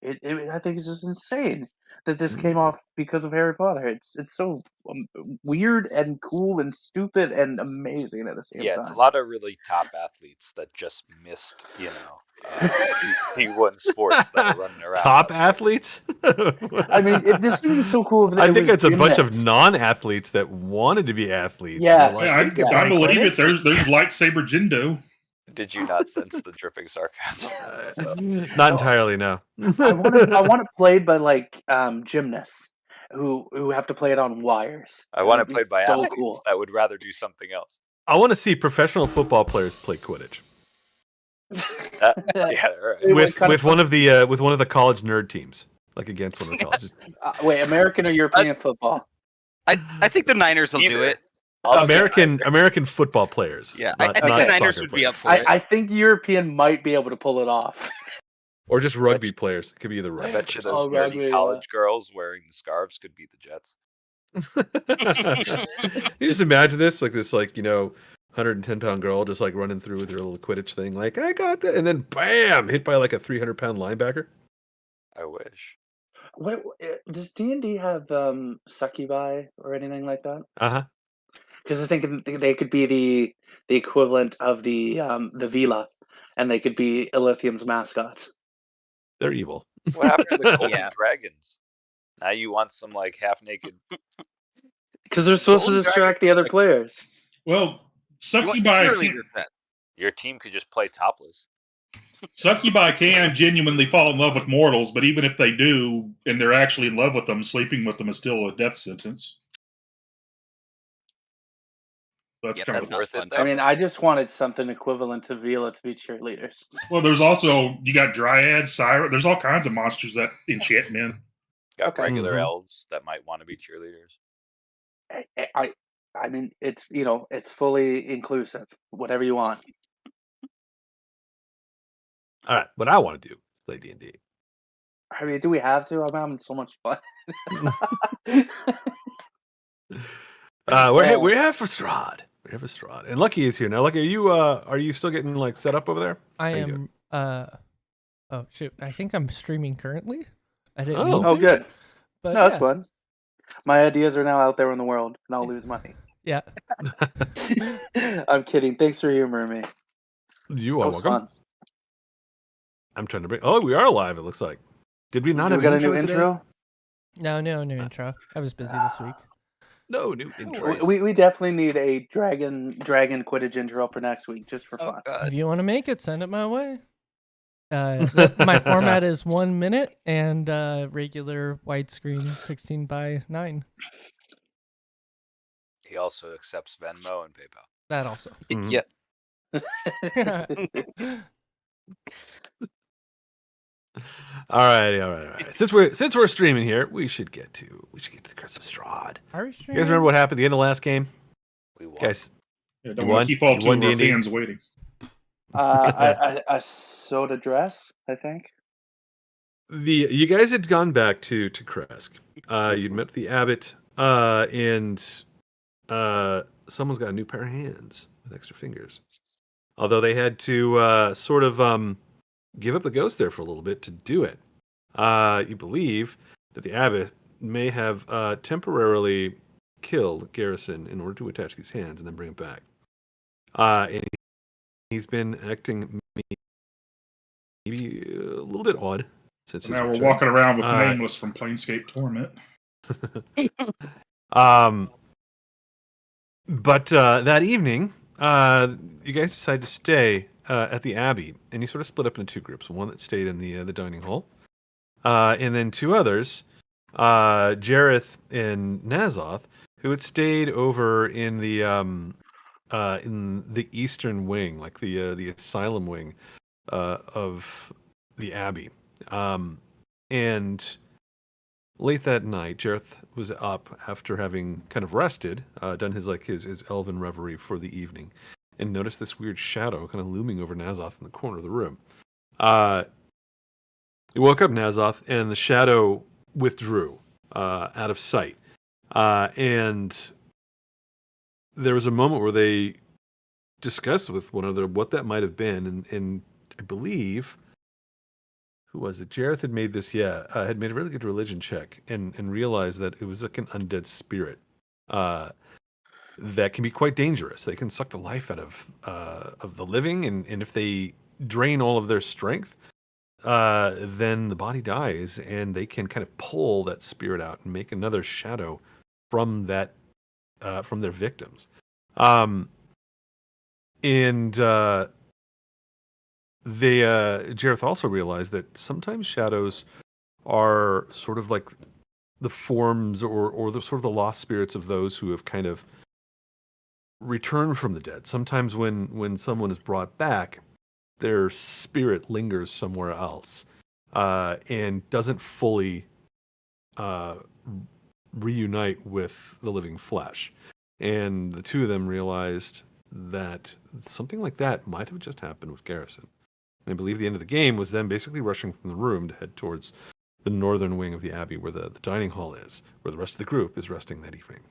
I think it's just insane that this came off because of Harry Potter. It's so weird and cool and stupid and amazing at the same Yeah, time. it's a lot of really top athletes that just missed, D1 sports that are running around. Top athletes? I mean, this would be so cool if I think it's a bunch of gymnasts. non-athletes that wanted to be athletes. Yeah. And they're Yeah, like, I believe it. There's lightsaber Jindo. Did you not sense the dripping sarcasm? Not entirely, no. I want it played by like gymnasts who have to play it on wires. I want it played by so athletes cool. that would rather do something else. I want to see professional football players play Quidditch. Yeah, right. With one of the college nerd teams, like against one of the colleges. Wait, American or European football? I think the Niners will do it. American football players. Yeah, not, I think not the Niners soccer would players. be up for it. I think European might be able to pull it off. Or just rugby players. It could be either I rugby. bet you those nerdy college girls wearing the scarves could beat the Jets. You just imagine this, like 110-pound girl just like running through with her little Quidditch thing, like I got that, and then bam, hit by like a 300-pound linebacker. I wish. What does D&D have succubi or anything like that? Because I think they could be the equivalent of the Vila, and they could be Ilithium's mascots. They're evil. What happened to the Golden Dragons? Now you want some like half naked? Because they're supposed to distract the other players. Well, succubi. Your team could just play topless. Succubi can genuinely fall in love with mortals, but even if they do, and they're actually in love with them, sleeping with them is still a death sentence. That's kind of worth it. I mean, I just wanted something equivalent to Vila to be cheerleaders. Well, there's also you got dryads, siren. There's all kinds of monsters that enchant men. Got regular elves that might want to be cheerleaders. I mean, it's fully inclusive. Whatever you want. All right, what I want to do is play D&D. I mean, do we have to? I'm having so much fun. We have Strahd. We have Strahd, and Lucky is here now. Lucky, are you still getting like set up over there? I am. Oh shoot! I think I'm streaming currently. I didn't. Mean to, oh, good. But no, that's fun. My ideas are now out there in the world, and I'll lose money. Yeah. I'm kidding. Thanks for humoring me. You are welcome. Fun. I'm trying to bring. Oh, we are live. It looks like. Did we not have got a new intro? No intro. I was busy this week. No new intro. We definitely need a dragon Quidditch intro for next week, just for fun. If you want to make it, send it my way. My format is 1 minute and regular widescreen 16:9. He also accepts Venmo and PayPal. That also. Yeah. All right. Since we're streaming here, we should get to the Curse of Strahd. Are we You streaming? guys remember what happened at the end of the last game? We won. Guys, don't want to keep all two of our fans waiting. A soda dress, I think. You guys had gone back to Kresk. You'd met the abbot, and someone's got a new pair of hands with extra fingers. Although they had to sort of give up the ghost there for a little bit to do it. You believe that the abbot may have temporarily killed Garrison in order to attach these hands and then bring it back. And he's been acting maybe a little bit odd since now we're walking around with Nameless from Planescape Torment. But that evening, you guys decided to stay at the Abbey, and you sort of split up into two groups. One that stayed in the dining hall, and then two others, Jareth and Nazoth, who had stayed over in the eastern wing, like the asylum wing of the Abbey. And late that night, Jareth was up after having kind of rested, done his elven reverie for the evening, and noticed this weird shadow kind of looming over Nazoth in the corner of the room. He woke up Nazoth, and the shadow withdrew out of sight. And there was a moment where they discussed with one another what that might have been, and I believe who was it? Jareth had made this, had made a really good religion check and realized that it was like an undead spirit that can be quite dangerous. They can suck the life out of the living, and if they drain all of their strength, then the body dies, and they can kind of pull that spirit out and make another shadow from that from their victims. Jareth also realized that sometimes shadows are sort of like the forms or the sort of the lost spirits of those who have kind of returned from the dead. Sometimes when someone is brought back, their spirit lingers somewhere else and doesn't fully reunite with the living flesh. And the two of them realized that something like that might have just happened with Garrison. And I believe the end of the game was them basically rushing from the room to head towards the northern wing of the Abbey where the dining hall is, where the rest of the group is resting that evening.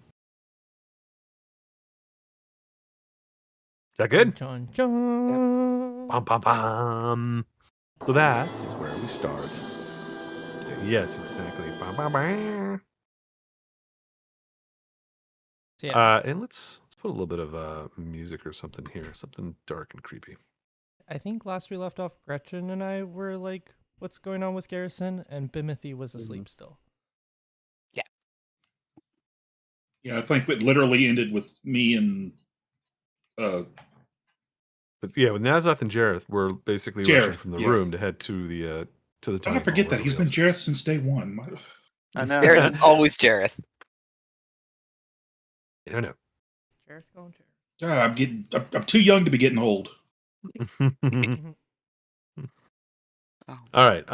Is that good? Chon, chon. Bum, bum, bum. So that is where we start. Yes, exactly. Bum, bum, bum. So yeah, And let's put a little bit of music or something here, something dark and creepy. I think last we left off, Gretchen and I were like, "What's going on with Garrison?" And Bimothy was asleep still. Yeah, I think it literally ended with me and But yeah, with Nazoth and Jareth, we're basically rushing from the room to head to the I dining don't forget hall. that he's been Jareth since day one. I know. Jareth, it's always Jareth. I don't know. Jareth going Jareth. I'm too young to be getting old. All right,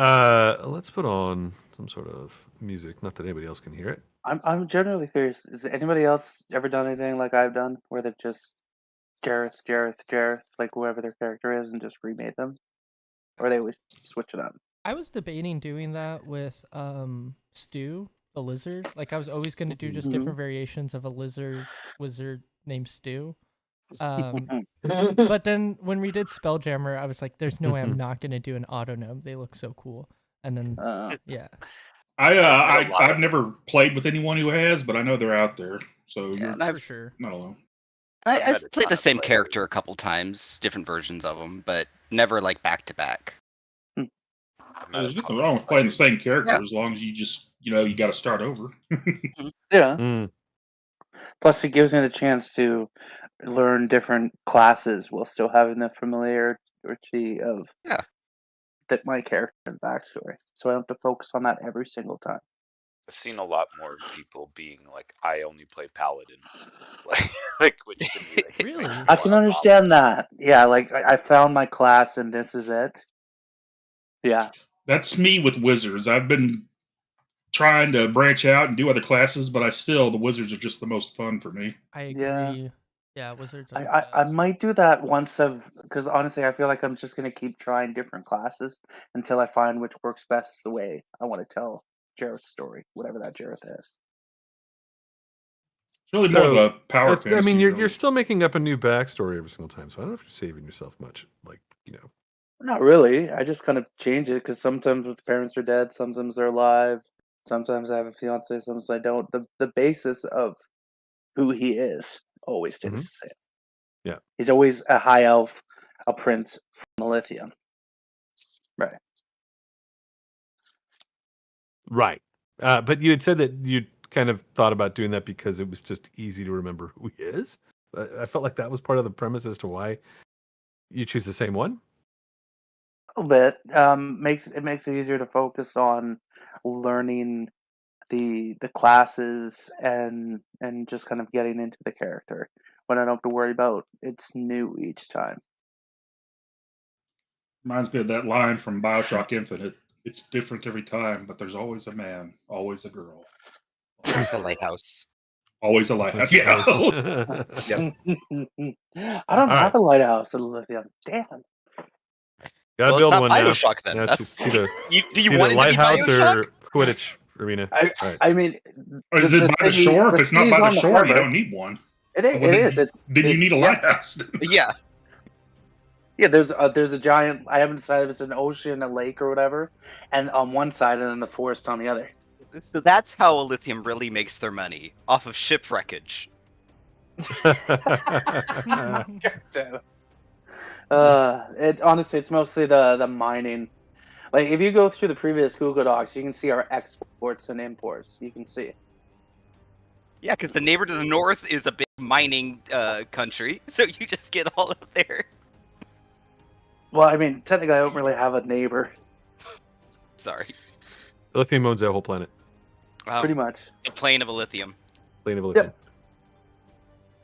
let's put on some sort of music. Not that anybody else can hear it. I'm generally curious. Has anybody else ever done anything like I've done, where they've just Jareth, like whoever their character is, and just remade them, or they always switch it up? I was debating doing that with Stu, the lizard. Like I was always going to do just different variations of a wizard named Stu. But then when we did Spelljammer, I was like, "There's no way I'm not going to do an autognome. They look so cool." And then yeah, I've never played with anyone who has, but I know they're out there. So you're for sure. not alone. I've played the same character a couple times, different versions of them, but never like back to back. There's nothing wrong with playing the same character as long as you just you got to start over. Yeah. Plus, it gives me the chance to learn different classes while still having the familiarity of my character and backstory. So I don't have to focus on that every single time. I've seen a lot more people being like, I only play Paladin. Like which to me, like, really? I can understand that. Yeah, like I found my class and this is it. Yeah. That's me with wizards. I've been trying to branch out and do other classes, but the wizards are just the most fun for me. I agree. Yeah, wizards are I might do that once because honestly I feel like I'm just gonna keep trying different classes until I find which works best the way I want to tell Jareth's story, whatever that Jareth is. It's really more of a power fantasy. I mean, you're still making up a new backstory every single time, so I don't know if you're saving yourself much. Like, Not really. I just kind of change it because sometimes the parents are dead, sometimes they're alive, sometimes I have a fiance, sometimes I don't. The basis of who he is always stays the same. Yeah. He's always a high elf, a prince from Lithium. Right. Right. But you had said that you kind of thought about doing that because it was just easy to remember who he is. I felt like that was part of the premise as to why you choose the same one. A little bit. Makes it easier to focus on learning the classes and just kind of getting into the character when I don't have to worry about it's new each time. Reminds me of that line from BioShock Infinite. It's different every time, but there's always a man, always a girl. Always a lighthouse. Always a lighthouse. Yeah. I don't have a lighthouse in Lithium. Damn. Gotta build it's not one BioShock now. then. That's either Do you want it to be lighthouse BioShock? or Quidditch arena. I mean, Or is it by the shore? If it's not by the shore, you don't need one. It is. Then you need a lighthouse. Yeah. Yeah, there's a giant. I haven't decided if it's an ocean, a lake, or whatever, and on one side, and then the forest on the other. So that's how Lithium really makes their money, off of shipwreckage. Honestly, it's mostly the mining. Like if you go through the previous Google Docs, you can see our exports and imports. You can see. Yeah, because the neighbor to the north is a big mining country, so you just get all up there. Well, I mean, technically, I don't really have a neighbor. Sorry. Lithium owns that whole planet. Pretty much. The plane of a lithium. Plane of lithium.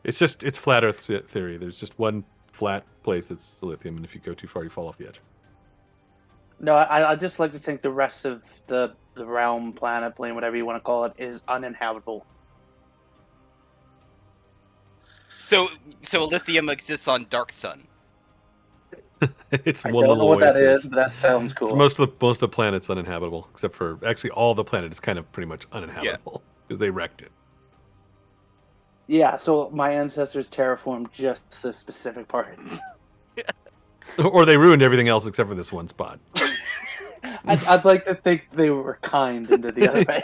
Yep. It's flat Earth theory. There's just one flat place that's lithium, and if you go too far, you fall off the edge. No, I just like to think the rest of the realm, planet, plane, whatever you want to call it, is uninhabitable. So lithium exists on Dark Sun. It's I one don't know little what that oasis. is, but that sounds cool. It's most of the planet's uninhabitable, except for actually all the planet is kind of pretty much uninhabitable because they wrecked it. Yeah, so my ancestors terraformed just the specific part. Or they ruined everything else except for this one spot. I'd like to think they were kind into the other way.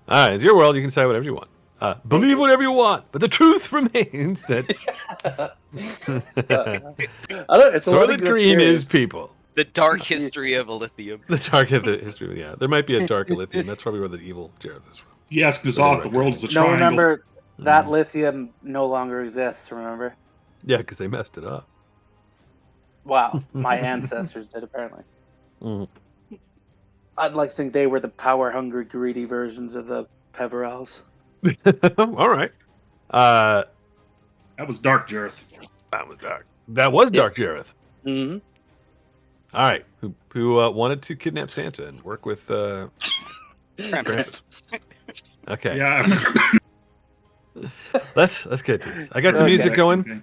All right, it's your world. You can say whatever you want. Believe whatever you want, but the truth remains that Soylent Green is people. The dark history of a lithium. The dark history, yeah. There might be a dark lithium. That's probably where the evil Jareth is from. Yes, because the world is a triangle. No, remember, that lithium no longer exists, remember? Yeah, because they messed it up. Wow, my ancestors did, apparently. Mm. I'd like to think they were the power-hungry, greedy versions of the Peverells. All right. That was Dark Jareth. That was dark. That was Dark Jareth. Mm-hmm. All right. Who wanted to kidnap Santa and work with Krampus? Okay. Yeah. Let's get to this. I got some music going, Okay.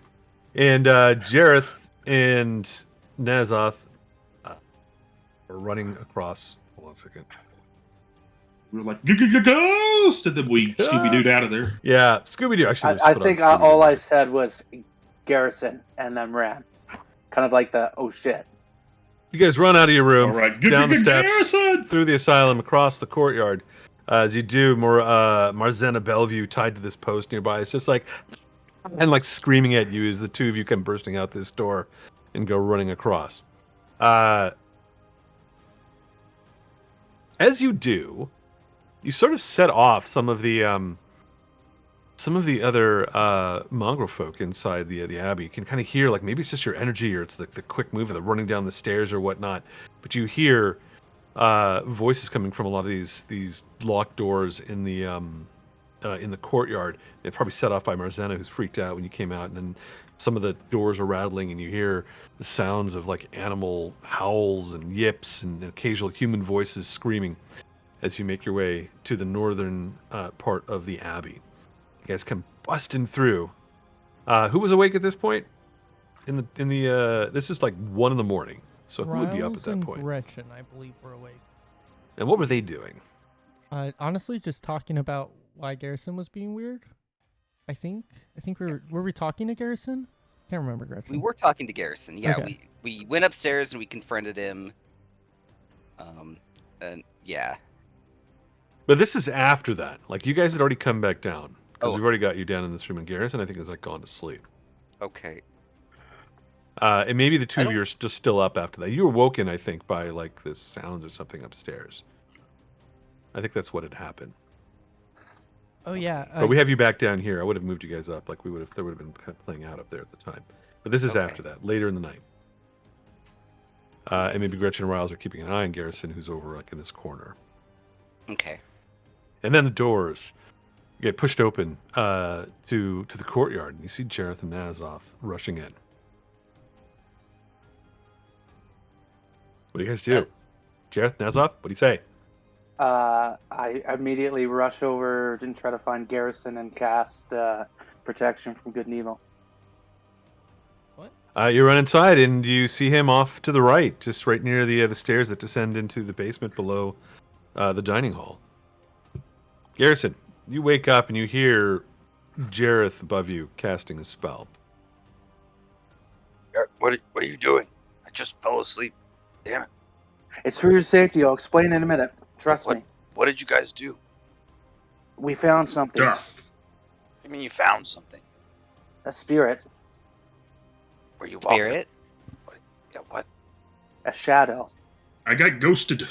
and Jareth and Nazoth are running across. Hold on a second. We were like, ghost! And then we Scooby-Dooed out of there. Yeah, Scooby-Doo. I think all I said was Garrison and then ran. Kind of like the, oh shit. You guys run out of your room, All right. down the steps, Garrison! through the asylum, across the courtyard. As you do, Marzena Bellevue tied to this post nearby. It's just like, and like screaming at you as the two of you come bursting out this door and go running across. As you do, you sort of set off some of the other mongrel folk inside the abbey. You can kind of hear, like, maybe it's just your energy or it's the quick move of the running down the stairs or whatnot. But you hear voices coming from a lot of these locked doors in the courtyard. They're probably set off by Marzena, who's freaked out when you came out. And then some of the doors are rattling, and you hear the sounds of like animal howls and yips and occasional human voices screaming as you make your way to the northern part of the abbey. You guys come busting through. Who was awake at this point? In the this is like 1 a.m. So who would be up at that point? Gretchen, I believe, were awake. And what were they doing? Honestly, just talking about why Garrison was being weird. I think were we talking to Garrison? Can't remember, Gretchen. We were talking to Garrison. Yeah, Okay. we went upstairs and we confronted him. And yeah. But this is after that. Like, you guys had already come back down. Because Oh. we've already got you down in this room. And Garrison, I think, has like gone to sleep. Okay. And maybe the two of you are just still up after that. You were woken, I think, by like the sounds or something upstairs. I think that's what had happened. Oh yeah. But we have you back down here. I would have moved you guys up, like there would have been kind of playing out up there at the time. But this is Okay. after that, later in the night. And maybe Gretchen and Riles are keeping an eye on Garrison, who's over like in this corner. Okay. And then the doors get pushed open to the courtyard, and you see Jareth and Nazoth rushing in. What do you guys do? Jareth, Nazoth, what do you say? I immediately rush over and try to find Garrison and cast protection from good and evil. You run inside and you see him off to the right, just right near the stairs that descend into the basement below the dining hall. Garrison, you wake up and you hear Jareth above you casting a spell. What are you doing? I just fell asleep. Damn it. It's for your safety. I'll explain in a minute. Trust me. What did you guys do? We found something. Duff. I mean, you found something. A spirit. Were you walking? Spirit? Yeah, what? A shadow. I got ghosted.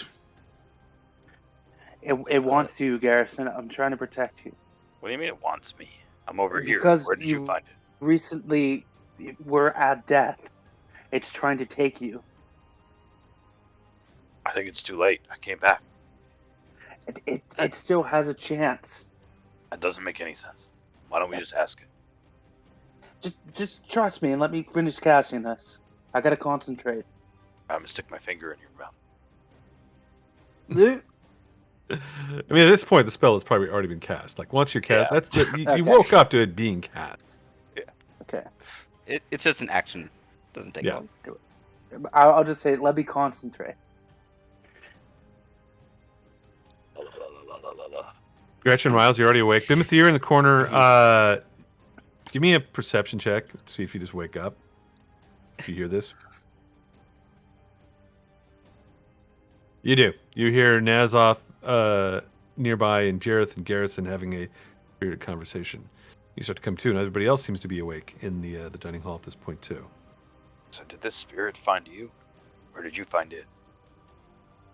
It wants you, Garrison. I'm trying to protect you. What do you mean it wants me? I'm over Because here. Where did you find it? Recently, we're at death. It's trying to take you. I think it's too late. I came back. It still has a chance. That doesn't make any sense. Why don't we just ask it? Just trust me and let me finish casting this. I gotta concentrate. I'm gonna stick my finger in your mouth. I mean, at this point, the spell has probably already been cast. Like, once you're cast, Okay. you woke up to it being cast. Yeah. Okay. It's just an action. Doesn't take long. I'll just say, let me concentrate. Gretchen, Miles, you're already awake. Bimothy, you're in the corner. Give me a perception check. See if you just wake up. If you hear this. You do. You hear Nazoth nearby and Jareth and Garrison having a spirited conversation. You start to come to, and everybody else seems to be awake in the dining hall at this point too. So did this spirit find you? Or did you find it?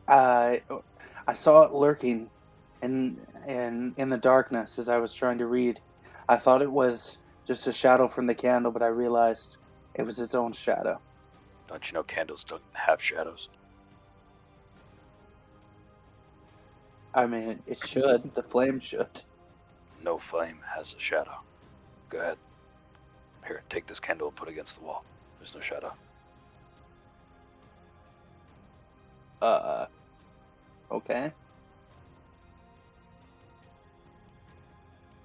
I saw it lurking in the darkness as I was trying to read. I thought it was just a shadow from the candle, but I realized it was its own shadow. Don't you know candles don't have shadows? I mean, it should. The flame should. No flame has a shadow. Go ahead. Here, take this candle and put it against the wall. There's no shadow. Okay.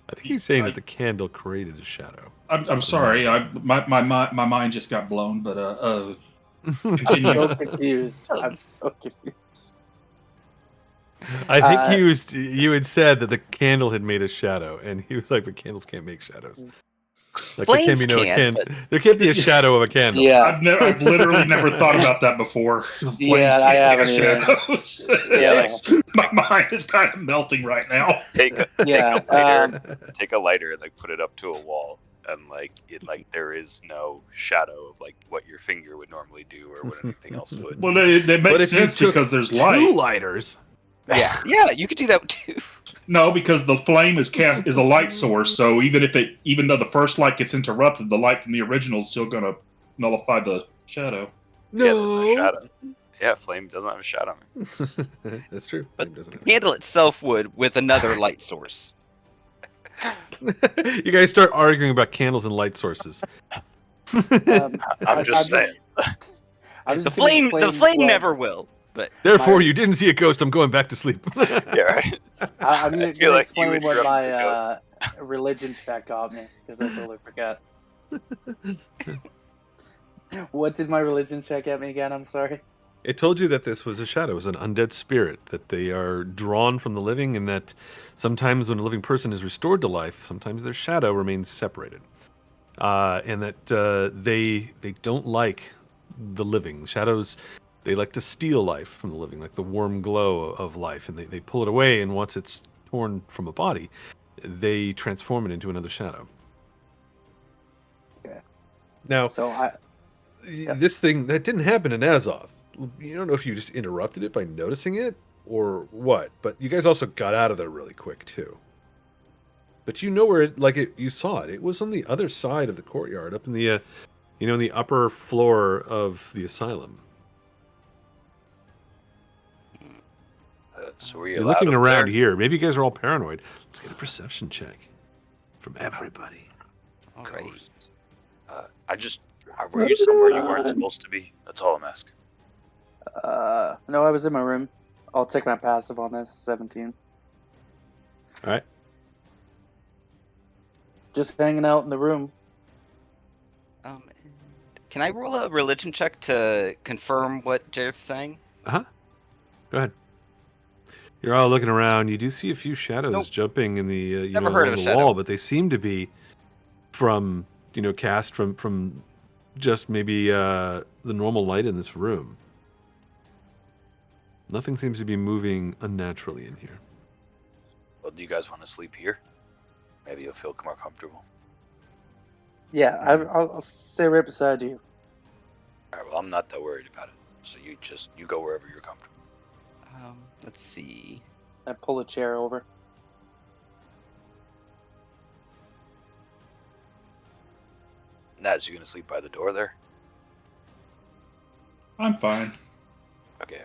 I think he's saying that the candle created a shadow. I'm sorry. My mind just got blown. But I'm continue. so confused. I'm so confused. I think you had said that the candle had made a shadow, and he was like, but candles can't make shadows. Like, Flames there can't be a shadow of a candle. Yeah. I've literally never thought about that before. Flames Yeah, I can't haven't make either. shadows. Yeah. My mind is kind of melting right now. Take a lighter and like put it up to a wall, and like there is no shadow of like what your finger would normally do or what anything else would. Well, it But makes if you sense took because there's two light. lighters. Yeah, you could do that too. No, because the flame is a light source. So even though the first light gets interrupted, the light from the original is still going to nullify the shadow. Yeah, there's no shadow. Yeah, flame doesn't have a shadow. That's true. But the candle itself would with another light source. You guys start arguing about candles and light sources. I'm just saying. The flame never will. But therefore, you didn't see a ghost. I'm going back to sleep. Yeah, right. I'm going feel to like you explain would what drum my the religion check got me, because I totally forgot. What did my religion check get me again? I'm sorry. It told you that this was a shadow, it was an undead spirit, that they are drawn from the living, and that sometimes when a living person is restored to life, sometimes their shadow remains separated. And that they don't like the living. Shadows, they like to steal life from the living, like the warm glow of life, and they pull it away, and once it's torn from a body, they transform it into another shadow. Yeah. Now, So this thing, that didn't happen in Azoth. You don't know if you just interrupted it by noticing it, or what, but you guys also got out of there really quick, too. But you know where you saw it. It was on the other side of the courtyard, up in the, in the upper floor of the asylum. So were you You're allowed looking up around there? here. Maybe you guys are all paranoid. Let's get a perception check from everybody. all right. Were you somewhere you weren't supposed to be? That's all I'm asking. no, I was in my room. I'll take my passive on this. 17. All right. Just hanging out in the room. Can I roll a religion check to confirm what Jareth's saying? Go ahead. You're all looking around. You do see a few shadows Nope. jumping in the Never heard of along a the shadow. wall, but they seem to be from cast from just maybe the normal light in this room. Nothing seems to be moving unnaturally in here. Well, do you guys want to sleep here? Maybe you'll feel more comfortable. Yeah, I'll stay right beside you. All right, well, I'm not that worried about it. So you go wherever you're comfortable. Let's see. I pull a chair over. Naz, you gonna sleep by the door there? I'm fine. Okay.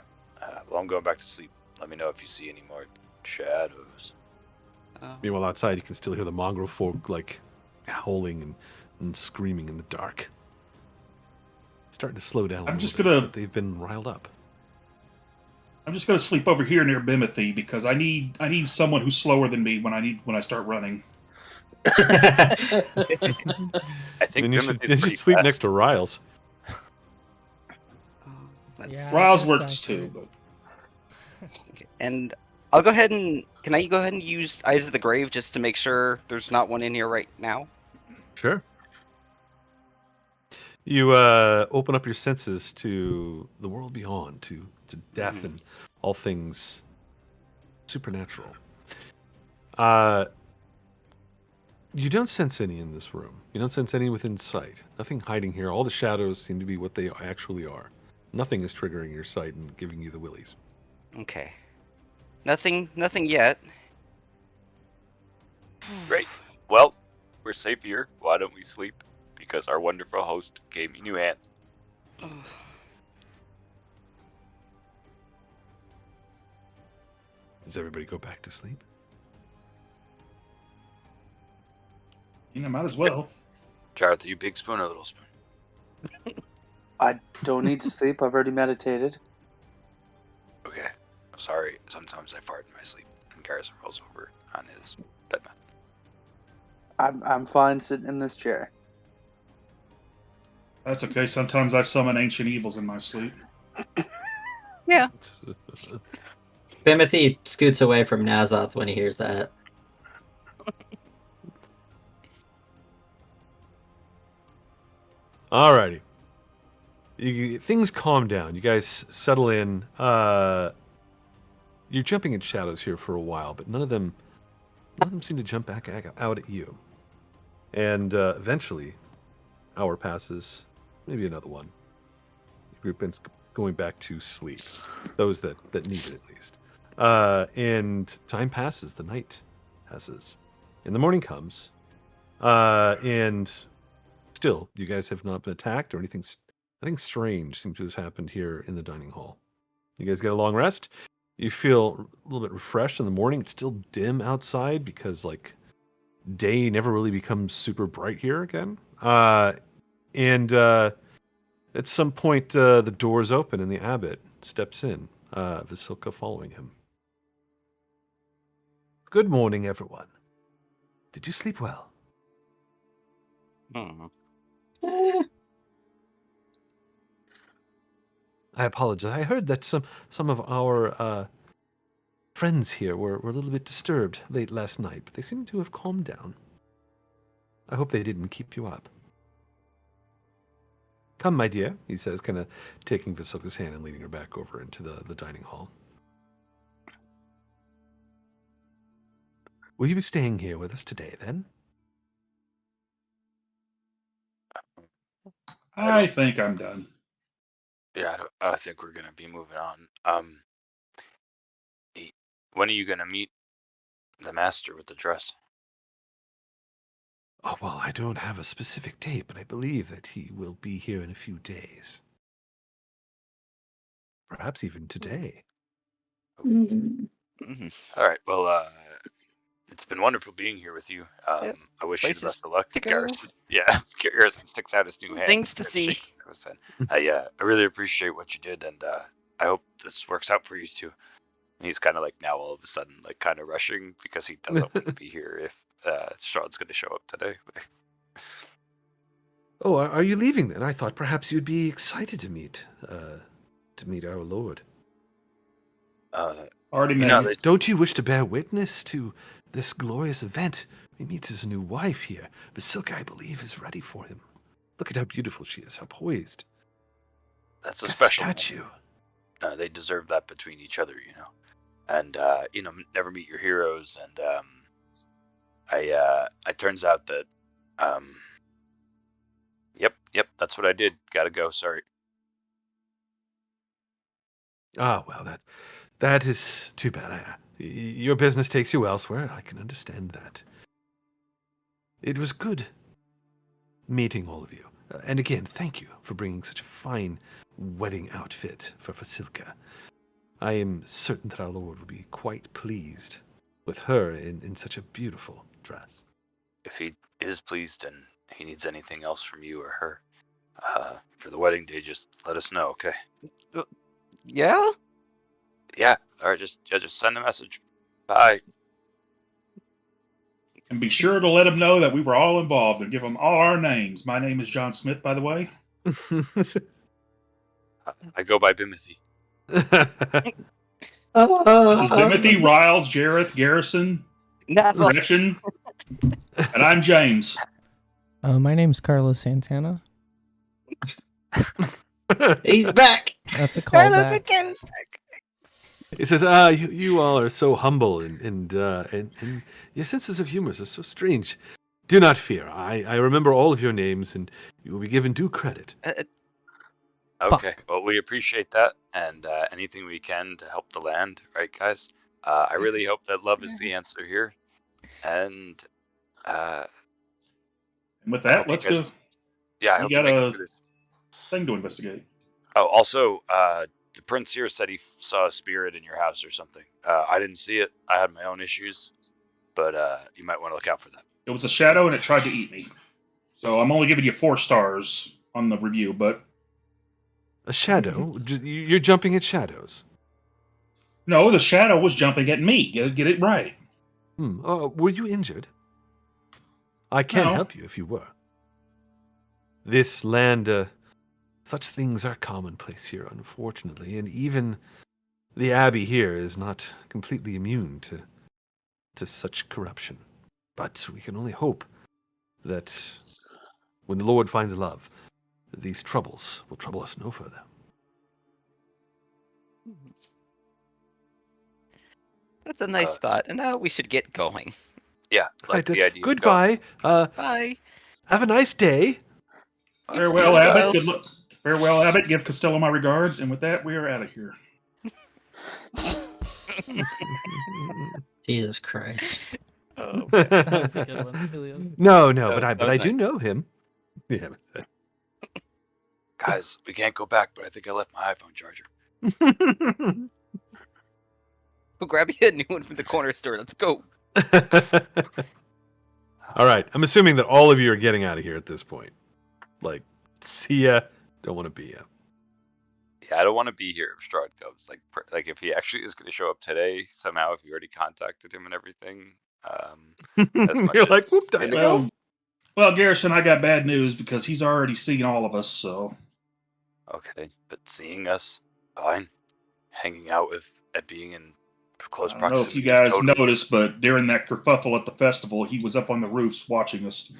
Well, I'm going back to sleep. Let me know if you see any more shadows. Meanwhile, outside, you can still hear the mongrel folk, like, howling and screaming in the dark. It's starting to slow down a little bit, but they've been riled up. I'm just gonna sleep over here near Bimothy because I need someone who's slower than me when I start running. I think you should sleep fast. next to Riles. Riles works too, but okay. And I'll go ahead and can I go ahead and use Eyes of the Grave just to make sure there's not one in here right now? Sure. You open up your senses to the world beyond, to death and all things supernatural. You don't sense any in this room. You don't sense any within sight. Nothing hiding here. All the shadows seem to be what they actually are. Nothing is triggering your sight and giving you the willies. Okay. Nothing yet. Great. Well, we're safe here. Why don't we sleep? Because our wonderful host gave me new hands. Does everybody go back to sleep? might as well. Jareth, are you big spoon or little spoon? I don't need to sleep. I've already meditated. Okay. I'm sorry. Sometimes I fart in my sleep, and Garrison rolls over on his bed mat. I'm fine sitting in this chair. That's okay. Sometimes I summon ancient evils in my sleep. Yeah. Bimothy scoots away from Nazoth when he hears that. Alrighty. Things calm down. You guys settle in. You're jumping in shadows here for a while, but none of them seem to jump back out at you. And eventually, hour passes, maybe another one. The group is going back to sleep. Those that need it, at least. And time passes. The night passes. And the morning comes. And still, you guys have not been attacked or anything. Nothing strange seems to have happened here in the dining hall. You guys get a long rest. You feel a little bit refreshed in the morning. It's still dim outside because, like, day never really becomes super bright here again. And at some point, the doors open and the abbot steps in, Vasilka following him. Good morning, everyone. Did you sleep well? I apologize. I heard that some of our friends here were a little bit disturbed late last night, but they seem to have calmed down. I hope they didn't keep you up. Come, my dear, he says, kind of taking Vasilka's hand and leading her back over into the dining hall. Will you be staying here with us today, then? I think I'm done. Yeah, I think we're gonna be moving on. When are you gonna meet the master with the dress? Oh, well, I don't have a specific date, but I believe that he will be here in a few days. Perhaps even today. All right. Well, it's been wonderful being here with you. I wish you the best of luck, Garrison. Yeah, Garrison sticks out his new hand. Things to see. I really appreciate what you did, and I hope this works out for you too. And he's kind of like now all of a sudden like kind of rushing because he doesn't want to be here if Sean's going to show up today. Oh, are you leaving then? I thought perhaps you'd be excited to meet our Lord. Already met. Don't you wish to bear witness to this glorious event? He meets his new wife here. Vasilka, I believe, is ready for him. Look at how beautiful she is, how poised. That's a Like special statue. They deserve that between each other, and never meet your heroes. And it turns out that yep, that's what I did. Gotta go. Sorry. Ah, well, that is too bad. Your business takes you elsewhere. I can understand that. It was good meeting all of you. And again, thank you for bringing such a fine wedding outfit for Vasilka. I am certain that our Lord will be quite pleased with her in such a beautiful dress. If he is pleased and he needs anything else from you or her for the wedding day, just let us know, okay? Yeah? Yeah, or just send a message. Bye. And be sure to let them know that we were all involved and give them all our names. My name is John Smith, by the way. I go by Bimothy. This is Timothy, Riles, Jareth, Garrison, Gretchen, and I'm James. My name's Carlos Santana. He's back. That's a Carlos callback. again is back. He says, you all are so humble and your senses of humor are so strange. Do not fear. I remember all of your names and you will be given due credit. Okay, Fuck. well, we appreciate that, and anything we can to help the land, right, guys? I really hope that love is the answer here, and And with that, let's go. Yeah, I We hope got you make it a through this. thing to investigate. Oh, also, the prince here said he saw a spirit in your house or something. I didn't see it. I had my own issues, but you might want to look out for that. It was a shadow and it tried to eat me. So I'm only giving you 4 stars on the review, but... A shadow? You're jumping at shadows. No, the shadow was jumping at me. Get it right. Were you injured? I can No. help you if you were. This land, such things are commonplace here, unfortunately, and even the Abbey here is not completely immune to such corruption. But we can only hope that when the Lord finds love, these troubles will trouble us no further. That's a nice thought. And now we should get going. Yeah, like the idea. Goodbye. Bye. Have a nice day. Farewell, Abbott. Good luck. Farewell, Abbott. Give Costello my regards. And with that, we are out of here. Jesus Christ. Oh, That was a good one, Helios. No, That but I was do nice. know him. Yeah. Guys, we can't go back, but I think I left my iPhone charger. Go grab you a new one from the corner store. Let's go. All right. I'm assuming that all of you are getting out of here at this point. Like, see ya. Don't want to be ya. Yeah, I don't want to be here if Strahd comes. Like if he actually is going to show up today somehow, if you already contacted him and everything. As much You're as, like, whoop, time to go. Well, Garrison, I got bad news because he's already seen all of us, so... Okay, but seeing us, fine. Hanging out with, and being in close I don't know if you proximity. guys Totally. noticed, but during that kerfuffle at the festival, he was up on the roofs watching us.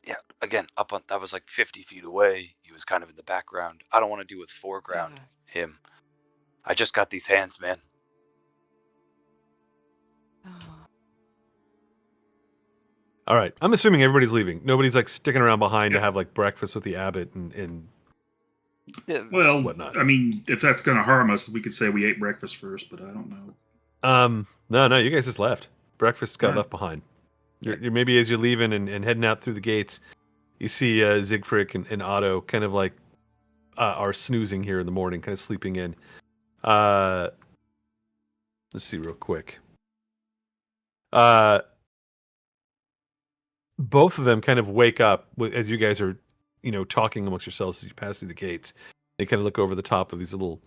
Yeah, again, that was like 50 feet away. He was kind of in the background. I don't want to do with foreground him. I just got these hands, man. All right. I'm assuming everybody's leaving. Nobody's like sticking around behind to have like breakfast with the abbot and Well, whatnot. I mean, if that's going to harm us, we could say we ate breakfast first, but I don't know. No, you guys just left. Breakfast got All right. left behind. You're maybe as you're leaving and heading out through the gates, you see Siegfried and Otto kind of like are snoozing here in the morning, kind of sleeping in. Let's see real quick. Both of them kind of wake up as you guys are, talking amongst yourselves as you pass through the gates. They kind of look over the top of these little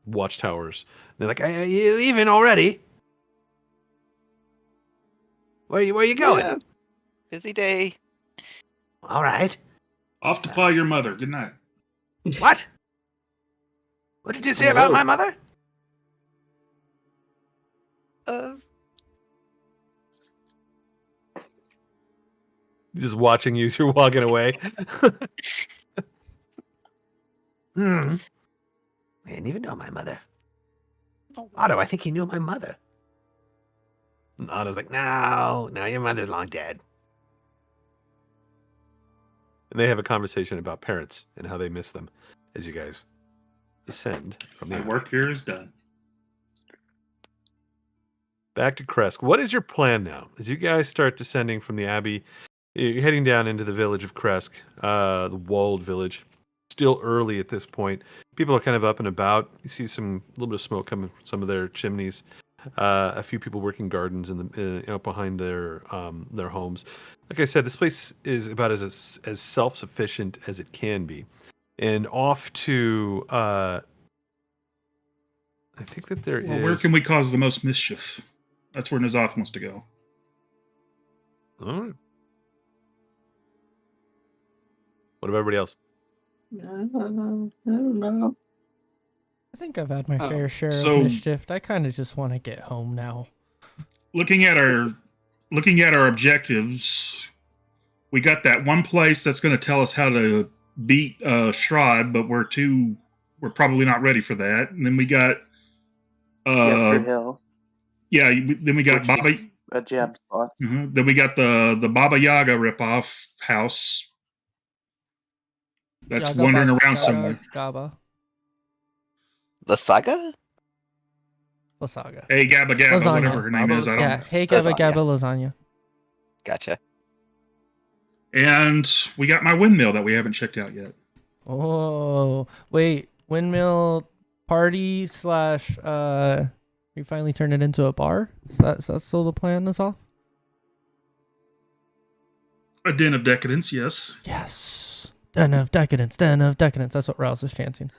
watchtowers. They're like, "Are you leaving already? Where are you going?" Yeah. Busy day. All right. Off to ply your mother. Good night. What? What did you say about my mother? Just watching you as you're walking away. I didn't even know my mother. Otto, I think he knew my mother. And Otto's like, no, your mother's long dead. And they have a conversation about parents and how they miss them as you guys descend from the My abbey. work here is done. Back to Kresk. What is your plan now? As you guys start descending from the abbey, you're heading down into the village of Kresk, the walled village. Still early at this point. People are kind of up and about. You see some little bit of smoke coming from some of their chimneys. A few people working gardens in the behind their homes. Like I said, this place is about as self-sufficient as it can be. And off to I think that there is. Where can we cause the most mischief? That's where Nazoth wants to go. All right. What about everybody else? I don't know. I think I've had my fair share so- of mischief. I kind of just want to get home now. Looking at our objectives, we got that one place that's going to tell us how to beat Strahd, but we're probably not ready for that. And then we got Yester Hill, yeah. Then we got which Baba. is a gem spot. Then we got the Baba Yaga ripoff house that's Yaga wandering Bas- around Yaga somewhere. Gaba. The saga? La Saga. Hey, Gabba Gabba, Lasagna. whatever her name is. I don't Yeah, know. hey Gabba Lasagna. Gabba lasagna. Gotcha. And we got my windmill that we haven't checked out yet. Oh, wait. Windmill party / we finally turned it into a bar? Is that still the plan, Nazoth? A Den of Decadence, yes. Yes. Den of Decadence, Den of Decadence. That's what Rouse is chanting.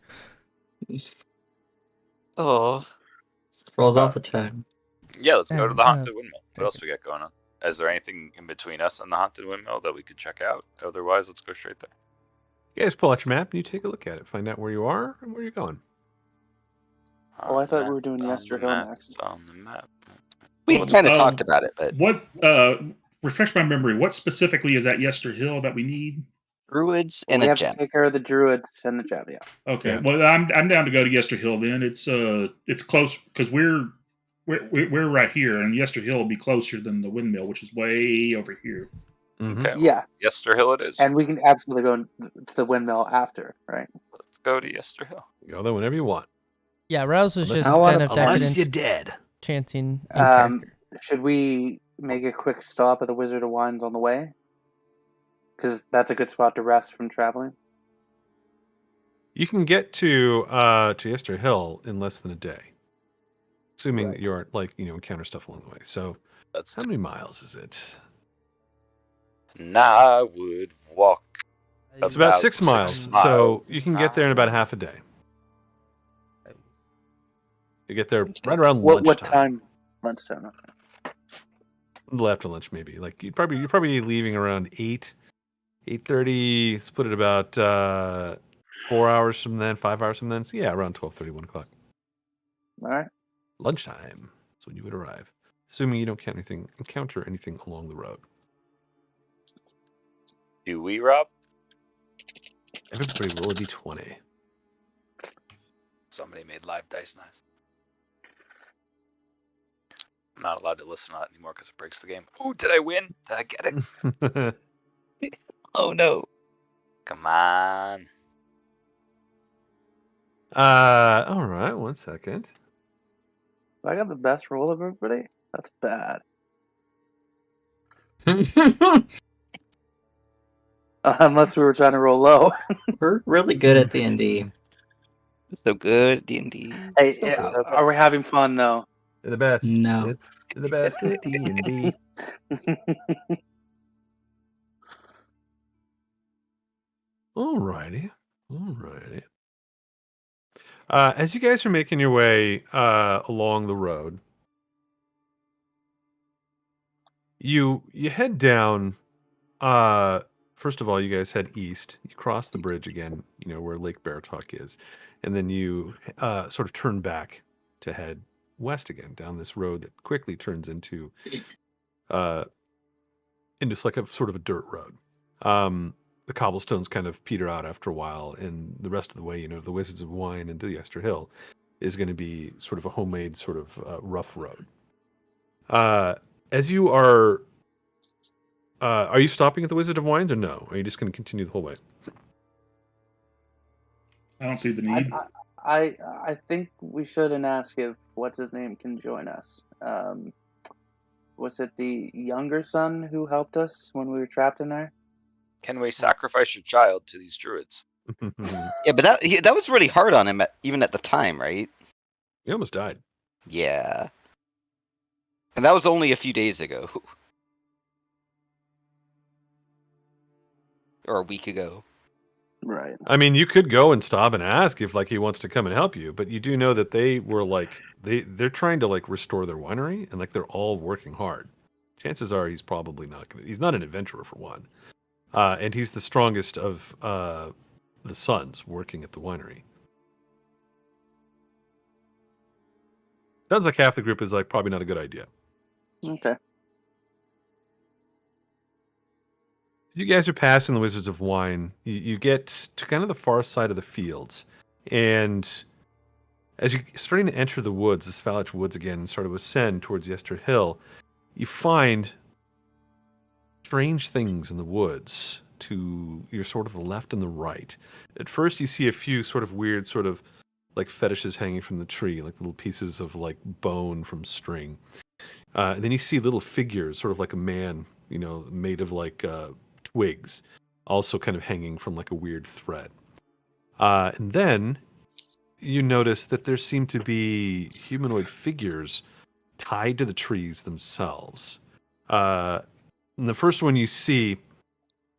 Oh, rolls off the tongue. Yeah, let's go to the And, haunted windmill. What else we got going on? Is there anything in between us and the haunted windmill that we could check out? Otherwise, let's go straight there. You guys pull out your map and you take a look at it. Find out where you are and where you're going. Oh, I thought we were doing Yester Hill next. On the map. We Well, kind of talked about it, but What? Refresh my memory. What specifically is that Yester Hill that we need? druids We and a have gem. to take care of the druids and the gem, yeah. Okay. Yeah. Well, I'm down to go to Yester Hill then. It's close because we're right here, and Yester Hill will be closer than the windmill, which is way over here. Mm-hmm. Okay. Yeah, Yester Hill it is. and we can absolutely go to the windmill after, right? Let's go to Yester Hill. Go there whenever you want. Yeah, Rouse was Unless- just I wanna- Den of Unless Decadence you're dead. chanting in Um, character. Should we make a quick stop at the Wizard of Wines on the way? Because that's a good spot to rest from traveling. You can get to Yester Hill in less than a day. Assuming that Right. you aren't encounter stuff along the way. So That's how many miles is it? And I would walk. It's about 6 6 miles. miles. So you can get there in about half a day. You get there right around What lunchtime. time? Lunchtime. A little after lunch, maybe. Like you're probably leaving around 8:30. Let's put it about 4 hours from then, 5 hours from then. So yeah, around 12:30, 1 o'clock. All right. Lunchtime is when you would arrive, assuming you don't encounter anything along the road. Do we, Rob? Everybody roll a d20. Somebody made live dice nice. I'm not allowed to listen to that anymore because it breaks the game. Ooh, did I win? Did I get it? Oh no. Come on. All right, 1 second. I got the best roll of everybody. That's bad. Unless we were trying to roll low. We're really good at D&D. So good, D&D. Hey, So yeah, good. are we having fun though? You're the best. No. You're the best at D&D. Alrighty. As you guys are making your way along the road, you head down. First of all, you guys head east. You cross the bridge again, where Lake Baratok is, and then you sort of turn back to head west again down this road that quickly turns into into like a sort of a dirt road. The cobblestones kind of peter out after a while, and the rest of the way, the Wizards of Wine into the Exeter Hill is going to be sort of a homemade sort of rough road. As you are you stopping at the Wizard of Wines or no? Or are you just going to continue the whole way? I don't see the need. I think we shouldn't ask if what's his name can join us. Was it the younger son who helped us when we were trapped in there? Can we sacrifice your child to these druids? Yeah, but that was really hard on him, even at the time, right? He almost died. Yeah. And that was only a few days ago. Or a week ago. Right. I mean, you could go and stop and ask if he wants to come and help you, but you do know that they were they're trying to restore their winery, and they're all working hard. Chances are he's probably not going to. He's not an adventurer for one, and he's the strongest of the sons working at the winery. Sounds like half the group is probably not a good idea. Okay. You guys are passing the Wizards of Wine. You get to kind of the far side of the fields, and as you're starting to enter the woods, the Svalich Woods again, and sort of ascend towards Yester Hill, you find strange things in the woods to your sort of the left and the right. At first, you see a few sort of weird sort of fetishes hanging from the tree, like little pieces of bone from string. And then you see little figures, sort of like a man, made of twigs, also kind of hanging from a weird thread. And then you notice that there seem to be humanoid figures tied to the trees themselves. And the first one you see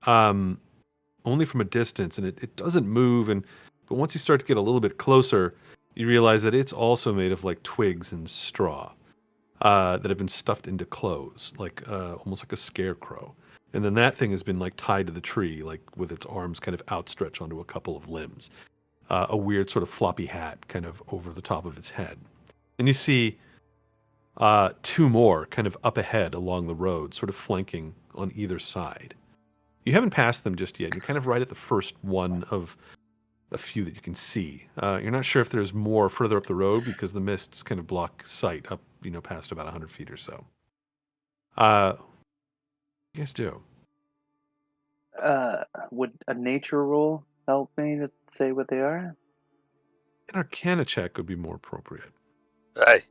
only from a distance, and it doesn't move, but once you start to get a little bit closer, you realize that it's also made of twigs and straw that have been stuffed into clothes, almost like a scarecrow. And then that thing has been tied to the tree, with its arms kind of outstretched onto a couple of limbs. A weird sort of floppy hat kind of over the top of its head. And you see two more kind of up ahead along the road, sort of flanking on either side. You haven't passed them just yet. You're kind of right at the first one of a few that you can see. You're not sure if there's more further up the road because the mists kind of block sight up, past about 100 feet or so. What do you guys do? Would a nature roll help me to say what they are? An Arcana check would be more appropriate. Hey,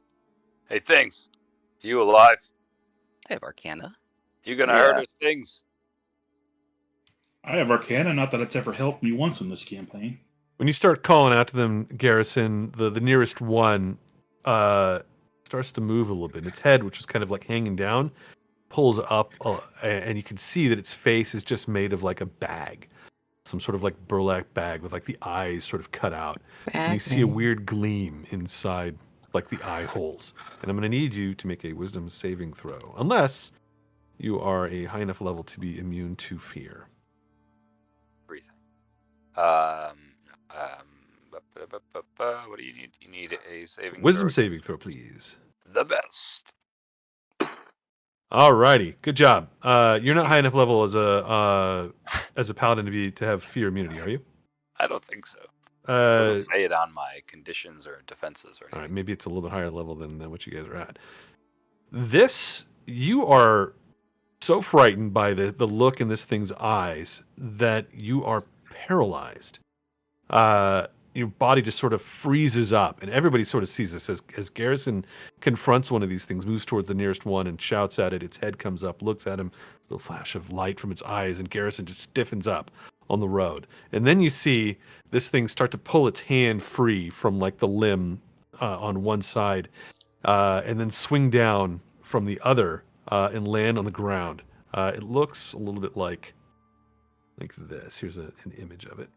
things. You alive? I have Arcana. You gonna hurt us, things? I have Arcana, not that it's ever helped me once in this campaign. When you start calling out to them, Garrison, the nearest one starts to move a little bit. Its head, which was kind of hanging down, pulls up, and you can see that its face is just made of a bag. Some sort of burlap bag with the eyes sort of cut out. And you see a weird gleam inside the eye holes. And I'm going to need you to make a wisdom saving throw. Unless you are a high enough level to be immune to fear. Breathing. What do you need? You need a saving Wisdom throw. saving throw, please. The best. Alrighty, good job. You're not high enough level as a paladin to have fear immunity, are you? I don't think so. Doesn't say it on my conditions or defenses or anything. All right, maybe it's a little bit higher level than what you guys are at. You are so frightened by the look in this thing's eyes that you are paralyzed. Your body just sort of freezes up, and everybody sort of sees this as Garrison confronts one of these things, moves towards the nearest one and shouts at it. Its head comes up, looks at him, a little flash of light from its eyes, and Garrison just stiffens up on the road. And then you see this thing start to pull its hand free from the limb on one side, and then swing down from the other and land on the ground. It looks a little bit like this. Here's an image of it.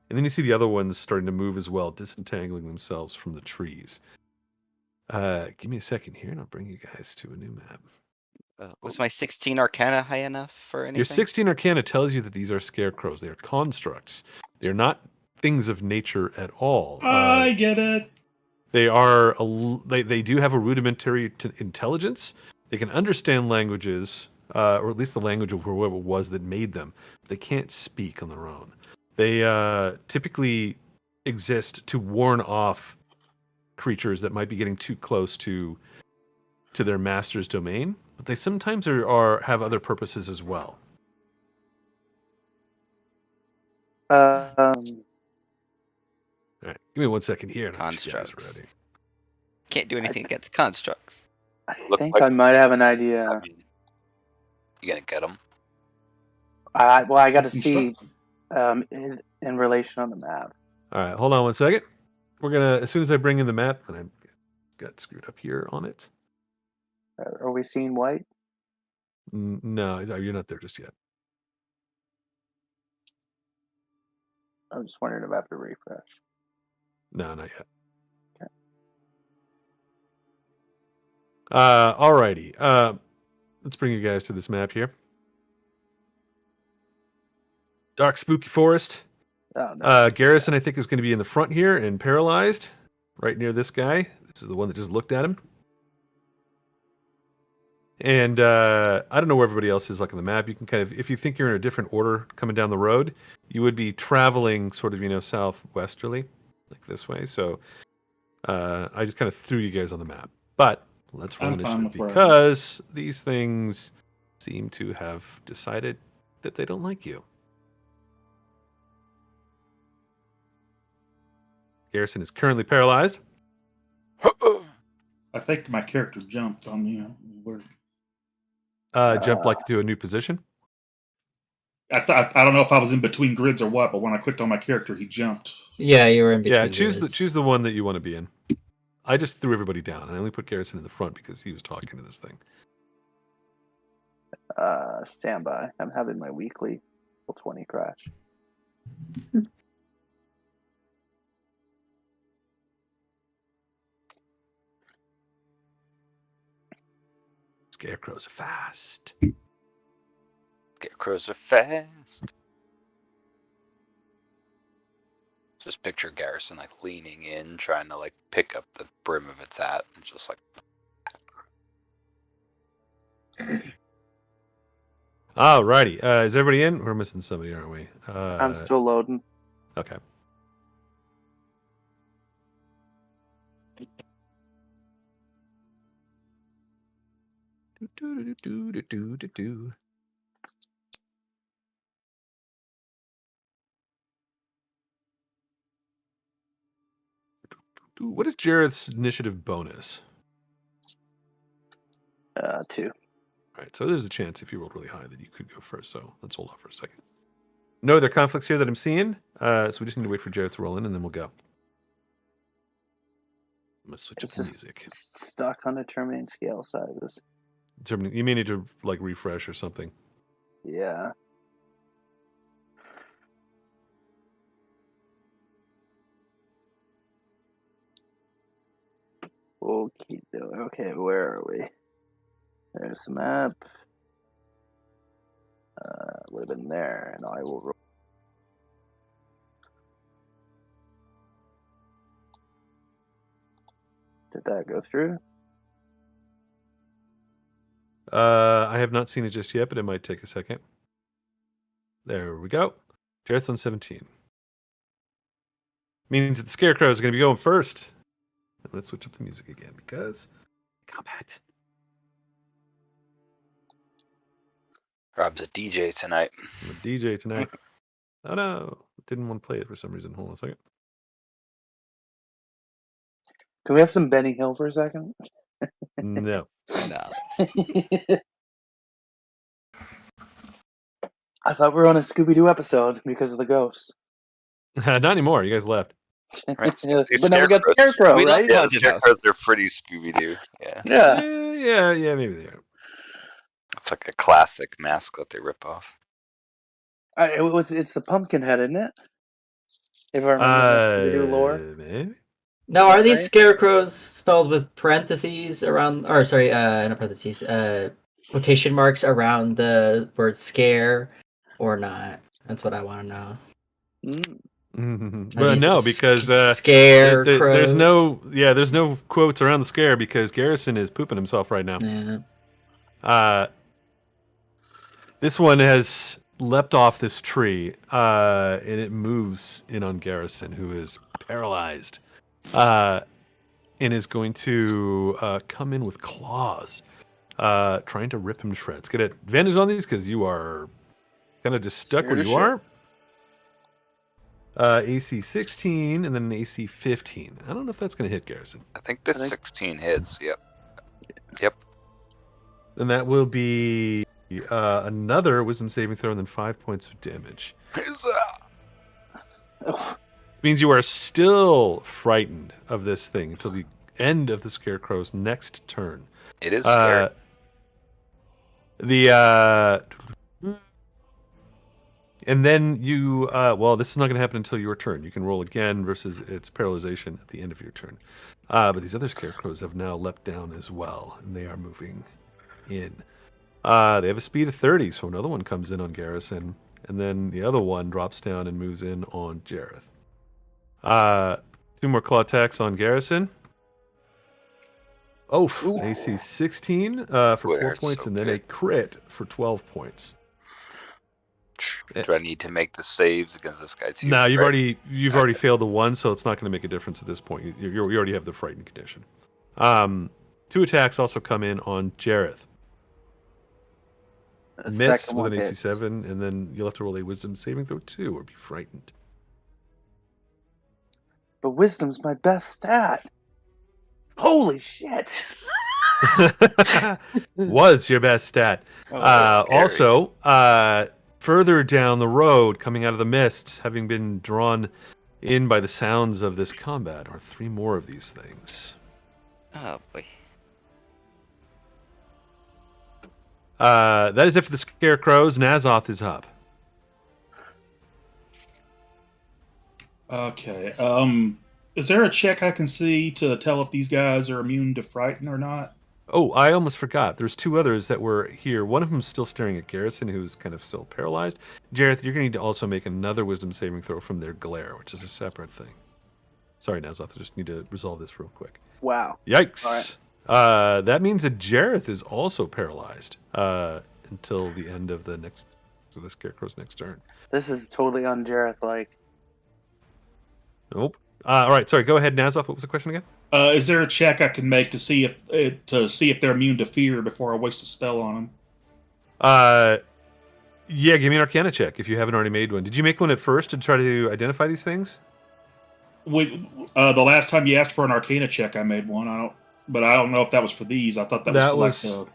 And then you see the other ones starting to move as well, disentangling themselves from the trees. Give me a second here, and I'll bring you guys to a new map. Was my 16 Arcana high enough for anything? Your 16 Arcana tells you that these are scarecrows. They are constructs. They're not things of nature at all. I get it. They are. They do have a rudimentary intelligence. They can understand languages. or at least the language of whoever it was that made them. They can't speak on their own. They typically exist to warn off creatures that might be getting too close to their master's domain, but they sometimes have other purposes as well. Um, All right, give me 1 second here. And Constructs. ready. Can't do anything against constructs. I Look think like- I might have an idea. I mean, you gonna get them? I got to see in relation on the map. All right, hold on 1 second. We're gonna, as soon as I bring in the map, and I got screwed up here on it. Are we seeing white? No, you're not there just yet. I'm just wondering if I have to refresh. No, not yet. Okay. Alrighty. Let's bring you guys to this map here. Dark, spooky forest. Oh, no. Garrison, I think, is going to be in the front here and paralyzed, right near this guy. This is the one that just looked at him. And I don't know where everybody else is, like on the map. You can kind of, if you think you're in a different order coming down the road, you would be traveling sort of, southwesterly, like this way. So I just kind of threw you guys on the map. But let's roll initiative because these things seem to have decided that they don't like you. Garrison is currently paralyzed. I think my character jumped on me. Where... Jump like to a new position. I don't know if I was in between grids or what, but when I clicked on my character, he jumped. Yeah, you were in between. Yeah, choose grids. the one that you want to be in. I just threw everybody down. I only put Garrison in the front because he was talking to this thing. Stand by. I'm having my weekly 20 crash. Scarecrows are fast. Scarecrows are fast. Just picture Garrison like leaning in, trying to like pick up the brim of its hat, and just like. Alrighty. Is everybody in? We're missing somebody, aren't we? I'm still loading. Okay. What is Jareth's initiative bonus? 2. All right, so there's a chance if you rolled really high that you could go first. So let's hold off for a second. No other conflicts here that I'm seeing. So we just need to wait for Jareth to roll in, and then we'll go. I'm gonna switch up the music. Stuck on determining scale sizes. You may need to like refresh or something. Yeah. We'll keep doing. Okay, where are we? There's the map. Would have been there, and I will roll. Did that go through? I have not seen it just yet, but it might take a second. There we go. Jareth's on 17. Means that the Scarecrow is going to be going first. Let's switch up the music again because combat. Rob's a DJ tonight. I'm a DJ tonight. Oh no, didn't want to play it for some reason. Hold on a second. Can we have some Benny Hill for a second? No. No. I thought we were on a Scooby-Doo episode because of the ghosts. Not anymore. You guys left. Right? Yeah, but now we got Scarecrow, We love right? Yeah, the Haunted House. Scarecrows are pretty Scooby-Doo. Yeah. Yeah. Maybe they are. It's like a classic mask that they rip off. It's the pumpkin head, isn't it? If I remember the Scooby-Doo lore. Maybe. Now, are these Right? scarecrows spelled with parentheses around, or sorry, not parentheses, quotation marks around the word scare, or not? That's what I want to know. Well, no, because scarecrows. there's no quotes around the scare because Garrison is pooping himself right now. Yeah. This one has leapt off this tree, and it moves in on Garrison, who is paralyzed, and is going to come in with claws, trying to rip him to shreds. Get advantage on these because you are kind of just stuck where you are. AC 16 and then an AC 15. I don't know if that's going to hit Garrison. I think this 16 hits. Yep. Then that will be another wisdom saving throw and then 5 points of damage. This means you are still frightened of this thing until the end of the Scarecrow's next turn. It is scary. And then you, this is not going to happen until your turn. You can roll again versus its paralyzation at the end of your turn. But these other Scarecrows have now leapt down as well, and they are moving in. They have a speed of 30, so another one comes in on Garrison, and then the other one drops down and moves in on Jareth. 2 more claw attacks on Garrison. Oh, AC 16 for 4 points, and then a crit for 12 points. Do I need to make the saves against this guy too? No, you've already failed the one, so it's not going to make a difference at this point. You already have the frightened condition. 2 attacks also come in on Jareth. Miss with an AC 7, and then you'll have to roll a wisdom saving throw 2 or be frightened. But wisdom's my best stat. Holy shit! Was your best stat. Also, further down the road, coming out of the mist, having been drawn in by the sounds of this combat, are 3 more of these things. Oh boy. That is it for the Scarecrows. Nazoth is up. Okay. Is there a check I can see to tell if these guys are immune to frighten or not? Oh, I almost forgot. There's 2 others that were here. One of them is still staring at Garrison, who's kind of still paralyzed. Jareth, you're going to need to also make another wisdom saving throw from their glare, which is a separate thing. Sorry, Nazoth. I just need to resolve this real quick. Wow. Yikes. All right. That means that Jareth is also paralyzed until the end of the Scarecrow's next turn. This is totally on Jareth, like. Nope. All right, sorry. Go ahead, Nazoth. What was the question again? Is there a check I can make to see if they're immune to fear before I waste a spell on them? Yeah, give me an Arcana check if you haven't already made one. Did you make one at first to try to identify these things? The last time you asked for an Arcana check, I made one. I don't know if that was for these. I thought that was for like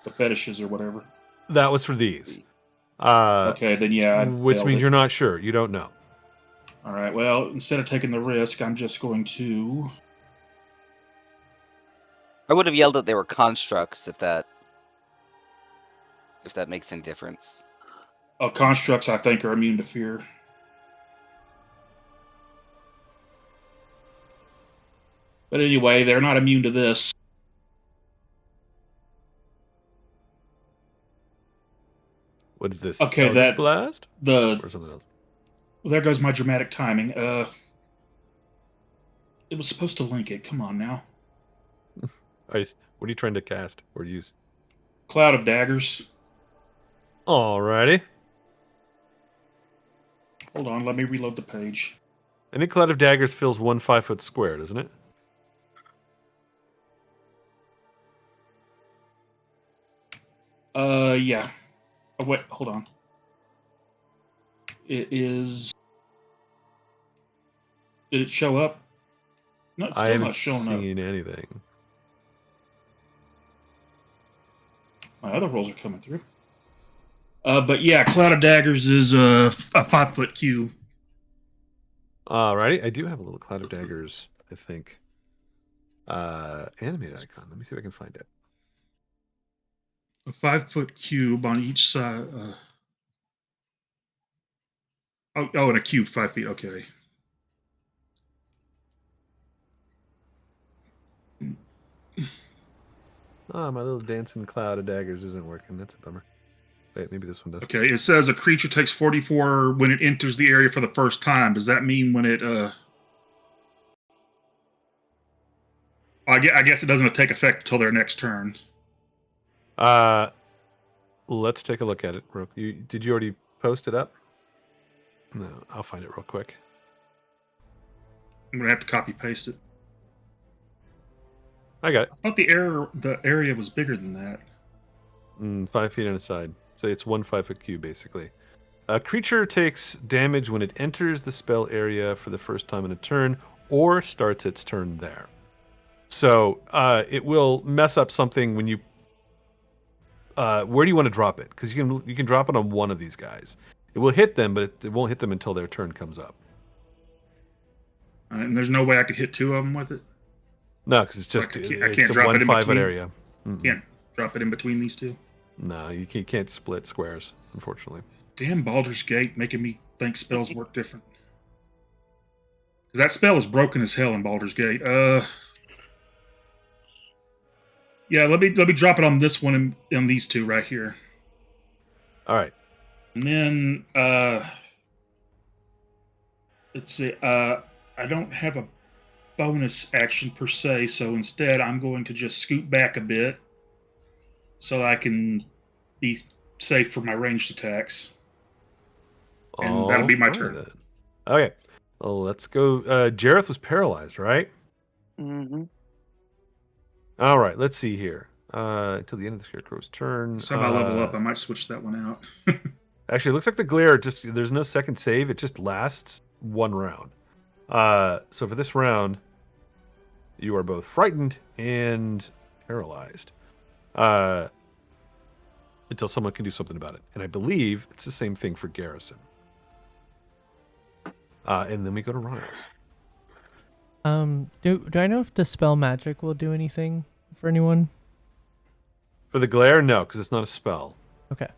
the fetishes or whatever. That was for these. Okay, then yeah. Which means you're not sure. You don't know. All right. Well, instead of taking the risk, I'm just going to. I would have yelled that they were constructs if that makes any difference. Constructs, I think, are immune to fear. But anyway, they're not immune to this. What is this? Okay, that blast? Or something else. Well, there goes my dramatic timing. It was supposed to link it. Come on now. What are you trying to cast or use? Cloud of Daggers. Alrighty. Hold on, let me reload the page. I think Cloud of Daggers fills 1 5-foot square, doesn't it? Yeah. Oh, wait, hold on. It is. Did it show up? No, it's still not showing up. I haven't seen anything. My other rolls are coming through. But yeah, Cloud of Daggers is a 5-foot cube. Alrighty, I do have a little Cloud of Daggers, I think. Animated icon. Let me see if I can find it. A 5-foot cube on each side. And a cube 5 feet. Okay. Oh, my little dancing Cloud of Daggers isn't working. That's a bummer. Wait, maybe this one does. Okay, it says a creature takes 44 when it enters the area for the first time. Does that mean when it I guess it doesn't take effect until their next turn. let's take a look at it. Did you already post it up? No, I'll find it real quick. I'm gonna have to copy paste it. I got it. I thought the area was bigger than that. 5 feet on a side. So it's 1 5-foot cube, basically. A creature takes damage when it enters the spell area for the first time in a turn, or starts its turn there. So it will mess up something when you. Where do you want to drop it? Because you can drop it on one of these guys. It will hit them, but it won't hit them until their turn comes up. And there's no way I could hit 2 of them with it. No, because it's just I can't it's a drop 1 it in 5-foot between. area. Can't drop it in between these 2. No, you can't split squares, unfortunately. Damn Baldur's Gate making me think spells work different. Because that spell is broken as hell in Baldur's Gate. Yeah, let me drop it on this one and on these 2 right here. All right. And then let's see. I don't have a bonus action per se, so instead I'm going to just scoot back a bit so I can be safe for my ranged attacks. And that'll be my turn. Then. Okay. Well, let's go. Jareth was paralyzed, right? Mm-hmm. All right. Let's see here. Until the end of the Scarecrow's turn. So if I level up, I might switch that one out. Actually, it looks like the glare there's no second save. It just lasts 1 round. So for this round, you are both frightened and paralyzed. Until someone can do something about it. And I believe it's the same thing for Garrison. And then we go to Ronix. Do I know if Dispel Magic will do anything for anyone? For the glare, no, because it's not a spell. Okay.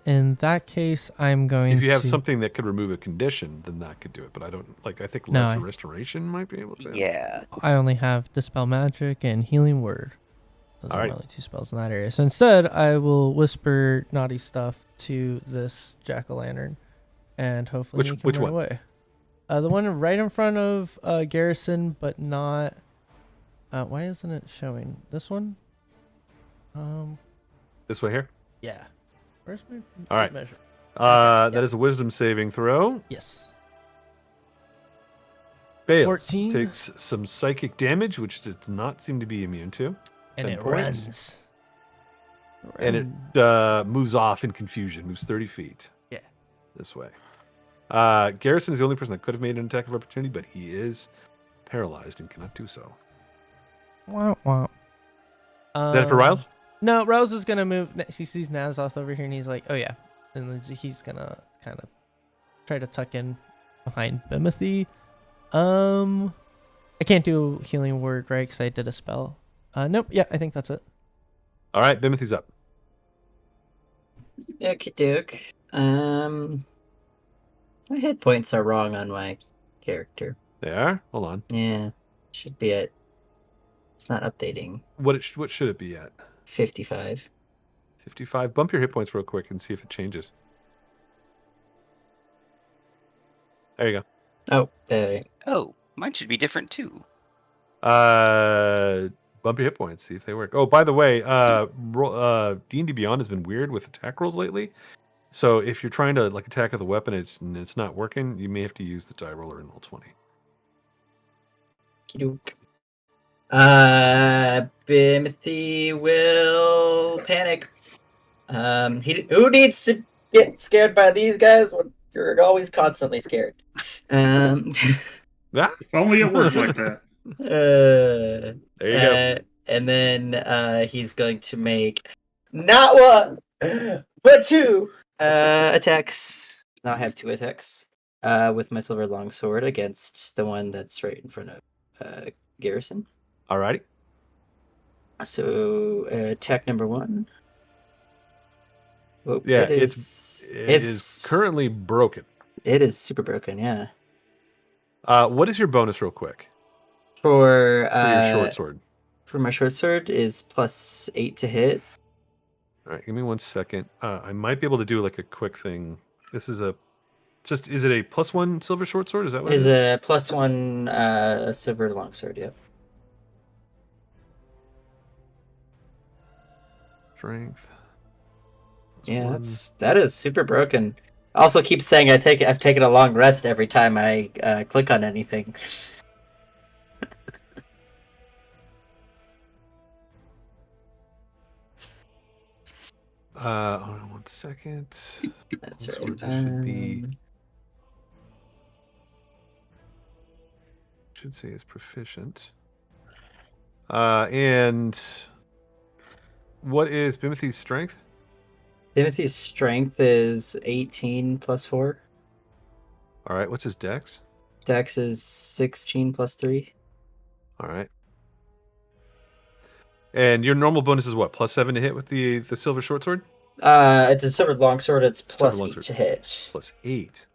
In that case, I'm going to... If you have something that could remove a condition, then that could do it. But I don't... I think Lesser Restoration might be able to. Yeah. I only have Dispel Magic and Healing Word. Those All are right. my only 2 spells in that area. So instead, I will whisper naughty stuff to this Jack-o'-lantern. And hopefully he can which run one? away. The one right in front of Garrison, but not... why isn't it showing? This one? This way here? Yeah. Where's my All right. measure? That is a Wisdom saving throw. Yes. Fails. 14. Takes some psychic damage, which does not seem to be immune to. And 10 it points. runs. And it moves off in confusion. Moves 30 feet. Yeah. This way. Garrison is the only person that could have made an attack of opportunity, but he is paralyzed and cannot do so. Wah, wah. Is that it for Riles? No, Riles is gonna move. He sees Nazoth over here, and he's like, "Oh yeah," and then he's gonna kind of try to tuck in behind Bimothy. I can't do Healing Word, right? Because I did a spell. Nope. Yeah, I think that's it. All right, Bimothy's up. Okie doke. My hit points are wrong on my character. They are? Hold on. Yeah, should be at. It's not updating. What should it be at? 55. 55. Bump your hit points real quick and see if it changes. There you go. Oh, there. Oh, mine should be different too. Bump your hit points, see if they work. Oh, by the way, D&D Beyond has been weird with attack rolls lately. So if you're trying to attack with a weapon and it's not working, you may have to use the die roller in roll 20. Doke. Bimothy will panic. Who needs to get scared by these guys when you're always constantly scared? If only it worked like that. There you go. And then he's going to make not one, but 2 attacks. Now I have 2 attacks with my silver longsword against the one that's right in front of Garrison. Alrighty. So attack number 1. Oh, Yeah, it is currently broken. It is super broken, yeah. What is your bonus, real quick? For your short sword. For my short sword is +8 to hit. All right, give me 1 second. I might be able to do a quick thing. This is is it a +1 silver short sword? Is that what Is it is? a +1 silver longsword, yep. Strength. Yeah, that is super broken. Also, keep saying I've taken a long rest every time I click on anything. Hold on 1 second. That's This right. should be. Should say is proficient. And what is Bimothy's strength? Timothy's strength is 18 plus 4. All right. What's his dex? Dex is 16 plus 3. All right. And your normal bonus is what? +7 to hit with the silver short sword? It's a silver longsword. It's plus Silver 8 longsword. to hit. +8.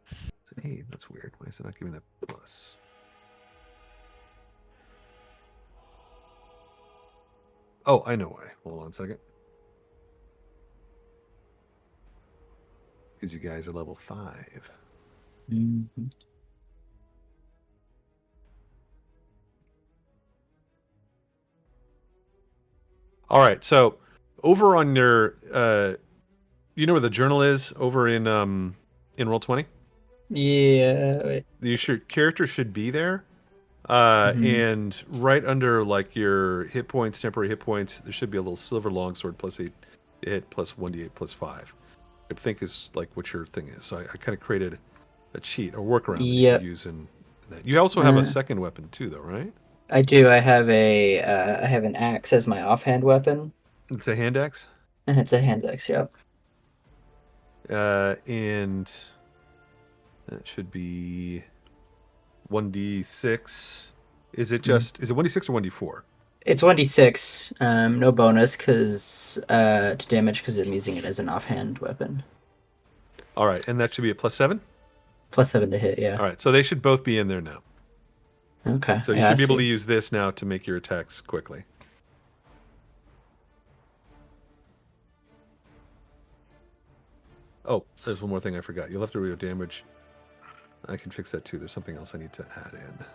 8. That's weird. Why is it not giving that plus? Oh, I know why. Hold on a second. Because you guys are level 5. Mm-hmm. All right. So over on your, you know where the journal is over in Roll20? Yeah. Wait. Your character should be there. Mhm. And right under like your hit points, temporary hit points, there should be a little silver longsword +8 to hit +1d8 +5. I think is like what your thing is. So I kind of created a cheat or workaround that you Yep. could use in that. You also have a second weapon too, though, right? I do. I have an axe as my offhand weapon. It's a hand axe. And it's a hand axe. Yep. And that should be 1d6. Is it just is it 1d6 or 1d4? It's 1d6. No bonus because to damage because I'm using it as an offhand weapon. All right, and that should be a +7. +7 to hit. Yeah. All right, so they should both be in there now. Okay. So you should be able to use this now to make your attacks quickly. Oh, there's one more thing I forgot. You'll have to read damage. I can fix that too. There's something else I need to add in.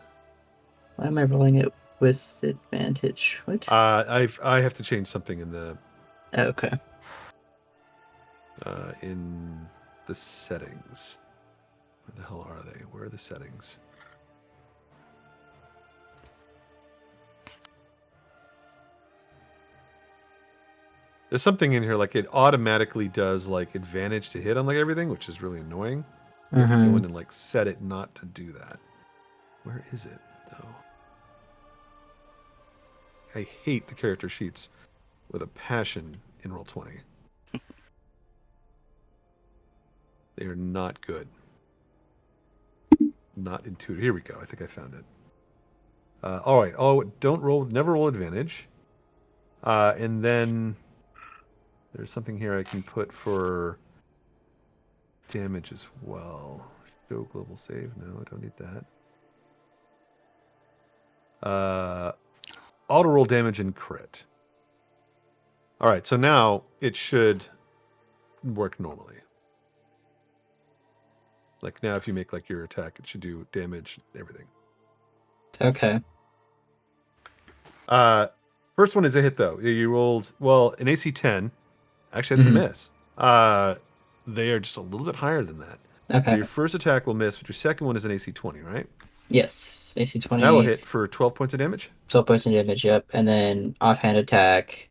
Why am I rolling it with advantage? What? I have to change something in the. Okay. In the settings. Where the hell are they? Where are the settings? There's something in here like it automatically does like advantage to hit on like everything, which is really annoying. You have to go in and like set it not to do that. Where is it though? I hate the character sheets with a passion in Roll20. They are not good. Not intuitive. Here we go. I think I found it. All right. Oh, never roll advantage. And then there's something here I can put for damage as well. Show global save. No, I don't need that. Auto roll damage and crit. All right. So now it should work normally. Like now, if you make like your attack, it should do damage, everything. Okay. First one is a hit though. You rolled an AC 10. Actually, that's a miss. They are just a little bit higher than that. Okay. So your first attack will miss, but your second one is an AC 20, right? Yes. AC 20. That will hit for 12 points of damage. 12 points of damage. Yep. And then offhand attack.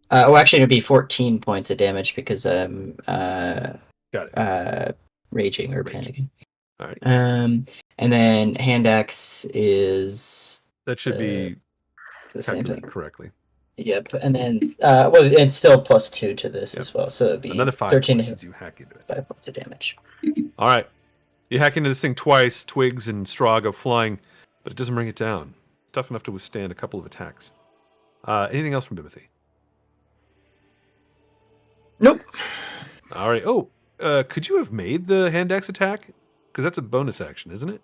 Actually, it'd be 14 points of damage because I'm Got it. Raging or panicking. All right. And then hand axe is That should be the same thing correctly. Yep, and then and still +2 to this as well, so it'd be another 5 13 points as you hack into it. 5 points of damage. All right, you hack into this thing twice. Twigs and straw go flying, but it doesn't bring it down. It's tough enough to withstand a couple of attacks. Anything else from Bimothy? Nope. All right. Oh, could you have made the hand axe attack? Because that's a bonus action, isn't it?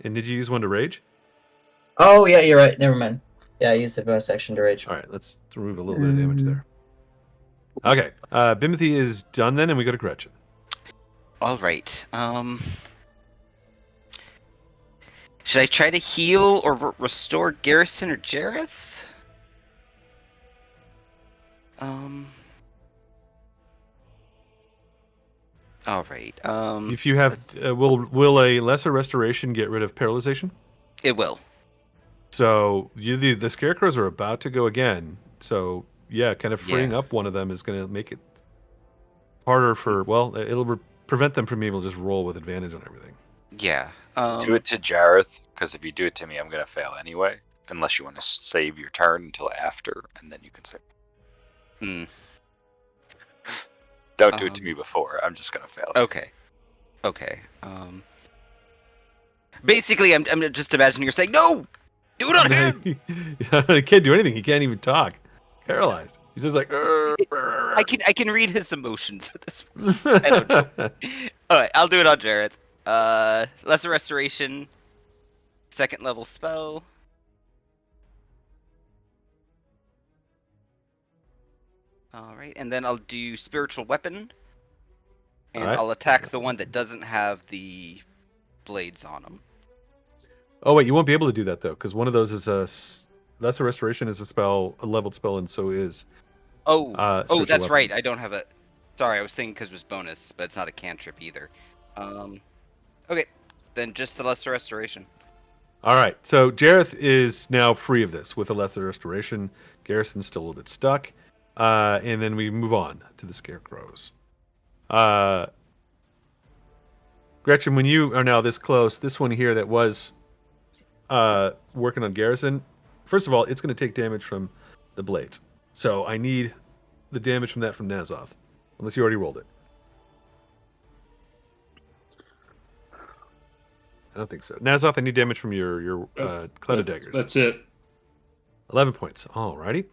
And did you use one to rage? Oh yeah, you're right. Never mind. Yeah, I used the bonus action to rage. All right, let's remove a little bit of damage there. Okay, Bimothy is done then, and we go to Gretchen. All right. Should I try to heal or restore Garrison or Jareth? All right. If you have, will a lesser restoration get rid of paralyzation? It will. So the scarecrows are about to go again. So yeah, kind of freeing up one of them is going to make it harder for. Well, it'll prevent them from being able to just roll with advantage on everything. Yeah. Do it to Jareth, because if you do it to me, I'm going to fail anyway. Unless you want to save your turn until after, and then you can save. Don't do it to me before. I'm just going to fail. Okay. Basically, I'm just imagining you're saying, no! Do it on him! He can't do anything. He can't even talk. Paralyzed. He's just like... I can read his emotions at this point. I don't know. Alright, I'll do it on Jareth. Lesser Restoration. 2nd level spell. Alright, and then I'll do Spiritual Weapon. And I'll attack the one that doesn't have the blades on them. Oh, wait, you won't be able to do that, though, because one of those is a... Lesser Restoration is a leveled spell, and so is... that's weapon. right. I don't have a... Sorry, I was thinking because it was bonus, but it's not a cantrip either. Okay, then just the Lesser Restoration. All right, so Jareth is now free of this with a Lesser Restoration. Garrison's still a little bit stuck. And then we move on to the Scarecrows. Gretchen, when you are now this close, this one here that was working on Garrison, first of all, it's going to take damage from the blades. So I need the damage from that from Nazoth. Unless you already rolled it. I don't think so. Nazoth, I need damage from your Cloud of Daggers. That's it. 11 points. Alrighty.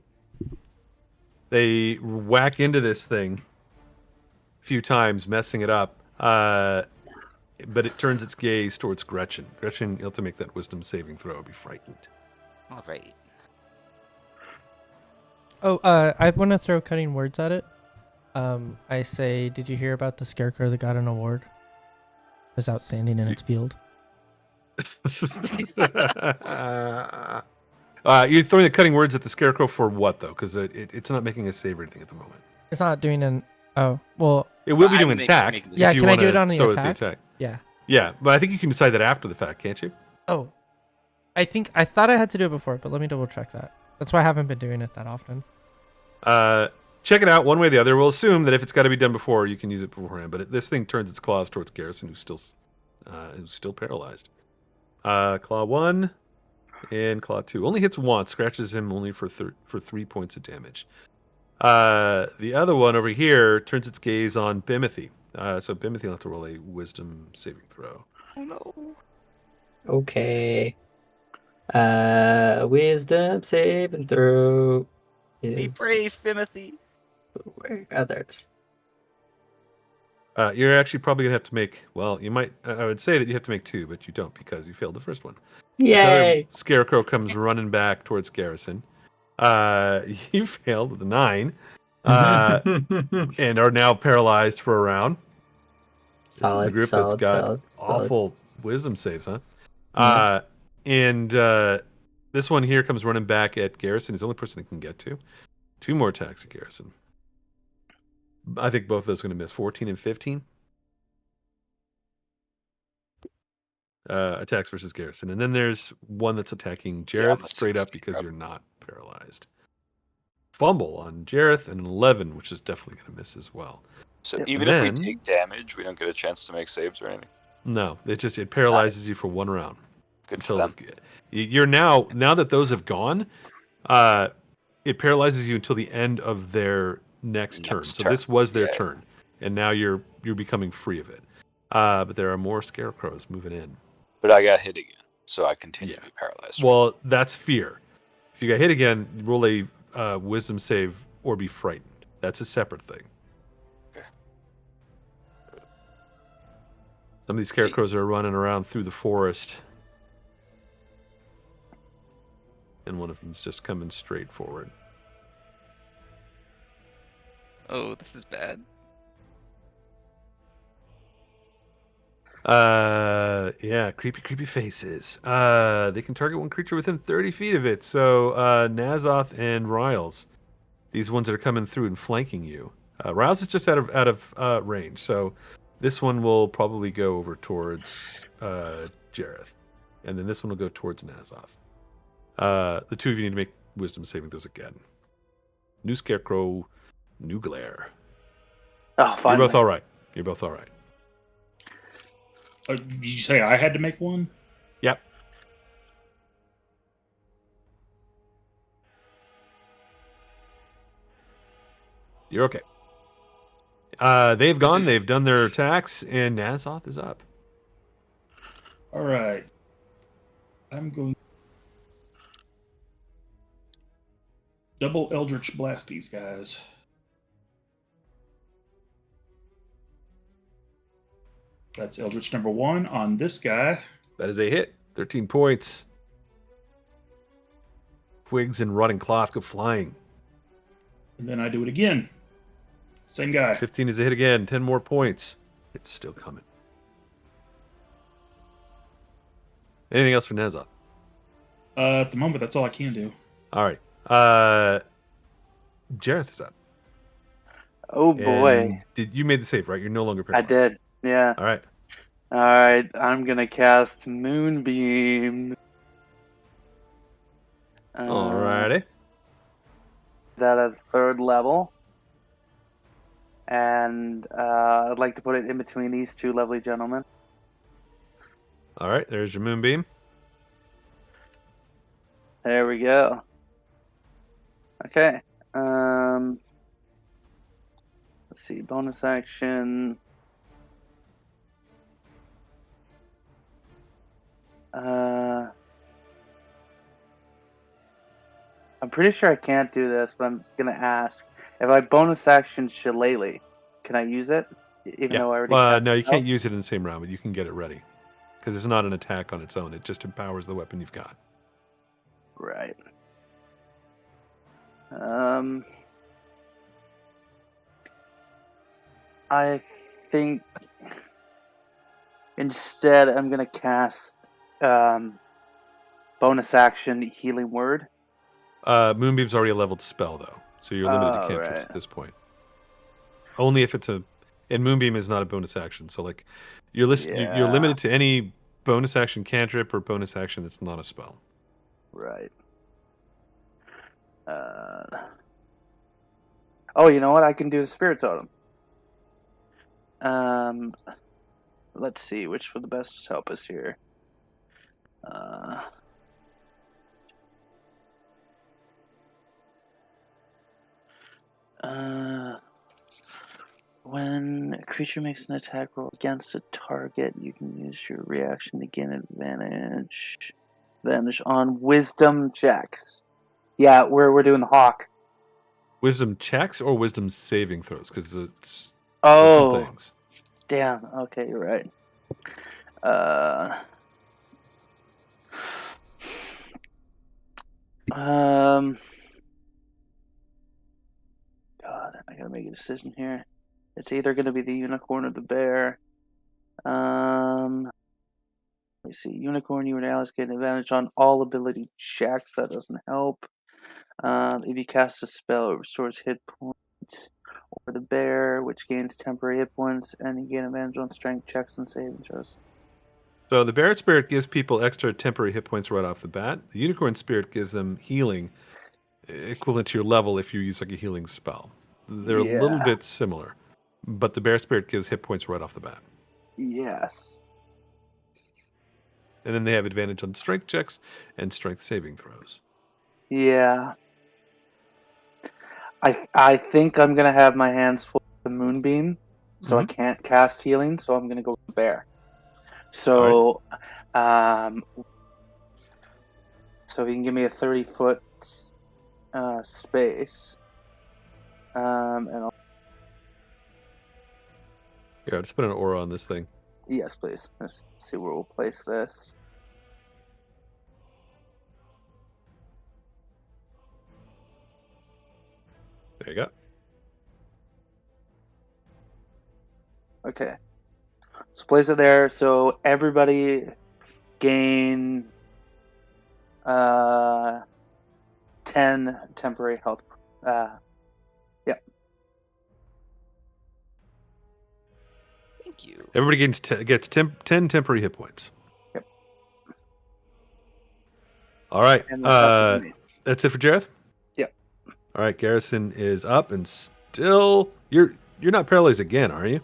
They whack into this thing a few times, messing it up. But it turns its gaze towards Gretchen. Gretchen, you'll have to make that wisdom saving throw. Be frightened. All right. Oh, I want to throw cutting words at it. I say, did you hear about the scarecrow that got an award? It was outstanding in its field. You're throwing the cutting words at the scarecrow for what, though? Because it's not making a save or anything at the moment. It's not doing an... Oh, well... It will be doing an attack. Yeah, can I do it on the attack? Yeah. Yeah, but I think you can decide that after the fact, can't you? Oh. I thought I had to do it before, but let me double check that. That's why I haven't been doing it that often. Check it out one way or the other. We'll assume that if it's got to be done before, you can use it beforehand. But this thing turns its claws towards Garrison, who's still paralyzed. Claw 1 and Claw 2. Only hits once, scratches him only for 3 points of damage. The other one over here turns its gaze on Bimothy. So Bimothy will have to roll a wisdom saving throw. Oh no. Okay. Wisdom saving throw. Be brave, Timothy. Where are others? You're actually probably going to have to make... Well, you might... I would say that you have to make 2, but you don't because you failed the first one. Yay! Scarecrow comes running back towards Garrison. You failed with a 9. And are now paralyzed for a round. This is the group that's got awful wisdom saves, huh? And this one here comes running back at Garrison. He's the only person it can get to. 2 more attacks at Garrison. I think both of those are going to miss. 14 and 15. Attacks versus Garrison. And then there's one that's attacking Jareth straight up because you're not paralyzed. Fumble on Jareth and an 11, which is definitely going to miss as well. So even if we take damage, we don't get a chance to make saves or anything? No, it paralyzes you for 1 round. Good for them. You're now that those have gone, it paralyzes you until the end of their next turn. So this was their turn, and now you're becoming free of it. But there are more scarecrows moving in. But I got hit again, so I continue to be paralyzed. Well, that's fear. If you got hit again, roll a wisdom save or be frightened. That's a separate thing. Okay. Some of these scarecrows are running around through the forest. And one of them's just coming straight forward. Oh, this is bad. Yeah, creepy faces. They can target one creature within 30 feet of it. So, Nazoth and Riles, these ones that are coming through and flanking you. Riles is just out of range. So, This one will probably go over towards Jareth. And then this one will go towards Nazoth. The two of you need to make wisdom saving throws again. New Scarecrow, new glare. Oh, finally. You're both all right. You're both all right. Did you say I had to make one? Yep. You're okay. They've gone. They've done their attacks, and Nazoth is up. All right. I'm going double Eldritch Blast these guys. That's Eldritch number 1 on this guy. That is a hit. 13 points. Twigs and rotting cloth go flying. And then I do it again. Same guy. 15 is a hit again. 10 more points. It's still coming. Anything else for Nazoth? At the moment, that's all I can do. All right. Jareth is up. Oh boy. And you made the save, right? You're no longer paralyzed. I did. Yeah. All right. Alright, I'm gonna cast Moonbeam. Alrighty. That at 3rd level. And I'd like to put it in between these two lovely gentlemen. All right. There's your moonbeam. There we go. Okay. Let's see. Bonus action. I'm pretty sure I can't do this, but I'm just gonna ask. If I bonus action Shillelagh, can I use it? Even though I already cast no, the you spell? can't use it in the same round, but you can get it ready. Because it's not an attack on its own. It just empowers the weapon you've got. Right. I think instead I'm gonna cast bonus action Healing Word. Moonbeam's already a leveled spell, though. So you're limited to cantrips at this point. Only if it's a... And Moonbeam is not a bonus action. So, like, you're limited to any bonus action cantrip or bonus action that's not a spell. Right. Oh, you know what? I can do the Spirit Totem. Let's see. Which would the best help us here? When a creature makes an attack roll against a target, you can use your reaction to gain advantage on wisdom checks. Yeah, we're doing the hawk. Wisdom checks or wisdom saving throws? Because it's different things. Damn. Okay, you're right. God, I gotta make a decision here. It's either gonna be the unicorn or the bear. Let's see. Unicorn, you and Alice get an advantage on all ability checks. That doesn't help. If you cast a spell, it restores hit points. Or the bear, which gains temporary hit points, and you gain advantage on strength checks and saving throws. So the bear spirit gives people extra temporary hit points right off the bat. The unicorn spirit gives them healing equivalent to your level if you use like a healing spell. They're a little bit similar, but the bear spirit gives hit points right off the bat. Yes. And then they have advantage on strength checks and strength saving throws. Yeah. I think I'm gonna have my hands full of the moonbeam, so I can't cast healing. So I'm gonna go with the bear. So, so if you can give me a 30-foot space, and I'll... Yeah, just put an aura on this thing. Yes, please. Let's see where we'll place this. There you go. Okay. So place it there. So everybody gain 10 temporary health. Yep. Thank Thank you. Everybody gets 10 temporary hit points. Yep. All right. And that's me. That's it for Jareth? Yep. All right, Garrison is up and still you're not paralyzed again, are you?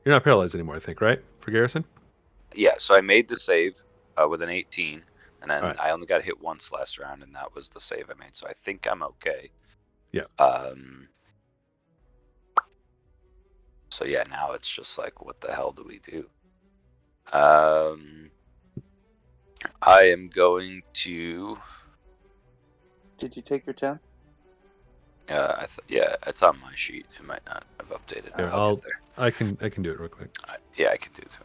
You're not paralyzed anymore, I think, right? For Garrison? Yeah, so I made the save with an 18, and then Right. I only got hit once last round, and that was the save I made. So I think I'm okay. Yeah. So yeah, now it's just like, what the hell do we do? I am going to. Did you take your 10? Yeah, it's on my sheet. It might not have updated. Here, I'll get there. I can do it real quick. Yeah, I can do it.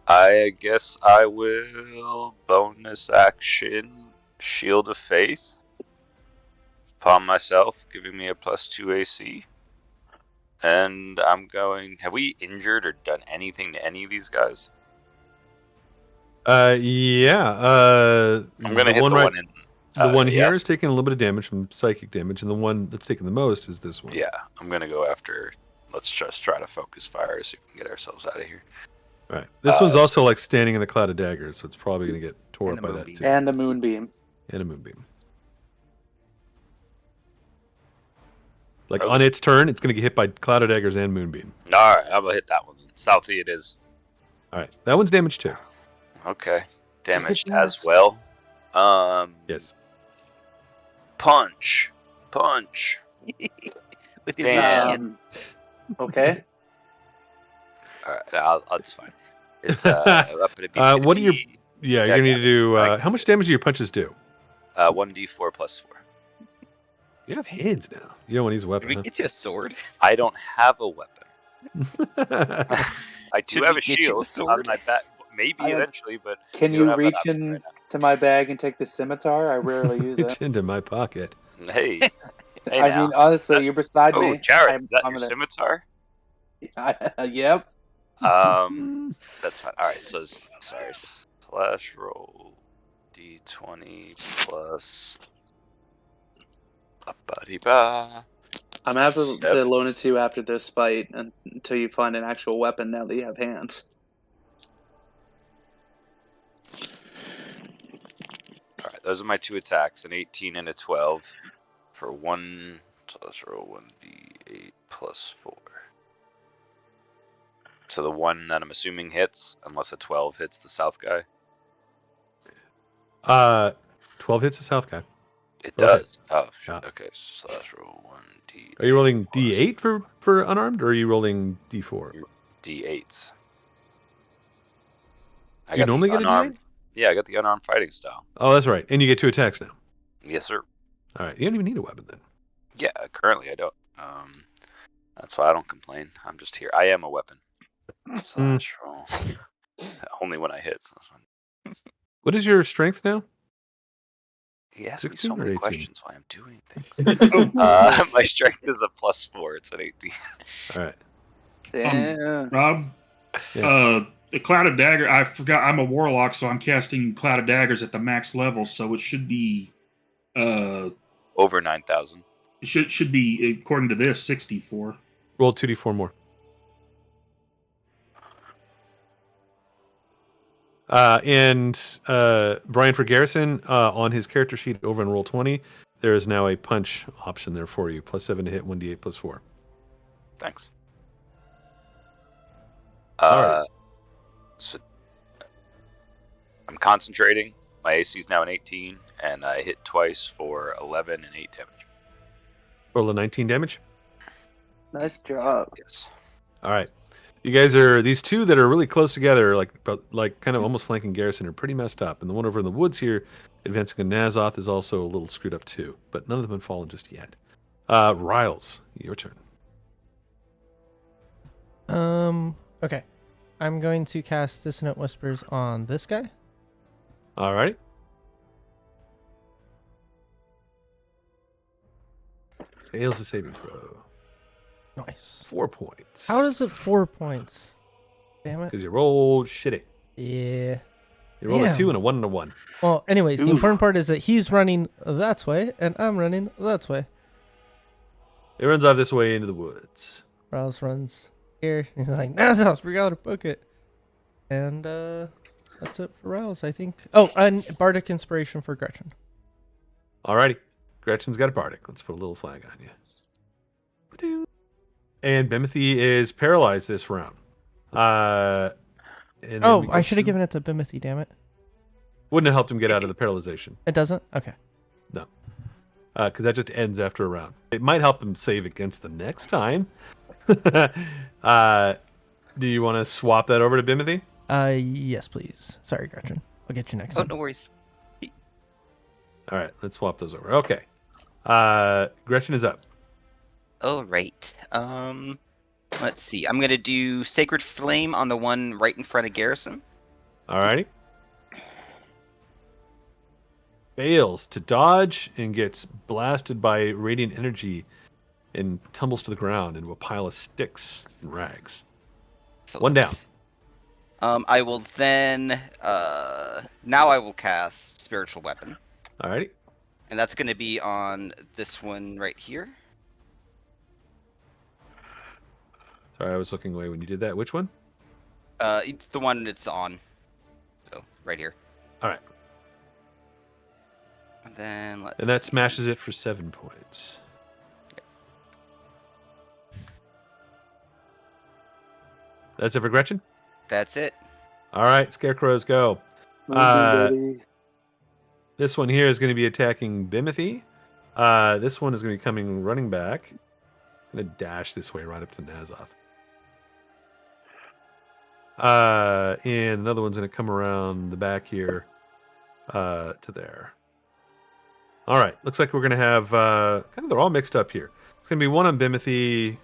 I guess I will bonus action Shield of Faith upon myself, giving me a +2 AC. And I'm going. Have we injured or done anything to any of these guys? Yeah. I'm gonna hit the one in. The one yeah. here is taking a little bit of damage from psychic damage, and the one that's taking the most is this one. Yeah, I'm gonna go after. Let's just try to focus fire so we can get ourselves out of here. Right. This one's also like standing in the cloud of daggers, so it's probably going to get tore up by that too. And a moonbeam. And a moonbeam. Like on its turn, it's going to get hit by cloud of daggers and moonbeam. All right, I'm gonna hit that one. Southie it is. All right, that one's damaged too. Okay, damaged as well. Yes. Punch. With your Damn. Okay. All right, that's fine. It's up at a what do you? Yeah, you're gonna need to do. How much damage do your punches do? 1d4 + 4. You have hands now. You don't want to use a weapon. Did we get you a sword? I don't have a weapon. I do Should have we a get you a shield on sword? my back. Maybe eventually, but Can you you don't have that reach option right to my bag and take the scimitar? I rarely use Reach it. into my pocket. now. Hey, I mean, honestly, you're beside oh, me. Jared, is that I'm your gonna- scimitar? Yep. That's fine. All right, so sorry. Slash roll d20 plus. Ba-ba-dee-ba. I'm gonna have to Seven. loan it to you after this fight until you find an actual weapon. Now that you have hands. All right, those are my 2 attacks, an 18 and a 12 for 1. So let's roll 1d8 + 4. So the one that I'm assuming hits, unless a 12 hits the south guy. 12 hits the south guy. It Okay. does. Oh, shit. Yeah. Okay. Slash roll 1d. Are you rolling D8 for unarmed, or are you rolling D4? D8s. You normally get a D8? Yeah, I got the unarmed fighting style. Oh, that's right. And you get 2 attacks now. Yes, sir. All right. You don't even need a weapon then. Yeah, currently I don't. That's why I don't complain. I'm just here. I am a weapon. Slash roll. Only when I hit. So that's fine. What is your strength now? He asked me 16 so or many 18? questions while I'm doing things. My strength is a +4. It's an 18. All right. Damn. Rob, the Cloud of Dagger, I forgot I'm a warlock, so I'm casting Cloud of Daggers at the max level, so it should be Over 9,000. it should be, according to this, 64. Roll 2d4 more. And Brian, for Garrison, on his character sheet over on roll 20, there is now a punch option there for you. +7 to hit, 1d8 +4. Thanks. Alright. So I'm concentrating. My AC is now an 18, and I hit twice for 11 and 8 damage. Roll a 19 damage. Nice job. Yes. All right. You guys are, these two that are really close together, like kind of almost flanking Garrison, are pretty messed up. And the one over in the woods here, advancing on Nazoth, is also a little screwed up too. But none of them have fallen just yet. Riles, your turn. Okay. I'm going to cast Dissonant Whispers on this guy. All right. Fails the saving throw. Nice. 4 points. How does it 4 points? Damn it. Because you rolled shitty. Yeah. You rolled a Damn. 2 and a 1 and a 1. Well, anyways, the Oof. important part is that he's running that way and I'm running that way. It runs off this way into the woods. Rouse runs here. He's like, Nazos, we gotta book it. And that's it for Rouse, I think. Oh, and Bardic Inspiration for Gretchen. Alrighty. Gretchen's got a Bardic. Let's put a little flag on you. And Bimothy is paralyzed this round. And then Oh, we go I should have to- given it to Bimothy, damn it. Wouldn't have helped him get out of the paralyzation. It doesn't? Okay. No. Because that just ends after a round. It might help him save against the next time. Do you want to swap that over to Bimothy? Yes, please. Sorry, Gretchen. I'll get you next Oh, time. no worries. All right, let's swap those over. Okay. Gretchen is up. All right. Let's see. I'm gonna do Sacred Flame on the one right in front of Garrison. Alrighty. Fails to dodge and gets blasted by radiant energy and tumbles to the ground into a pile of sticks and rags. One down. I will then now I will cast Spiritual Weapon. Alrighty. And that's gonna be on this one right here. Sorry, I was looking away when you did that. Which one? It's the one it's on. So right here. Alright. And then let's And that see. smashes it for 7 points. That's it for Gretchen? That's it. Alright, Scarecrows go. Moving, baby. This one here is going to be attacking Bimothy. This one is going to be coming running back. Going to dash this way right up to Nazoth. And another one's going to come around the back here to there. All right. Looks like we're going to have kind of they're all mixed up here. It's going to be one on Bimothy,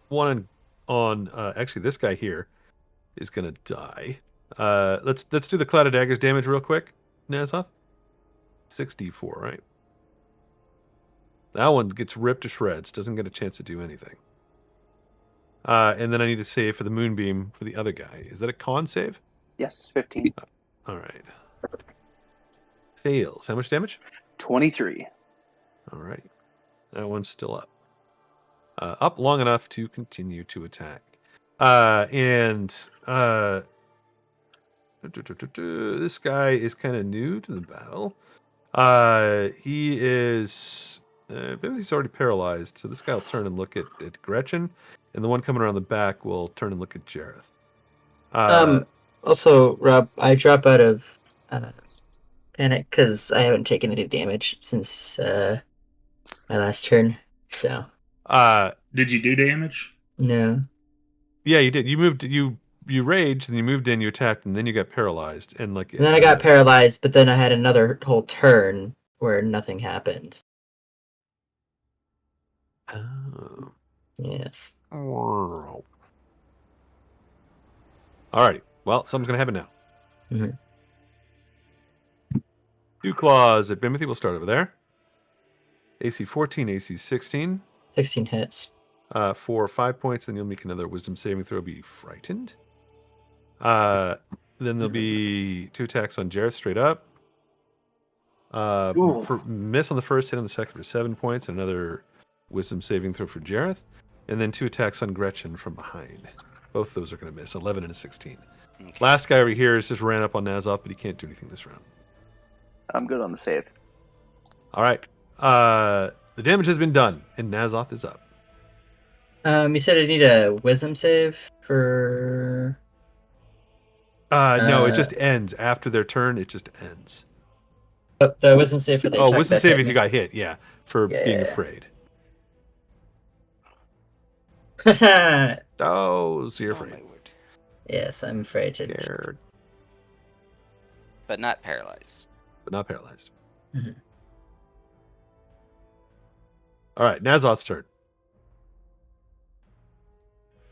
one on actually this guy here is going to die. Let's do the Cloud of Daggers damage real quick, Nazoth. 64, right? That one gets ripped to shreds. Doesn't get a chance to do anything. And then I need to save for the Moonbeam for the other guy. Is that a con save? Yes, 15. All right. Fails. How much damage? 23. All right. That one's still up. Up long enough to continue to attack. This guy is kind of new to the battle. He is... he's already paralyzed, so this guy will turn and look at Gretchen, and the one coming around the back will turn and look at Jareth. Also, Rob, I drop out of panic because I haven't taken any damage since my last turn. So. Did you do damage? No. Yeah, you did. You moved. You raged, and you moved in. You attacked, and then you got paralyzed, and like. And then I got paralyzed, but then I had another whole turn where nothing happened. Oh. Yes. Alrighty. Well, something's gonna happen now. Mm-hmm. 2 claws at Bimothy. We'll start over there. AC 14, AC 16. 16 hits. For 5 points, then you'll make another Wisdom saving throw. Be frightened. Then there'll be 2 attacks on Jareth straight up. For miss on the first, hit on the second for 7 points, and another Wisdom saving throw for Jareth, and then 2 attacks on Gretchen from behind. Both those are going to miss. 11 and a 16. Okay. Last guy over here is just ran up on Nazoth, but he can't do anything this round. I'm good on the save. All right. The damage has been done, and Nazoth is up. You said I need a wisdom save for. No, it just ends after their turn. It just ends. Oh, the wisdom save for the attack wisdom that save hit if me. you got hit. Yeah, for being Yeah. afraid. Yes, Oh, so you're Oh, my afraid. word. I'm afraid. Scared, But not paralyzed. but not paralyzed. Mhm. All right, Nazoth's turn.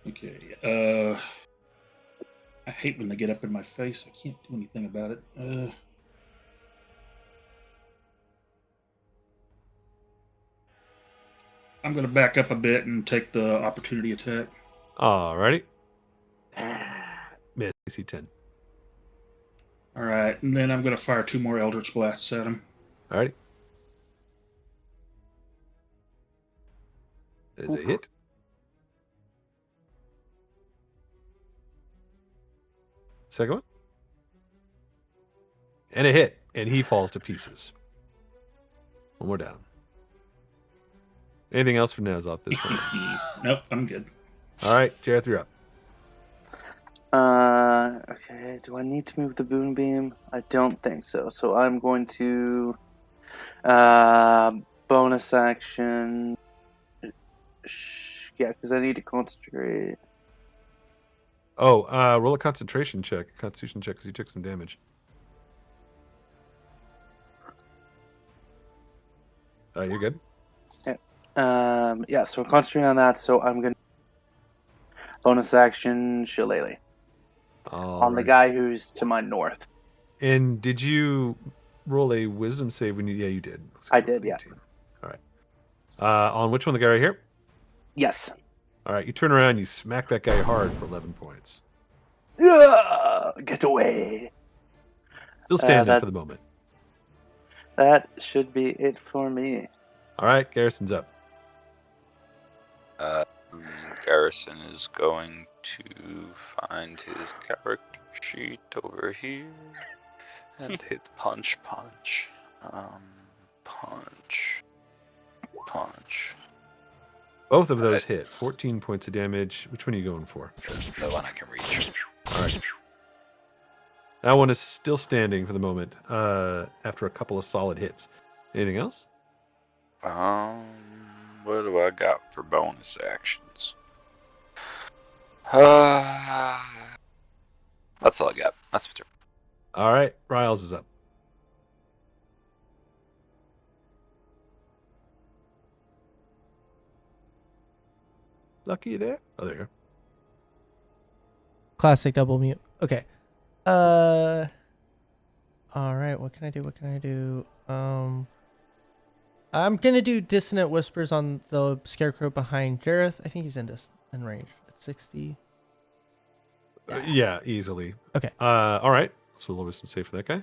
Okay. I hate when they get up in my face. I can't do anything about it. I'm going to back up a bit and take the opportunity attack. All righty. Miss. AC 10. All right, and then I'm going to fire 2 more Eldritch Blasts at him. All righty. That is a hit. Second one. And a hit. And he falls to pieces. One more down. Anything else for Nazoth this round? Nope, I'm good. All right, Jareth, you're up. Okay, do I need to move the boom beam? I don't think so. So I'm going to bonus action. Yeah, because I need to concentrate. Oh, roll a concentration check. Constitution check because you took some damage. You're good. Yeah, so I'm concentrating on that. So I'm gonna bonus action shillelagh on the guy who's to my north. And did you roll a wisdom save when you? Yeah, you did. I did. 18. Yeah. All right. On which one? The guy right here. Yes. All right. You turn around. You smack that guy hard for 11 points. Get away. Still standing for the moment. That should be it for me. All right, Garrison's up. Garrison is going to find his character sheet over here and hit punch. Both of those hit. 14 points of damage. Which one are you going for? The one I can reach. All right. That one is still standing for the moment after a couple of solid hits. Anything else? What do I got for bonus actions? That's all I got. That's what. All right, Riles is up. Lucky there. Oh, there you go. Classic double mute. Okay. All right. What can I do? I'm gonna do dissonant whispers on the scarecrow behind Jareth. I think he's in range at 60. Yeah, easily. Okay. All right. So we'll wisdom save for that guy.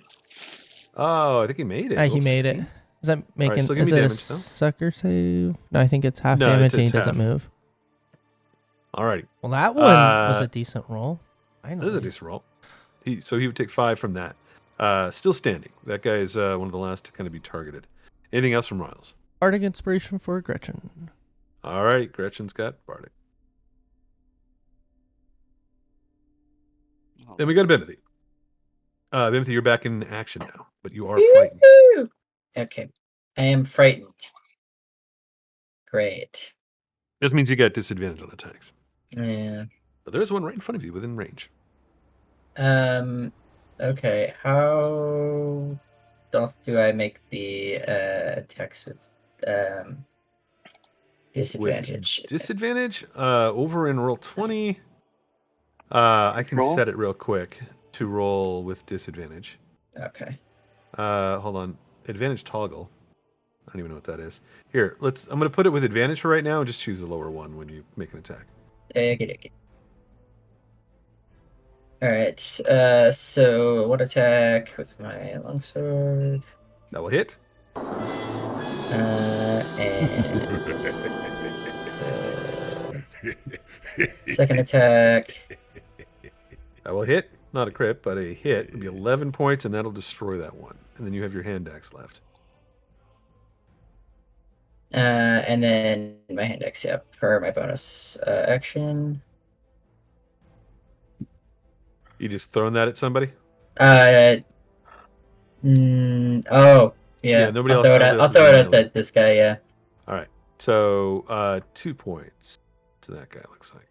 Oh, I think he made it. He made 16. It. Is that making? So is it damage, a sucker save? No, I think it's half damage and he doesn't move. Alrighty. Well, that one was a decent roll. This is a decent roll. So he would take 5 from that. Still standing. That guy is one of the last to kind of be targeted. Anything else from Riles? Bardic inspiration for Gretchen. All right, Gretchen's got Bardic. Then we got Bimothy. Bimothy, you're back in action now, but you are frightened. Okay. I am frightened. Great. This means you get disadvantage on attacks. Yeah. But there's one right in front of you within range. Okay. How do I make the attacks with disadvantage? With disadvantage? Over in roll 20. I can set it real quick to roll with disadvantage. Okay. Hold on. Advantage toggle. I don't even know what that is. Here, I'm going to put it with advantage for right now and just choose the lower one when you make an attack. Okay. Alright, so one attack with my longsword. That will hit. Second attack. That will hit. Not a crit, but a hit. It'll be 11 points, and that'll destroy that one. And then you have your hand axe left. And then my hand axe, yeah, for my bonus action. You just throwing that at somebody? Oh, yeah. Nobody I'll else. throw it at this guy, yeah. All right. So 2 points to that guy, looks like.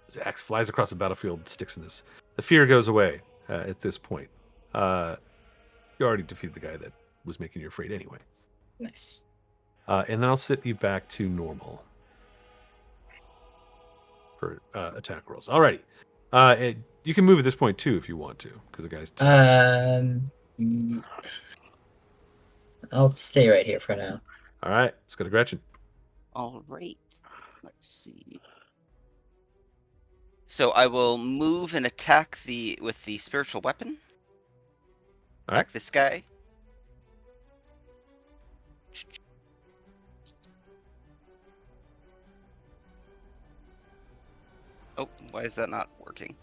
His axe flies across the battlefield, sticks in this. The fear goes away at this point. You already defeated the guy that was making you afraid anyway. Nice. And then I'll set you back to normal for attack rolls. Alrighty. You can move at this point too if you want to, because the guy's. I'll stay right here for now. All right, let's go to Gretchen. All right. Let's see. So I will move and attack with the spiritual weapon. All right. Attack this guy. Oh, why is that not working?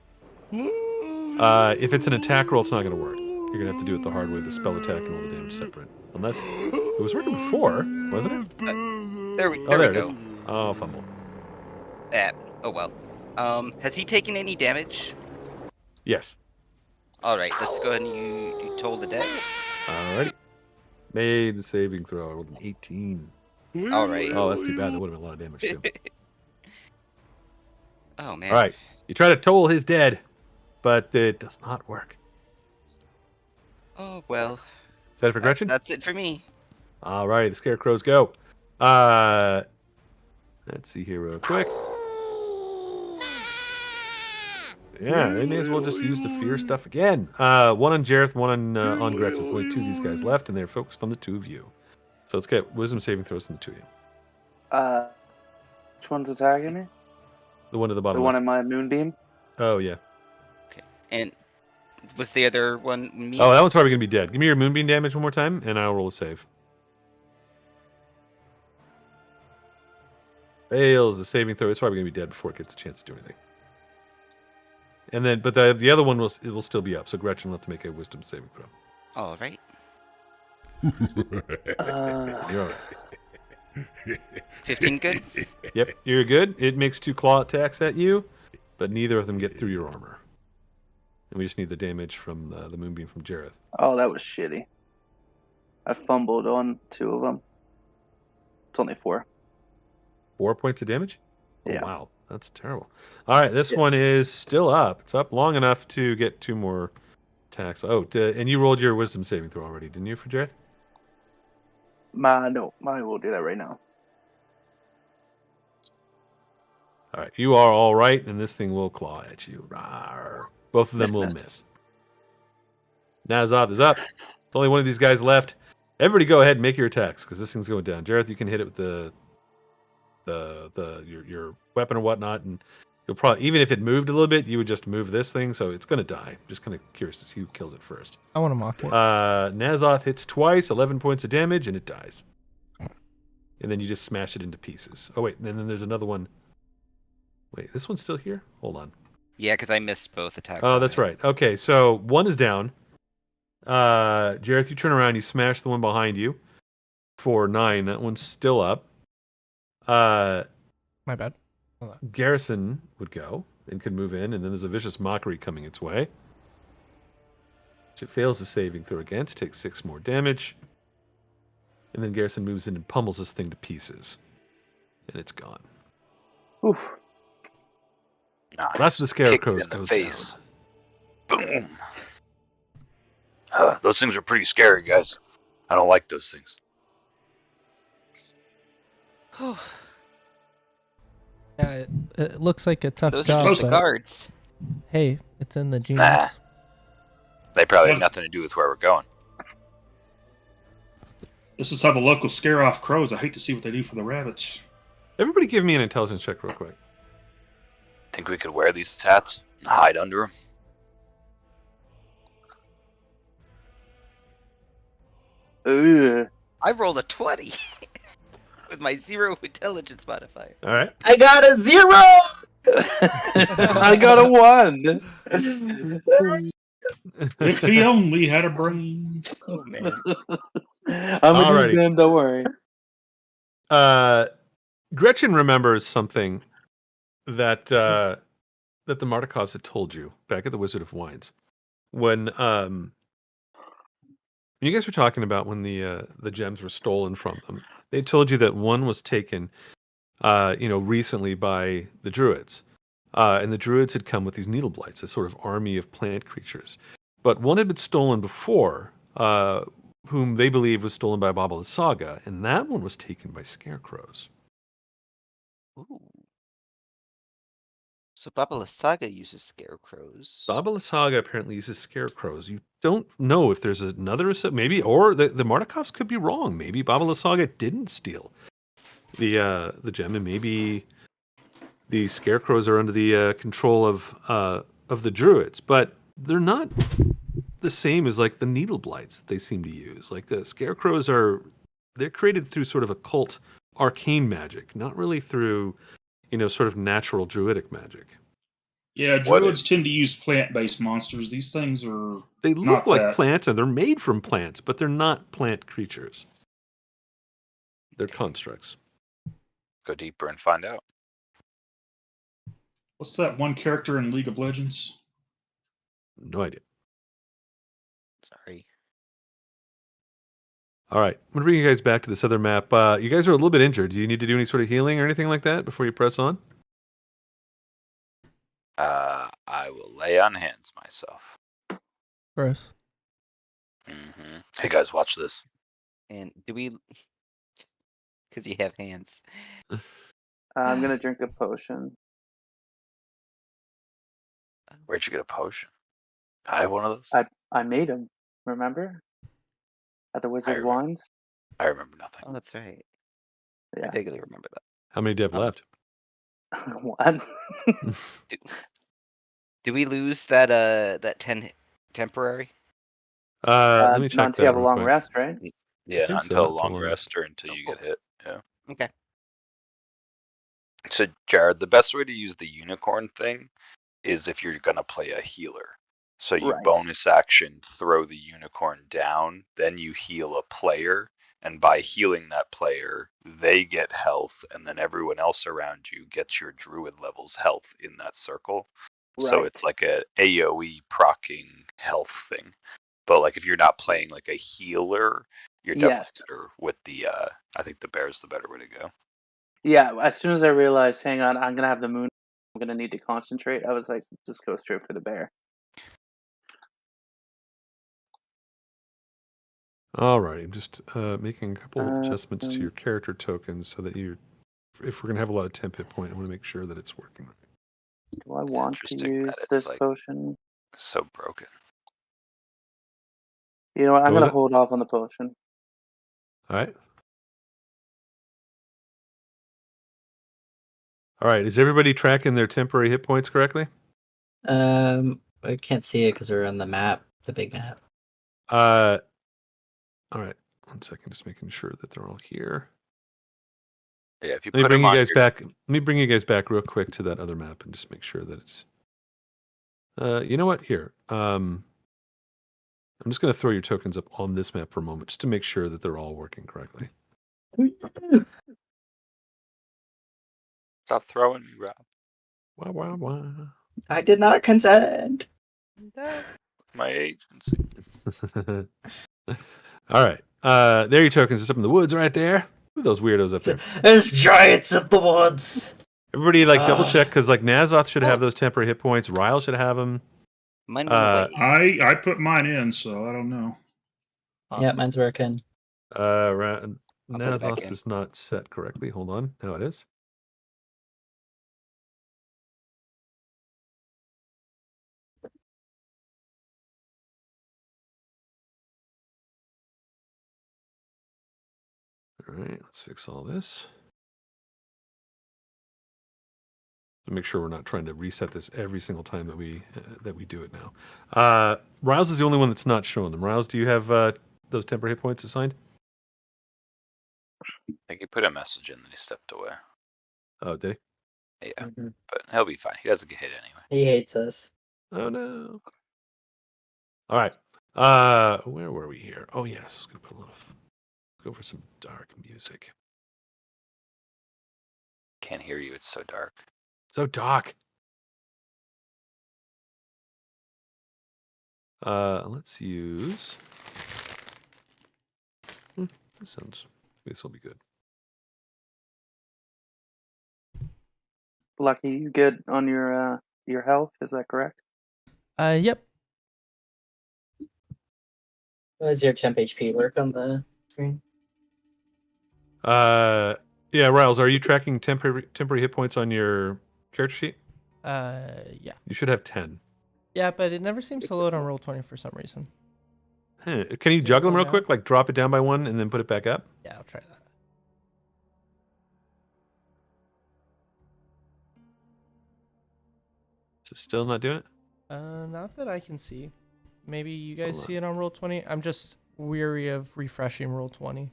If it's an attack roll, it's not going to work. You're going to have to do it the hard way, the spell attack and all the damage separate. Unless it was working before, wasn't it? There we There it go. is. Oh, fumble. Oh well. Has he taken any damage? Yes. All right, let's go ahead and you toll the dead. Alrighty. Made the saving throw. I rolled an 18. All right. Oh, that's too bad. That would have been a lot of damage too. Oh man. All right. You try to toll his dead, but it does not work. Oh well. Is that it for Gretchen? That's it for me. All right, the scarecrows go. Let's see here real quick. Yeah, they may as well just use the fear stuff again. One on Jareth, one on Gretchen. There's only two of these guys left, and they're focused on the two of you. So let's get wisdom saving throws from the two of you. Which one's attacking me? The one at the bottom. The one in my moonbeam? Oh, yeah. Okay. And was the other one me? Oh, that one's probably going to be dead. Give me your moonbeam damage one more time, and I'll roll a save. Fails the saving throw. It's probably going to be dead before it gets a chance to do anything. And then, but the other one will still be up. So Gretchen will have to make a wisdom saving throw. All right. You're all right. 15 good? Yep, you're good. It makes 2 claw attacks at you, but neither of them get through your armor. And we just need the damage from the moonbeam from Jareth. Oh, that was shitty. I fumbled on 2 of them. It's only 4. 4 points of damage? Oh, Yeah. wow. That's terrible. All right, this one is still up. It's up long enough to get 2 more attacks. Oh, and you rolled your wisdom saving throw already, didn't you, for Jareth? No, I will do that right now. All right, you are all right, and this thing will claw at you. Rawr. Both of them will miss. Nazoth is up. There's only one of these guys left. Everybody go ahead and make your attacks, because this thing's going down. Jareth, you can hit it with your weapon or whatnot, and you'll probably, even if it moved a little bit, you would just move this thing, so it's going to die. Just kind of curious to see who kills it first. I want to mock it. Nazoth hits twice, 11 points of damage, and it dies. And then you just smash it into pieces. Oh, wait, and then there's another one. Wait, this one's still here? Hold on. Yeah, because I missed both attacks. Oh, that's right. Okay, so one is down. Jareth, you turn around, you smash the one behind you for 9. That one's still up. My bad. Garrison would go and could move in, and then there's a vicious mockery coming its way. Which it fails the saving throw against, takes 6 more damage. And then Garrison moves in and pummels this thing to pieces. And it's gone. Oof. Nice. That's the scarecrows Kicked in the goes face. down. Boom. Those things are pretty scary, guys. I don't like those things. Yeah, it looks like a tough Those job. are just the but guards. hey, it's in the genes. Nah. They probably have nothing to do with where we're going. This is how the locals scare off crows. I hate to see what they do for the rabbits. Everybody give me an intelligence check real quick. Think we could wear these hats and hide under them? Ugh. I rolled a 20 with my 0 intelligence modifier. All right. I got a 0! I got a 1. If he only had a brain. Oh, man. I'm a Alrighty. good man, don't worry. Gretchen remembers something that that the Martikovs had told you back at the Wizard of Wines when you guys were talking about when the gems were stolen from them. They told you that one was taken, recently by the Druids, and the Druids had come with these needle blights, this sort of army of plant creatures. But one had been stolen before, whom they believe was stolen by Baba Lysaga, and that one was taken by scarecrows. Ooh. So Baba Lysaga uses scarecrows. Baba Lysaga apparently uses scarecrows. You don't know if there's another, maybe, or the Martikovs could be wrong. Maybe Baba Lysaga didn't steal the gem, and maybe the scarecrows are under the control of the Druids. But they're not the same as like the needle blights that they seem to use. Like the scarecrows they're created through sort of occult, arcane magic, not really through sort of natural druidic magic. Yeah, druids tend to use plant-based monsters. These things are They look not like that. plants, and they're made from plants, but they're not plant creatures. They're constructs. Go deeper and find out. What's that one character in League of Legends? No idea. Sorry. All right, I'm gonna bring you guys back to this other map. You guys are a little bit injured. Do you need to do any sort of healing or anything like that before you press on? I will lay on hands myself. Gross. Hey guys, watch this. And do we? Because you have hands. I'm gonna drink a potion. Where'd you get a potion? I have one of those. I made them. Remember? At the Wizard of Wands. I remember nothing. Oh, that's right. Yeah. I vaguely remember that. How many do you have left? What? Do we lose that 10 temporary? Let me check not until you have a real long quick. rest, right? Yeah, think not so, until a not long till rest or until you get hit. Yeah. Okay. So, Jared, the best way to use the unicorn thing is if you're gonna play a healer. So you Right. bonus action throw the unicorn down, then you heal a player, and by healing that player, they get health, and then everyone else around you gets your druid level's health in that circle. So Right. it's like a AoE procking health thing. But like if you're not playing like a healer, you're definitely Yes. better with the I think the bear's the better way to go. Yeah, as soon as I realized, hang on, I'm gonna have the moon, I'm gonna need to concentrate, I was like, just go straight for the bear. Alrighty, I'm just making a couple of adjustments to your character tokens so that if we're gonna have a lot of temp hit point, I want to make sure that it's working. Do I want to use this potion? So broken. You know what? I'm What was gonna it? hold off on the potion. All right. All right. Is everybody tracking their temporary hit points correctly? I can't see it because we're on the map, the big map. All right. 1 second, just making sure that they're all here. Yeah, if you Let me put bring them you on guys back. Let me bring you guys back real quick to that other map and just make sure that it's. You know what? Here. I'm just going to throw your tokens up on this map for a moment, just to make sure that they're all working correctly. Stop throwing me, Rob. Wah, wah, wah. I did not consent. My agency. All right. There are your tokens. It's up in the woods right there. Who are those weirdos up there? There's giants in the woods. Everybody, double check because Nazoth should have those temporary hit points. Ryle should have them. Mine went away. I put mine in, so I don't know. Yeah, mine's working. Nazoth is not set correctly. Hold on. Now it is. All right, let's fix all this. To make sure we're not trying to reset this every single time that we do it now. Riles is the only one that's not showing them. Riles, do you have those temporary hit points assigned? I think he put a message in, then he stepped away. Oh, did he? Yeah, but he'll be fine. He doesn't get hit anyway. He hates us. Oh no! All right, where were we here? Oh yes, let's go for some dark music. Can't hear you. It's so dark. So dark. Let's use. This will be good. Lucky, you good on your health? Is that correct? Yep. Does your temp HP work on the screen? Yeah, Riles, are you tracking temporary hit points on your character sheet? Yeah. You should have 10. Yeah, but it never seems to load on Roll20 for some reason. Huh. Can you juggle them real quick? Like drop it down by one and then put it back up? Yeah, I'll try that. Is it still not doing it? Not that I can see. Maybe you guys see it on Roll20. I'm just weary of refreshing Roll20.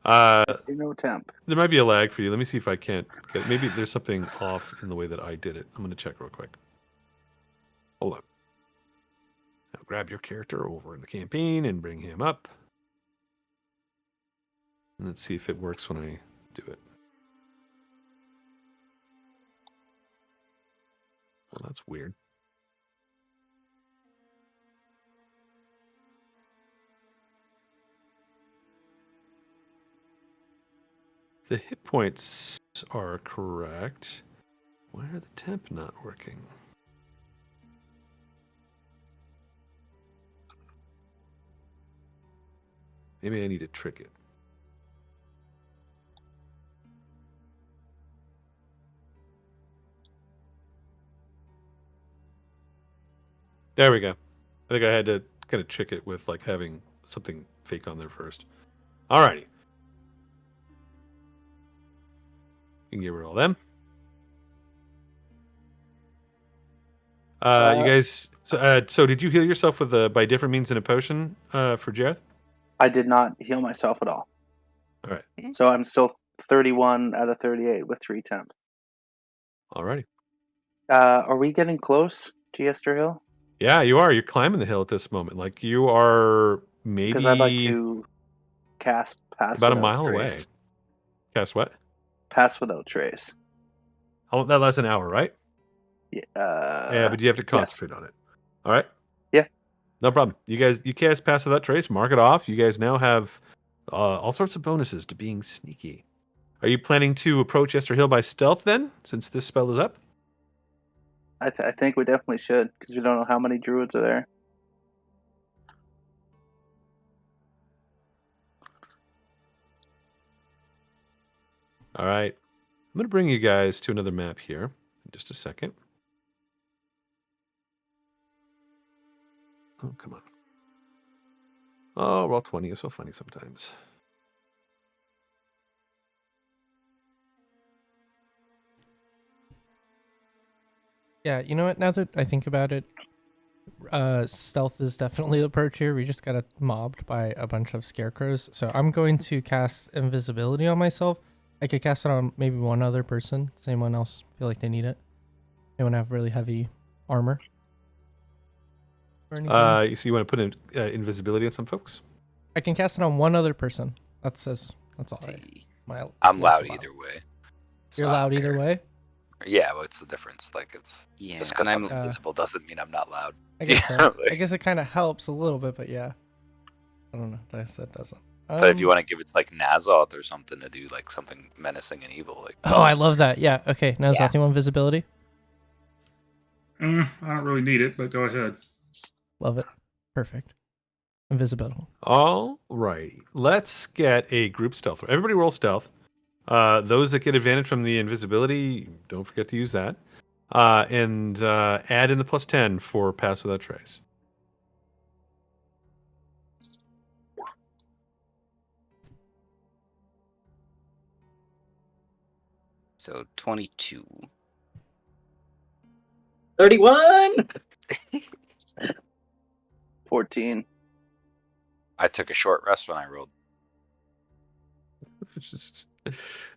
No temp. There might be a lag for you. Let me see if I can't get. Maybe there's something off in the way that I did it. I'm going to check real quick. Hold on. Now grab your character over in the campaign and bring him up. And let's see if it works when I do it. Well, that's weird. The hit points are correct. Why are the temp not working? Maybe I need to trick it. There we go. I think I had to kind of trick it with like having something fake on there first. Alrighty. You can get rid of all them. You guys. So did you heal yourself with by different means than a potion for Jareth? I did not heal myself at all. All right. So I'm still 31 out of 38 with 3 temp. Alrighty. Are we getting close to Yester Hill? Yeah, you are. You're climbing the hill at this moment. Like you are maybe Because I'd like to cast Pass about a Without mile Trace. away. Cast what? Pass Without Trace. That lasts an hour, right? Yeah, yeah, but you have to concentrate on it. All right. Yeah. No problem. You cast Pass Without Trace. Mark it off. You guys now have all sorts of bonuses to being sneaky. Are you planning to approach Yester Hill by stealth then, since this spell is up? I think we definitely should, because we don't know how many druids are there. All right. I'm going to bring you guys to another map here in just a second. Oh, come on. Oh, roll 20 is so funny sometimes. Yeah, you know what? Now that I think about it, stealth is definitely the approach here. We just got mobbed by a bunch of scarecrows. So I'm going to cast invisibility on myself. I could cast it on maybe one other person. Does anyone else feel like they need it? Anyone have really heavy armor? So you want to put in invisibility on some folks? I can cast it on one other person. That's all right. I'm loud either way. You're loud either way? Yeah, what's the difference? Like it's just because I'm I'm invisible doesn't mean I'm not loud. I guess Yeah, so. like- I guess it kind of helps a little bit, but yeah. I don't know. I said it doesn't. But if you want to give it like Nazoth or something to do like something menacing and evil, like Oh, I love that. Yeah. Okay. Now, Yeah. you want visibility? I don't really need it, but go ahead. Love it. Perfect. Invisibility. All right. Let's get a group stealth. Everybody roll stealth. Those that get advantage from the invisibility, don't forget to use that. And add in the +10 for Pass Without Trace. So 22. 31. 14. I took a short rest when I rolled.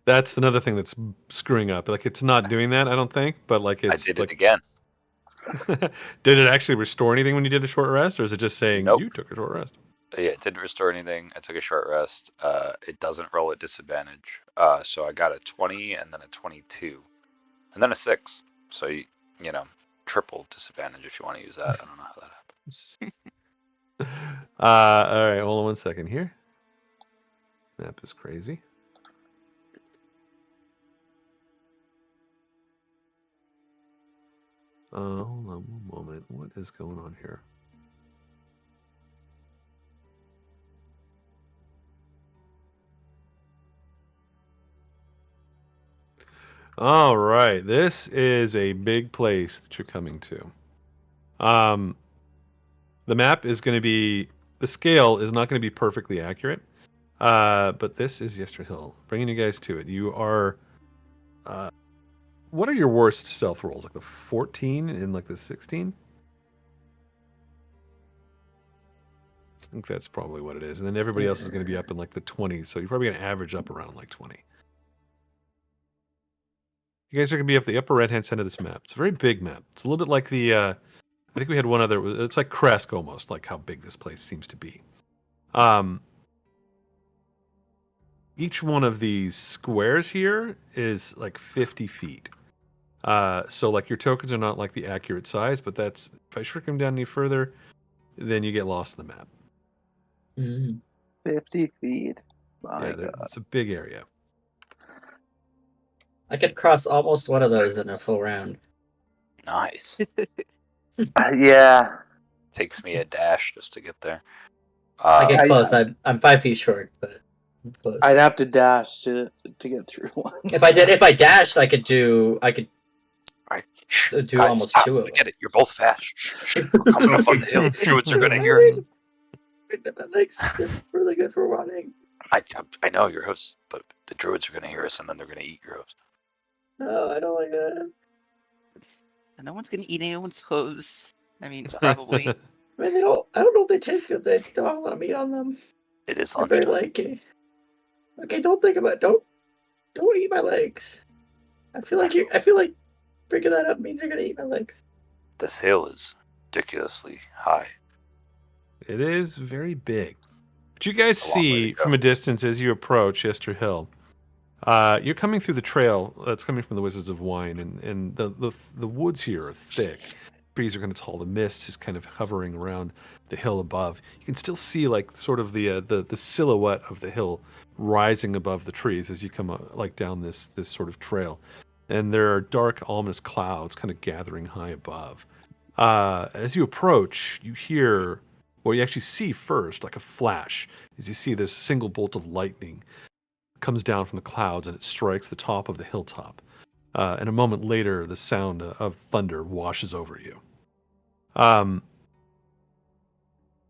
That's another thing that's screwing up. Like it's not doing that, I don't think. But like it's. I did like, it again. Did it actually restore anything when you did a short rest, or is it just saying Nope. you took a short rest? Yeah, it didn't restore anything. I took a short rest. It doesn't roll at disadvantage. So I got a 20 and then a 22, and then a 6. So you triple disadvantage if you want to use that. I don't know how that happens. All right, hold on 1 second here. Map is crazy. Hold on 1 moment. What is going on here? All right, this is a big place that you're coming to. The map is going to be, the scale is not going to be perfectly accurate, but this is Yester Hill, bringing you guys to it. You are, what are your worst stealth rolls? Like the 14 and like the 16? I think that's probably what it is. And then everybody else is going to be up in like the 20s, so you're probably going to average up around like 20. You guys are going to be up the upper right-hand side of this map. It's a very big map. It's a little bit like the, I think we had one other, it's like Kresk almost, like how big this place seems to be. Each one of these squares here is like 50 feet. So like your tokens are not like the accurate size, but that's, if I shrink them down any further, then you get lost in the map. 50 feet. My Yeah, God. it's a big area. I could cross almost one of those in a full round. Nice. Yeah. Takes me a dash just to get there. I get close. I'm 5 feet short, but I'm close. I'd have to dash to get through one. If I dashed, I could do Right. Shh, do guys, almost stop. 2 of I them. get it. You're both fast. Shh. We're coming up on the hill. Druids are gonna hear us. My legs are really good for running. I know your hooves, but the druids are gonna hear us, and then they're gonna eat your hooves. No, I don't like that. No one's gonna eat anyone's hooves. I mean, probably. I mean, I don't know if they taste good. They don't have a lot of meat on them. It is They're very lunchtime. Okay, don't think about it. Don't eat my legs. I feel like bringing that up means you're gonna eat my legs. This hill is ridiculously high. It is very big. But you guys A long way see to go. from a distance as you approach Yester Hill, you're coming through the trail that's coming from the Wizards of Wine, and the woods here are thick. Trees are kind of tall. The mist is kind of hovering around the hill above. You can still see like sort of the silhouette of the hill rising above the trees as you come like down this sort of trail, and there are dark, ominous clouds kind of gathering high above. As you approach, you hear, well, you actually see first like a flash as you see this single bolt of lightning comes down from the clouds and it strikes the top of the hilltop. And a moment later, the sound of thunder washes over you.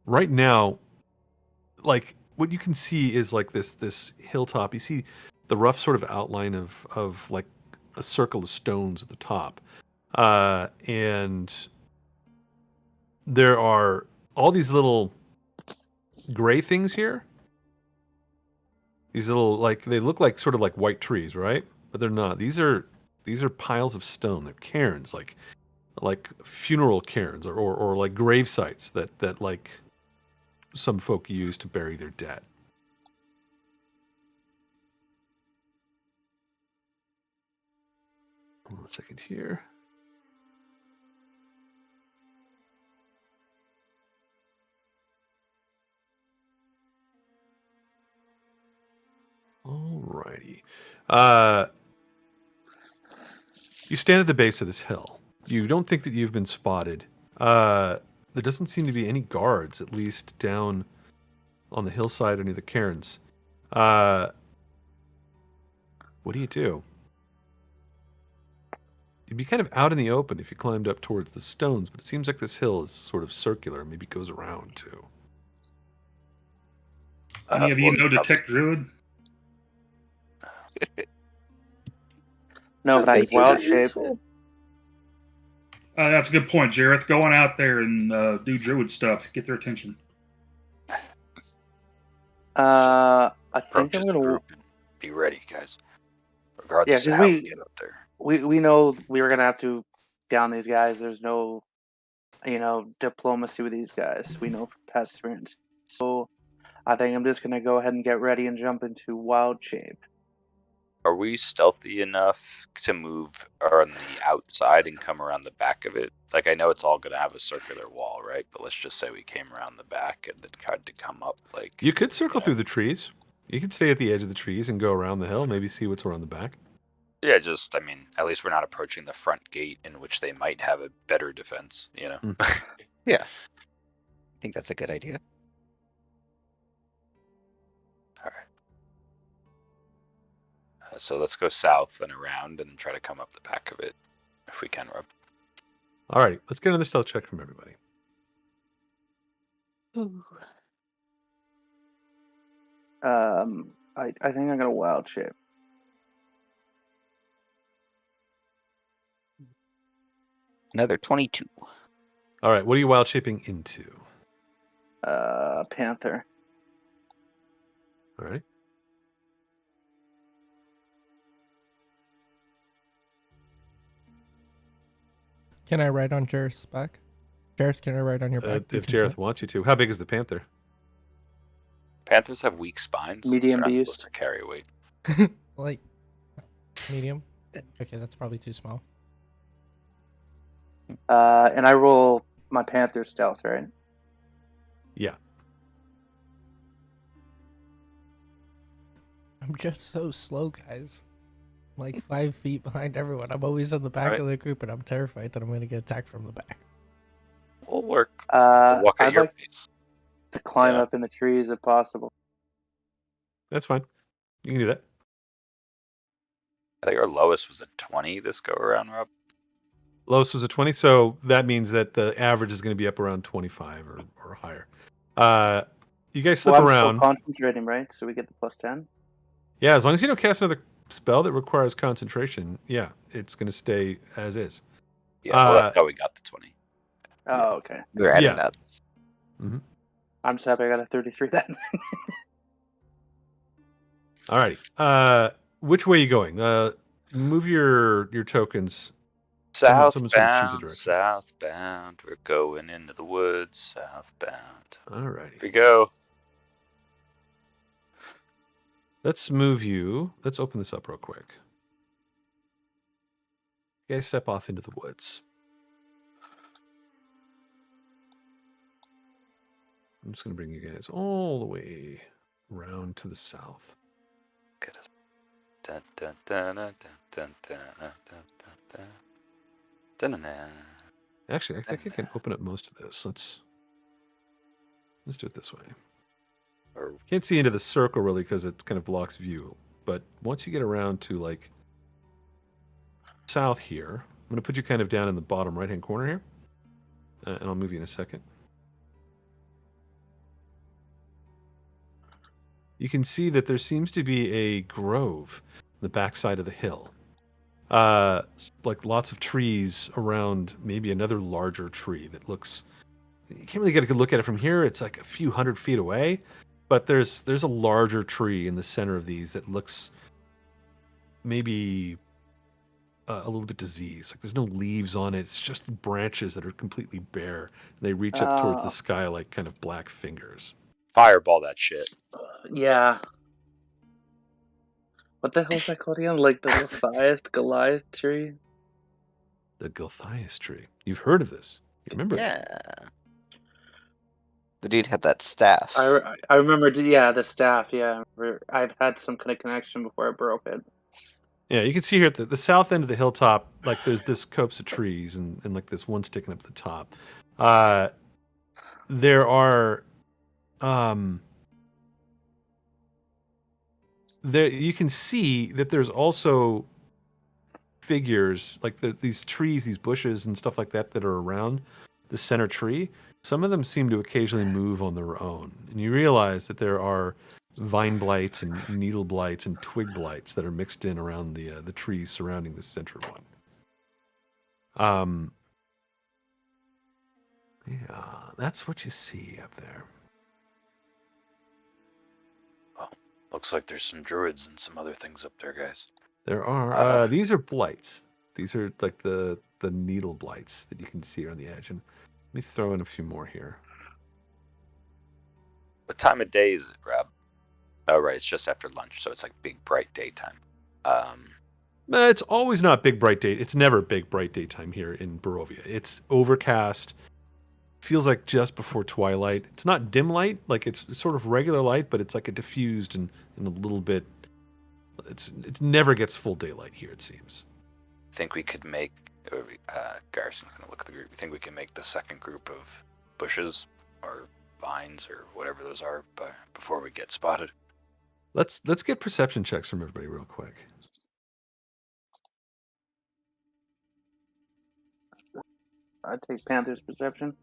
Right now, like what you can see is like this hilltop. You see the rough sort of outline of like a circle of stones at the top, and there are all these little gray things here. These little, like, they look like sort of like white trees, right? But they're not. These are piles of stone. They're cairns, like funeral cairns or like grave sites that like some folk use to bury their dead. Hold on a second here. Alrighty. You stand at the base of this hill. You don't think that you've been spotted. There doesn't seem to be any guards, at least down on the hillside or near the cairns. What do you do? You'd be kind of out in the open if you climbed up towards the stones, but it seems like this hill is sort of circular, maybe goes around too. Any of you know Detect Druid? No, but I wild shape. That's a good point, Jareth. Go on out there and do Druid stuff. Get their attention. I think Approach I'm as a gonna. group and be ready, guys. Regardless Yeah, of 'cause how we get up there. We know we were gonna have to down these guys. There's no, diplomacy with these guys. We know from past experience. So I think I'm just gonna go ahead and get ready and jump into wild shape. Are we stealthy enough to move on the outside and come around the back of it? Like, I know it's all going to have a circular wall, right? But let's just say we came around the back and then tried to come up, like... You could circle through the trees. You could stay at the edge of the trees and go around the hill, maybe see what's around the back. Yeah, just, I mean, at least we're not approaching the front gate in which they might have a better defense, you know? Yeah. I think that's a good idea. Alright. So let's go south and around and try to come up the back of it, if we can, Rob. Alrighty, let's get another stealth check from everybody. I think I'm gonna wild shape. Another 22. Alright, what are you wild shaping into? Panther. All right. Can I ride on Jareth's back? Jareth, can I ride on your back? If Jareth wants you to. How big is the panther? Panthers have weak spines. Medium They're not beast. supposed to carry weight. Like, medium? Okay, that's probably too small. And I roll my Panther stealth, right? Yeah. I'm just so slow, guys. I'm like 5 feet behind everyone. I'm always in the back Right. of the group, and I'm terrified that I'm going to get attacked from the back. We'll work. We'll walk at I'd your like pace. to climb Yeah. up in the trees if possible. That's fine. You can do that. I think our lowest was a 20 this go around, Rob. Lowest was a 20, so that means that the average is going to be up around 25 or higher. You guys slip Well, I'm around. still concentrating, right? So we get the plus 10. Yeah, as long as you don't cast another spell that requires concentration, yeah, it's going to stay as is. Yeah, well, that's how we got the 20. Oh, okay. We're adding Yeah. that. Mm-hmm. I'm just happy I got a 33 then. Alrighty. Which way are you going? Move your tokens. Someone's gonna choose a Southbound, direction. southbound. We're going into the woods. Southbound. Alrighty. Here we go. Let's move you. Let's open this up real quick. You guys step off into the woods. I'm just going to bring you guys all the way around to the south. Get us. Dun, dun, dun, dun, dun, dun, dun, dun, dun, dun, dun, dun. Actually, I think I can open up most of this. Let's do it this way. Or Can't see into the circle really because it kind of blocks view. But once you get around to like south here, I'm going to put you kind of down in the bottom right-hand corner here. And I'll move you in a second. You can see that there seems to be a grove on the backside of the hill. Like lots of trees around maybe another larger tree that looks... You can't really get a good look at it from here. It's like a few 100 feet away. But there's a larger tree in the center of these that looks maybe a little bit diseased. Like there's no leaves on it. It's just branches that are completely bare. They reach up towards the sky like kind of black fingers. fireball that shit. Yeah. What the hell's that called again? Like the Goliath tree? The Goliath tree. You've heard of this. You remember? Yeah. The dude had that staff. I remember, yeah, the staff, yeah. I've had some kind of connection before I broke it. Yeah, you can see here at the south end of the hilltop, like there's this copse of trees and like this one sticking up the top. There are there you can see that there's also figures like these trees, these bushes and stuff like that that are around the center tree. Some of them seem to occasionally move on their own, and you realize that there are vine blights and needle blights and twig blights that are mixed in around the trees surrounding the center one. Yeah, that's what you see up there. Well, looks like there's some druids and some other things up there, guys. There are these are blights. These are like the needle blights that you can see on the edge. And let me throw in a few more here. What time of day is it, Rob? Oh, right, it's just after lunch, so it's like big, bright daytime. It's always not big, bright day. It's never big, bright daytime here in Barovia. It's overcast. Feels like just before twilight. It's not dim light, like it's sort of regular light, but it's like a diffused and a little bit. It never gets full daylight here, it seems. I think we could make. Garrison's gonna look at the group. You think we can make the second group of bushes or vines or whatever those are, before we get spotted? Let's get perception checks from everybody real quick. I'd take Panther's perception.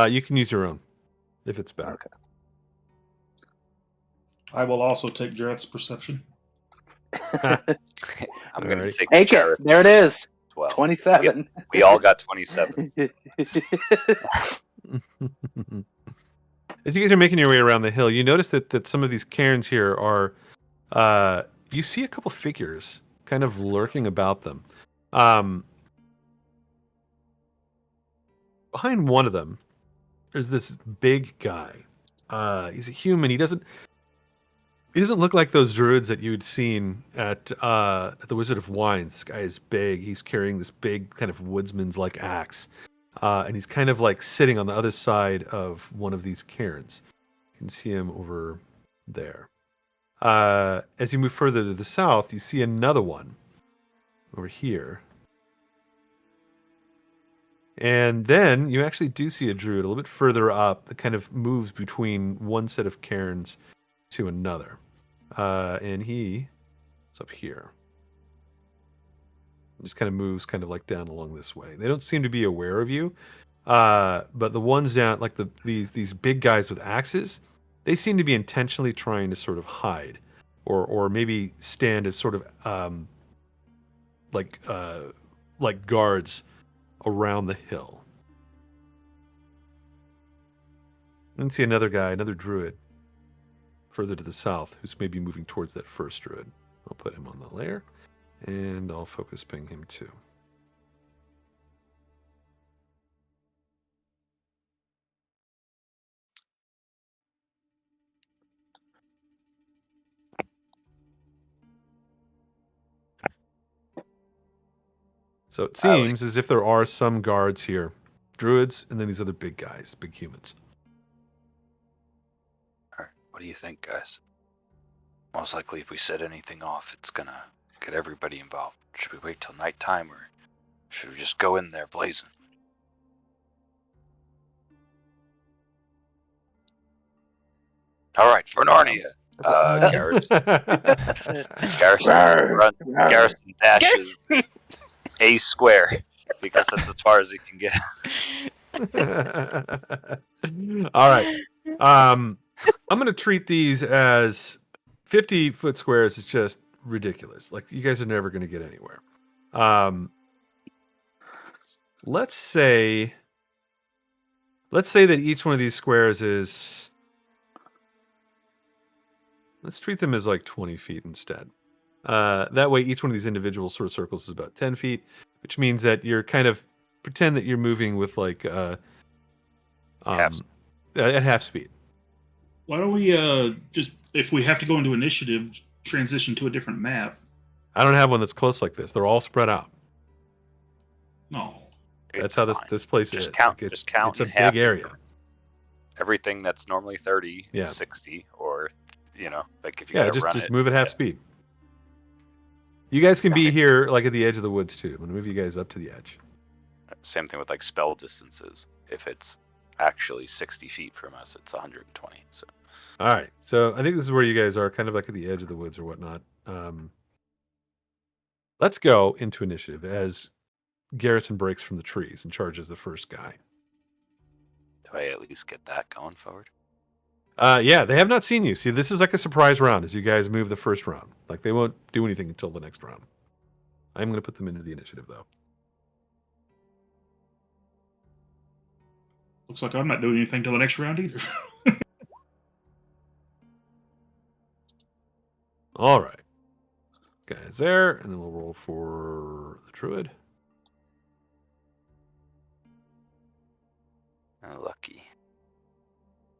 You can use your own if it's better. Okay. I will also take Jareth's perception. I'm going to take Take it. Jareth There it is. as well. 27. We all got 27. As you guys are making your way around the hill, you notice that some of these cairns here are. You see a couple figures kind of lurking about them. Behind one of them, there's this big guy. He's a human. He doesn't look like those druids that you'd seen at the Wizard of Wines. This guy is big. He's carrying this big kind of woodsman's like axe. And he's kind of like sitting on the other side of one of these cairns. You can see him over there. As you move further to the south, you see another one over here. And then you actually do see a druid a little bit further up that kind of moves between one set of cairns to another. And he is up here. Just kind of moves kind of like down along this way. They don't seem to be aware of you. But the ones down, like these big guys with axes, they seem to be intentionally trying to sort of hide. Or maybe stand as sort of like guards around the hill. Then see another guy, another druid, further to the south, who's maybe moving towards that first druid. I'll put him on the layer, and I'll focus ping him too. So it seems as if there are some guards here. Druids, and then these other big guys, big humans. Alright, what do you think, guys? Most likely if we set anything off, it's gonna get everybody involved. Should we wait till nighttime, or should we just go in there blazing? Alright, for Narnia. Garrison dashes A square, because that's as far as he can get. All right. I'm going to treat these as 50-foot squares. It's just ridiculous. Like, you guys are never going to get anywhere. Let's say that each one of these squares is... Let's treat them as like 20 feet instead. That way, each one of these individual sort of circles is about 10 feet, which means that you're kind of pretend that you're moving with like at half speed. Why don't we just, if we have to go into initiative, transition to a different map? I don't have one that's close like this. They're all spread out. No, that's how this place is. Count, like just count. It's a big area. Everything that's normally 30 yeah. is 60, or like if you just move at half speed. You guys can be here like at the edge of the woods too. I'm gonna move you guys up to the edge. Same thing with like spell distances. If it's actually 60 feet from us, it's 120. So. All right. So I think this is where you guys are, kind of like at the edge of the woods or whatnot. Let's go into initiative as Garrison breaks from the trees and charges the first guy. Do I at least get that going forward? Yeah, they have not seen you. See, this is like a surprise round as you guys move the first round. Like, they won't do anything until the next round. I'm going to put them into the initiative, though. Looks like I'm not doing anything till the next round either. All right. Guys there, and then we'll roll for the druid. Lucky.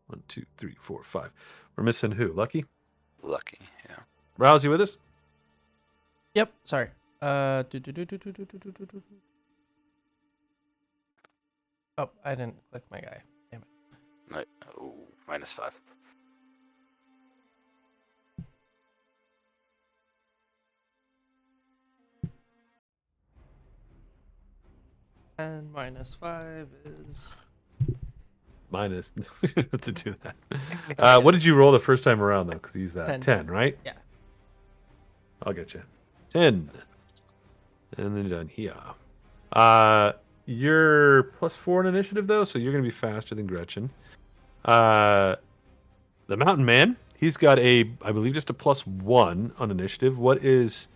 1, 2, 3, 4, 5. We're missing who? Lucky? Lucky, yeah. Rouse, you with us? Yep. Sorry. Oh, I didn't click my guy. Damn it. Right. Oh, -5. And -5 is... Minus. to do that. What did you roll the first time around, though? Because you used that. 10, right? Yeah. I'll get you. 10. And then done here. You're +4 in initiative, though, so you're going to be faster than Gretchen. The Mountain Man, he's got I believe, just a +1 on initiative. What is...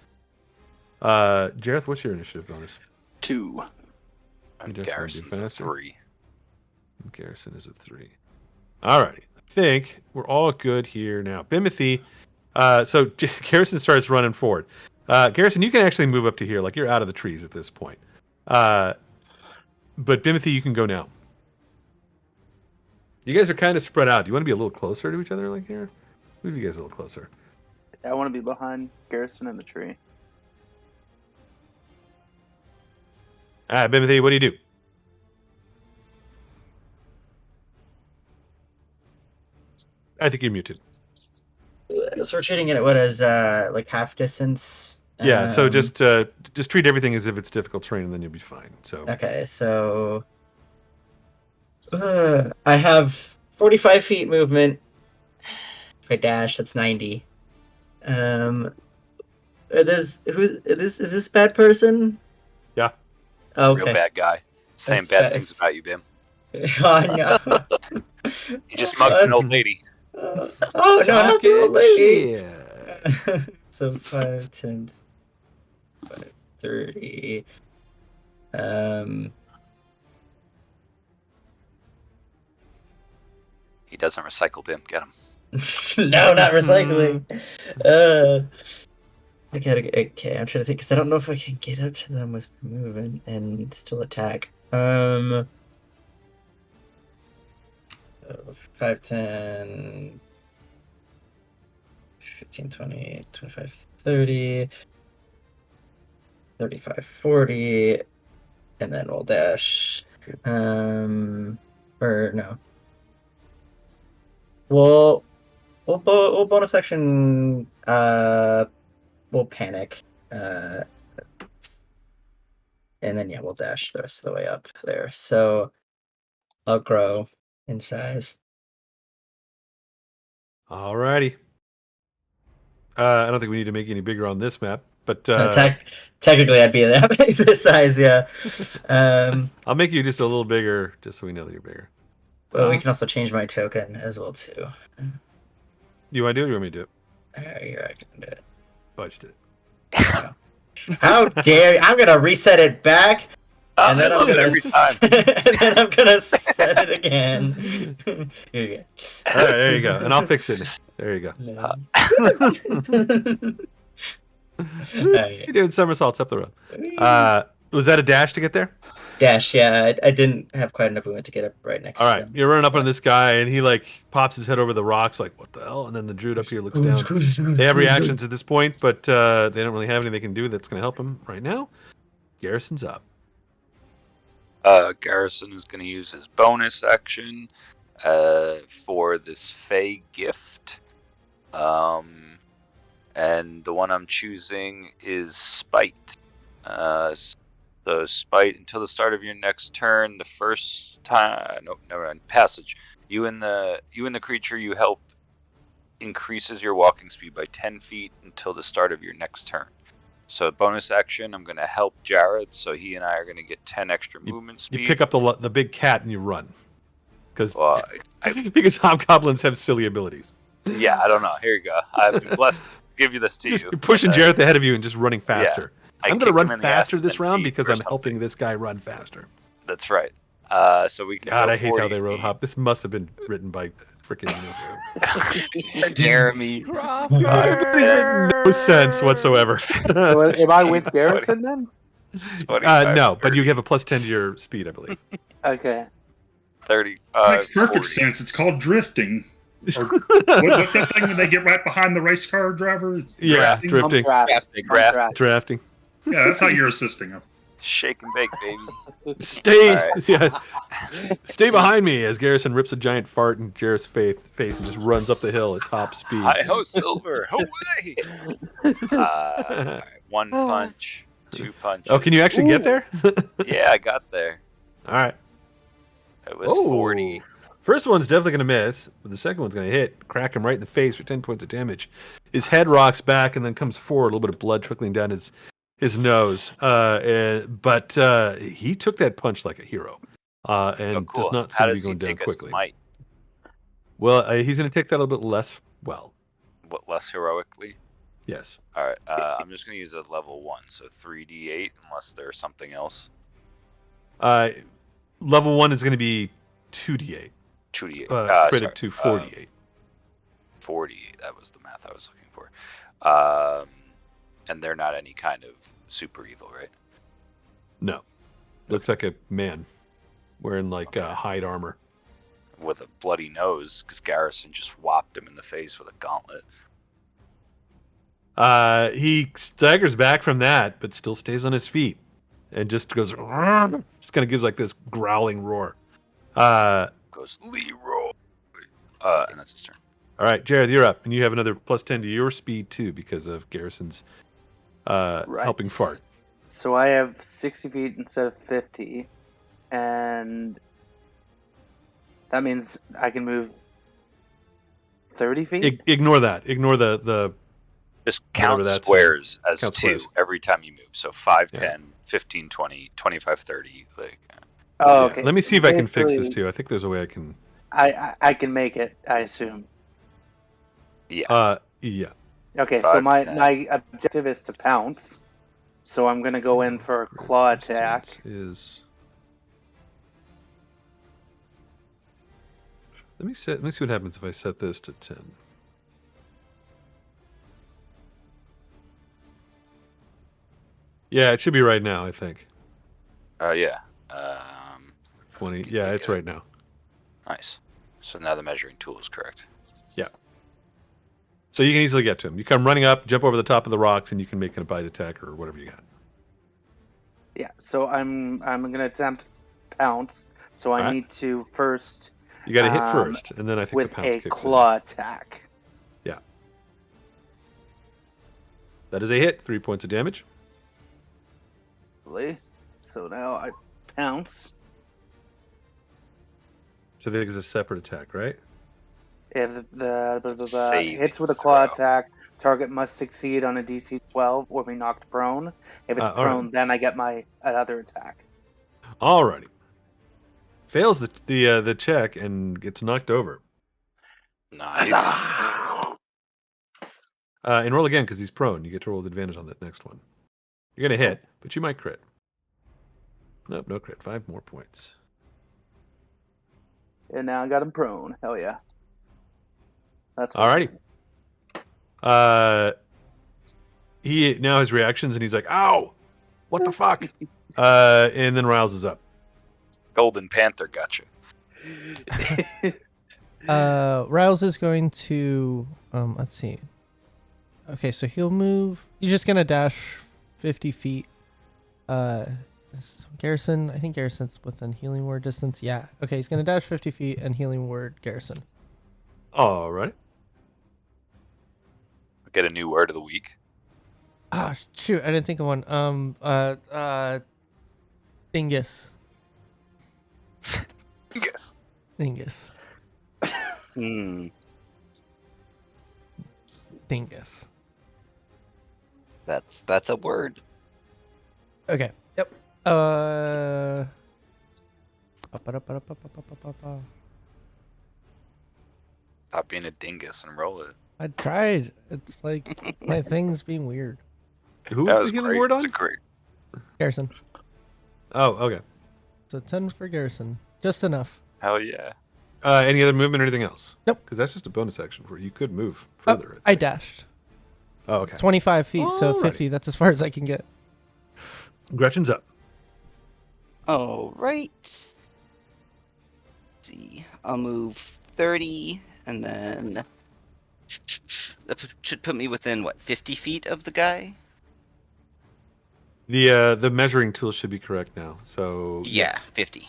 Jareth, what's your initiative bonus? 2. And Garrison's a 3. Garrison is a 3. Alrighty. think we're all good here now. Bimothy, so Garrison starts running forward. Garrison, you can actually move up to here. Like, you're out of the trees at this point. But Bimothy, you can go now. You guys are kind of spread out. Do you want to be a little closer to each other, like here? Move you guys a little closer. I want to be behind Garrison in the tree. All right, Bimothy, what do you do? I think you're muted. So we're treating it at what is like half distance. Yeah, so just treat everything as if it's difficult terrain, and then you'll be fine. So okay, so I have 45 feet movement. If I dash, that's 90. Is this bad person? Yeah. Oh, okay. Real bad guy. Saying That's bad things about you, Bim. Oh no. You just mugged an old lady. Oh no, not the old lady. Yeah. So 5, 10, 5, 30. He doesn't recycle, Bim. Get him. No, not recycling. I gotta. Okay, I'm trying to think because I don't know if I can get up to them with movement and still attack. 5, 10, 15, 20, 25, 30, 35, 40, and then we'll dash. Or no. We'll bonus action. We'll panic. And then yeah, we'll dash the rest of the way up there. So I'll grow in size. Alrighty. I don't think we need to make any bigger on this map, but technically I'd be this size, yeah. I'll make you just a little bigger, just so we know that you're bigger. But we can also change my token as well too. You want to do it, or you want me to do it? Yeah, I can do it. Oh, I just did it. How dare you? I'm gonna reset it back, and then I'm gonna every time. and then I'm gonna set it again. Here you go. All right, there you go, and I'll fix it. There you go. You're doing somersaults up the road. Was that a dash to get there? Dash, yeah. I didn't have quite enough movement to get up right next All to right, them. you're running up on this guy, and he like pops his head over the rocks, like what the hell? And then the druid up here looks down. They have reactions at this point, but they don't really have anything they can do that's going to help him right now. Garrison's up. Garrison is going to use his bonus action for this Fey gift. And the one I'm choosing is Spite. So Spite, until the start of your next turn, the first time, nope, never mind, passage. You and the creature you help increases your walking speed by 10 feet until the start of your next turn. So bonus action, I'm going to help Jared, so he and I are going to get 10 extra movement speed. You pick up the big cat and you run. Because hobgoblins have silly abilities. Yeah, I don't know. Here you go. I've been blessed to give you this to you. You're pushing Jareth ahead of you and just running faster. Yeah, I'm going to run faster this round because I'm helping this guy run faster. That's right. So we can. God, I hate how they wrote hop. This must have been written by freaking Jeremy. No sense whatsoever. Am I with Garrison then? No, but you have a +10 to your speed, I believe. Okay. 30. Makes perfect 40. sense. It's called drifting. Or, what's that thing when they get right behind the race car driver? It's drifting. Drafting. Yeah, that's how you're assisting him. Shake and bake, baby. Stay behind me as Garrison rips a giant fart in Jareth's face and just runs up the hill at top speed. Hi ho, Silver! Away! Right, 1 punch, 2 punches. Oh, can you actually get there? Yeah, I got there. All right. It was 40. First one's definitely going to miss, but the second one's going to hit, crack him right in the face for 10 points of damage. His head rocks back and then comes forward, a little bit of blood trickling down his nose. But he took that punch like a hero, and does not seem to be going down quickly. Smite? Well, he's going to take that a little bit less well. What, less heroically? Yes. All right. I'm just going to use a level 1, so 3d8, unless there's something else. Level 1 is going to be 2d8. 2d8. Critted Sorry. to 48. 48. That was the math I was looking for. And they're not any kind of super evil, right? No. Looks like a man wearing like hide armor. With a bloody nose, because Garrison just whopped him in the face with a gauntlet. He staggers back from that, but still stays on his feet. And just goes, just kind of gives like this growling roar. Goes, Leroy! And that's his turn. All right, Jared, you're up. And you have another +10 to your speed, too, because of Garrison's helping fart. So I have 60 feet instead of 50. And that means I can move 30 feet? Ignore that. Ignore the Just count squares as count 2 squares. every time you move. So 5, 10, 15, 20, 25, 30. Like, Oh, okay. Let me see if I can fix this, Basically, too. I think there's a way I can... I can make it, I assume. yeah. Yeah. Okay, 5, so my 10. objective is to pounce. So I'm going to go in for a claw attack. Is... Let me see what happens if I set this to 10. Yeah, it should be right now, I think. Yeah. 20. Yeah, it's right now. Nice. So now the measuring tool is correct. Yeah. So you can easily get to him. You come running up, jump over the top of the rocks, and you can make a bite attack or whatever you got. Yeah, so I'm going to attempt pounce. So I need to first... You got to hit first, and then I think with the pounce a kicks claw attack. in. Yeah. That is a hit. 3 points of damage. So now I pounce. So I think it's a separate attack, right? If the Saving hits with a claw throw. attack, target must succeed on a DC 12 or be knocked prone. If it's prone, right. then I get my another attack. Alrighty. Fails the check and gets knocked over. Nice. And roll again because he's prone. You get to roll with advantage on that next one. You're going to hit, but you might crit. Nope, no crit. 5 more points. And now I got him prone. Hell yeah. That's Alrighty. He now has reactions and he's like, "Ow! What the fuck?" And then Riles is up. Golden Panther gotcha. Riles is going to let's see. Okay, so he'll move. He's just gonna dash 50 feet. Garrison, I think Garrison's within healing word distance. Yeah. Okay, he's gonna dash 50 feet and healing word Garrison. Alright. Get a new word of the week. Ah, shoot, I didn't think of one. Dingus. Yes. Dingus. Dingus. That's a word. Okay. Yep. Stop being a dingus and roll it. I tried. It's like my thing's being weird. Who That was the healing great. word That's on? a great. Garrison. Oh, okay. So 10 for Garrison. Just enough. Hell yeah. Any other movement or anything else? Nope. Because that's just a bonus action where you could move further. I dashed. Oh, okay. 25 feet, so Alrighty. 50. That's as far as I can get. Gretchen's up. All right. Let's see. I'll move 30, and then that should put me within what 50 feet of the guy. The measuring tool should be correct now. So Yeah, 50.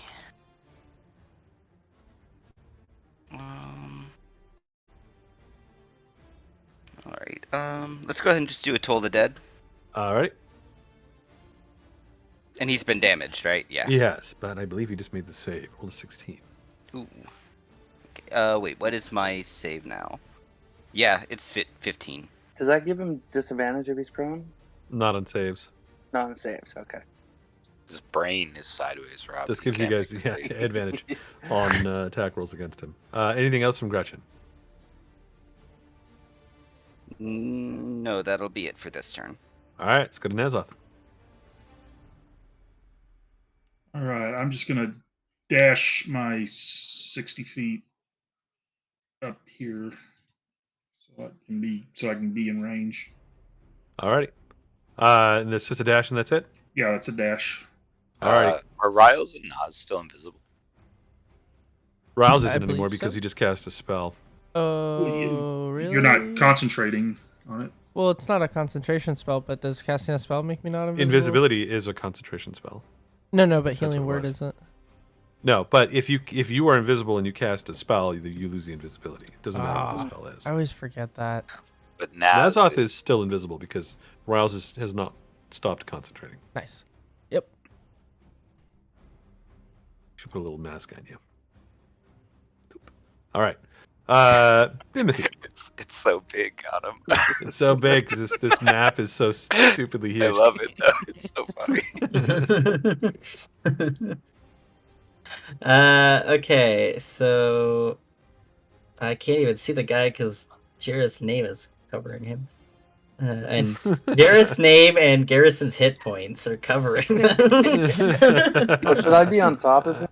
All right. Let's go ahead and just do a Toll the Dead. All right. And he's been damaged, right? Yeah. He has, but I believe he just made the save. Roll a 16. Ooh. Wait, what is my save now? Yeah, it's 15. Does that give him disadvantage if he's prone? Not on saves. Not on saves, okay. His brain is sideways, Rob. This gives you can't guys make a save. advantage on attack rolls against him. Anything else from Gretchen? No, that'll be it for this turn. All right, let's go to Nezoth. All right, I'm just gonna dash my 60 feet up here, so I can be in range. Alrighty. And it's just a dash and that's it? Yeah, that's a dash. Alrighty. Are Riles and Nas still invisible? Riles I isn't anymore believe because so. he just cast a spell. Oh, really? You're not concentrating on it. Well, it's not a concentration spell, but does casting a spell make me not invisible? Invisibility is a concentration spell. No, but That's healing what it word was. isn't. No, but if you are invisible and you cast a spell, you lose the invisibility. It doesn't matter what the spell is. I always forget that. But Naz Nazoth is still invisible because Riles has not stopped concentrating. Nice. Yep. Should put a little mask on you. All right. Timothy. It's so big on him. It's so big because this map is so stupidly huge. I love it though. It's so funny. Okay, so I can't even see the guy because Jareth's name is covering him. And Jareth's name and Garrison's hit points are covering them. Oh, should I be on top of him?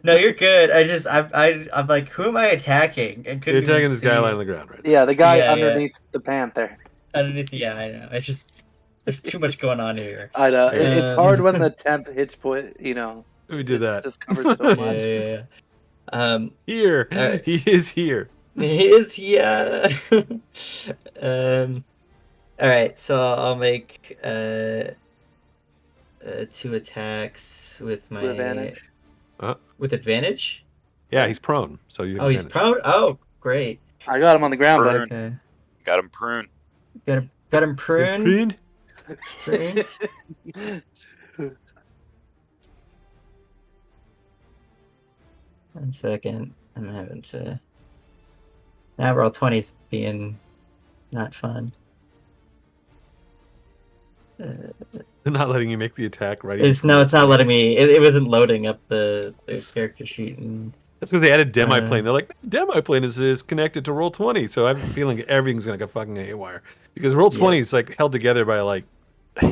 No, you're good. I'm like, who am I attacking? You're attacking this guy lying on the ground, right? Yeah, the guy Yeah, underneath the panther. Underneath, yeah, I know. It's just there's too much going on here. I know. It's hard when the temp hits point. You know. We did that. Just covers so much. Yeah. Here, he is here. He is here. All right, so I'll make 2 attacks with my advantage. With advantage? Yeah, he's prone, so you. Oh, he's prone. Oh, great. I got him on the ground, buddy. Okay. Got him prune. Got him prune. Prune. One second. I'm having to. Now roll 20's being not fun. They're not letting you make the attack right. It's not letting me. It wasn't loading up the character sheet. And that's because they added demi-plane. They're like, demi-plane is connected to Roll20, so I have a feeling everything's gonna go fucking haywire because Roll20 is like held together by like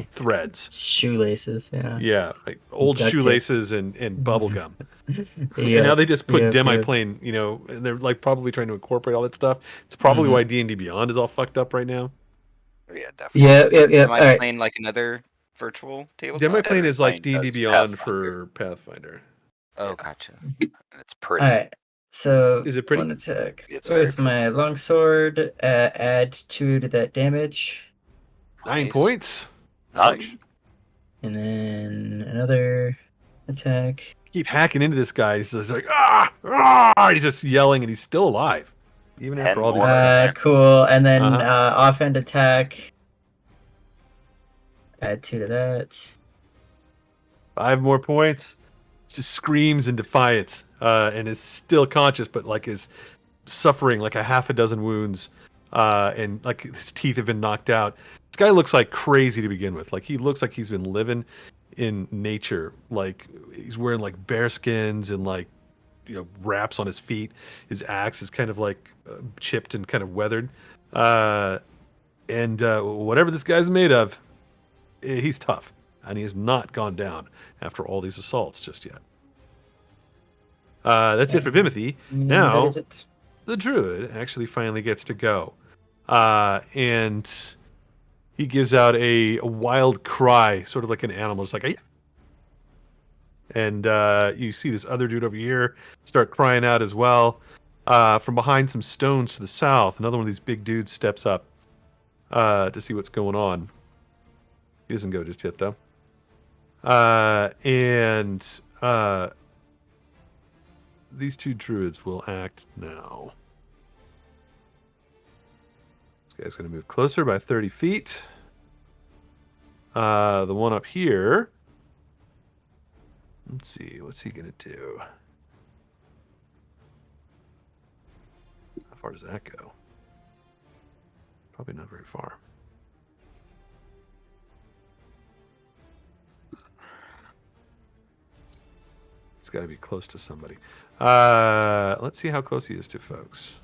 threads, shoelaces. Yeah, like old Duct tape. shoelaces and bubble gum. Yeah. And now they just put Yeah, demi-plane. You know, and they're like probably trying to incorporate all that stuff. It's probably why D&D Beyond is all fucked up right now. Yeah, definitely. Yeah. Am I playing like another virtual tabletop? Demi-plane is like Demi-plane D&D does Beyond Pathfinder. for Pathfinder. Oh, gotcha. It's pretty. All right. So Is it pretty? One attack It's very with my longsword. Add 2 to that damage, 9 Nice. points. Nice. and then another attack. Keep hacking into this guy. He's just like he's just yelling, and he's still alive, even 10 after all these. more. Cool. And then Uh-huh. offhand attack. Add 2 to that. 5 more points. Just screams in defiance, and is still conscious, but like is suffering like a half a dozen wounds, and like his teeth have been knocked out. This guy looks like crazy to begin with. Like he looks like he's been living in nature. Like he's wearing like bear skins and like wraps on his feet. His axe is kind of like chipped and kind of weathered. And whatever this guy's made of, he's tough, and he has not gone down after all these assaults just yet. That's it for Bimothy. Now, that is it. the druid actually finally gets to go. And he gives out a wild cry, sort of like an animal. It's like, "Ay!" And you see this other dude over here start crying out as well. From behind some stones to the south, another one of these big dudes steps up to see what's going on. He doesn't go just yet, though. And these 2 druids will act now. This guy's going to move closer by 30 feet. The one up here. Let's see. What's he going to do? How far does that go? Probably not very far. It's got to be close to somebody. Let's see how close he is to folks.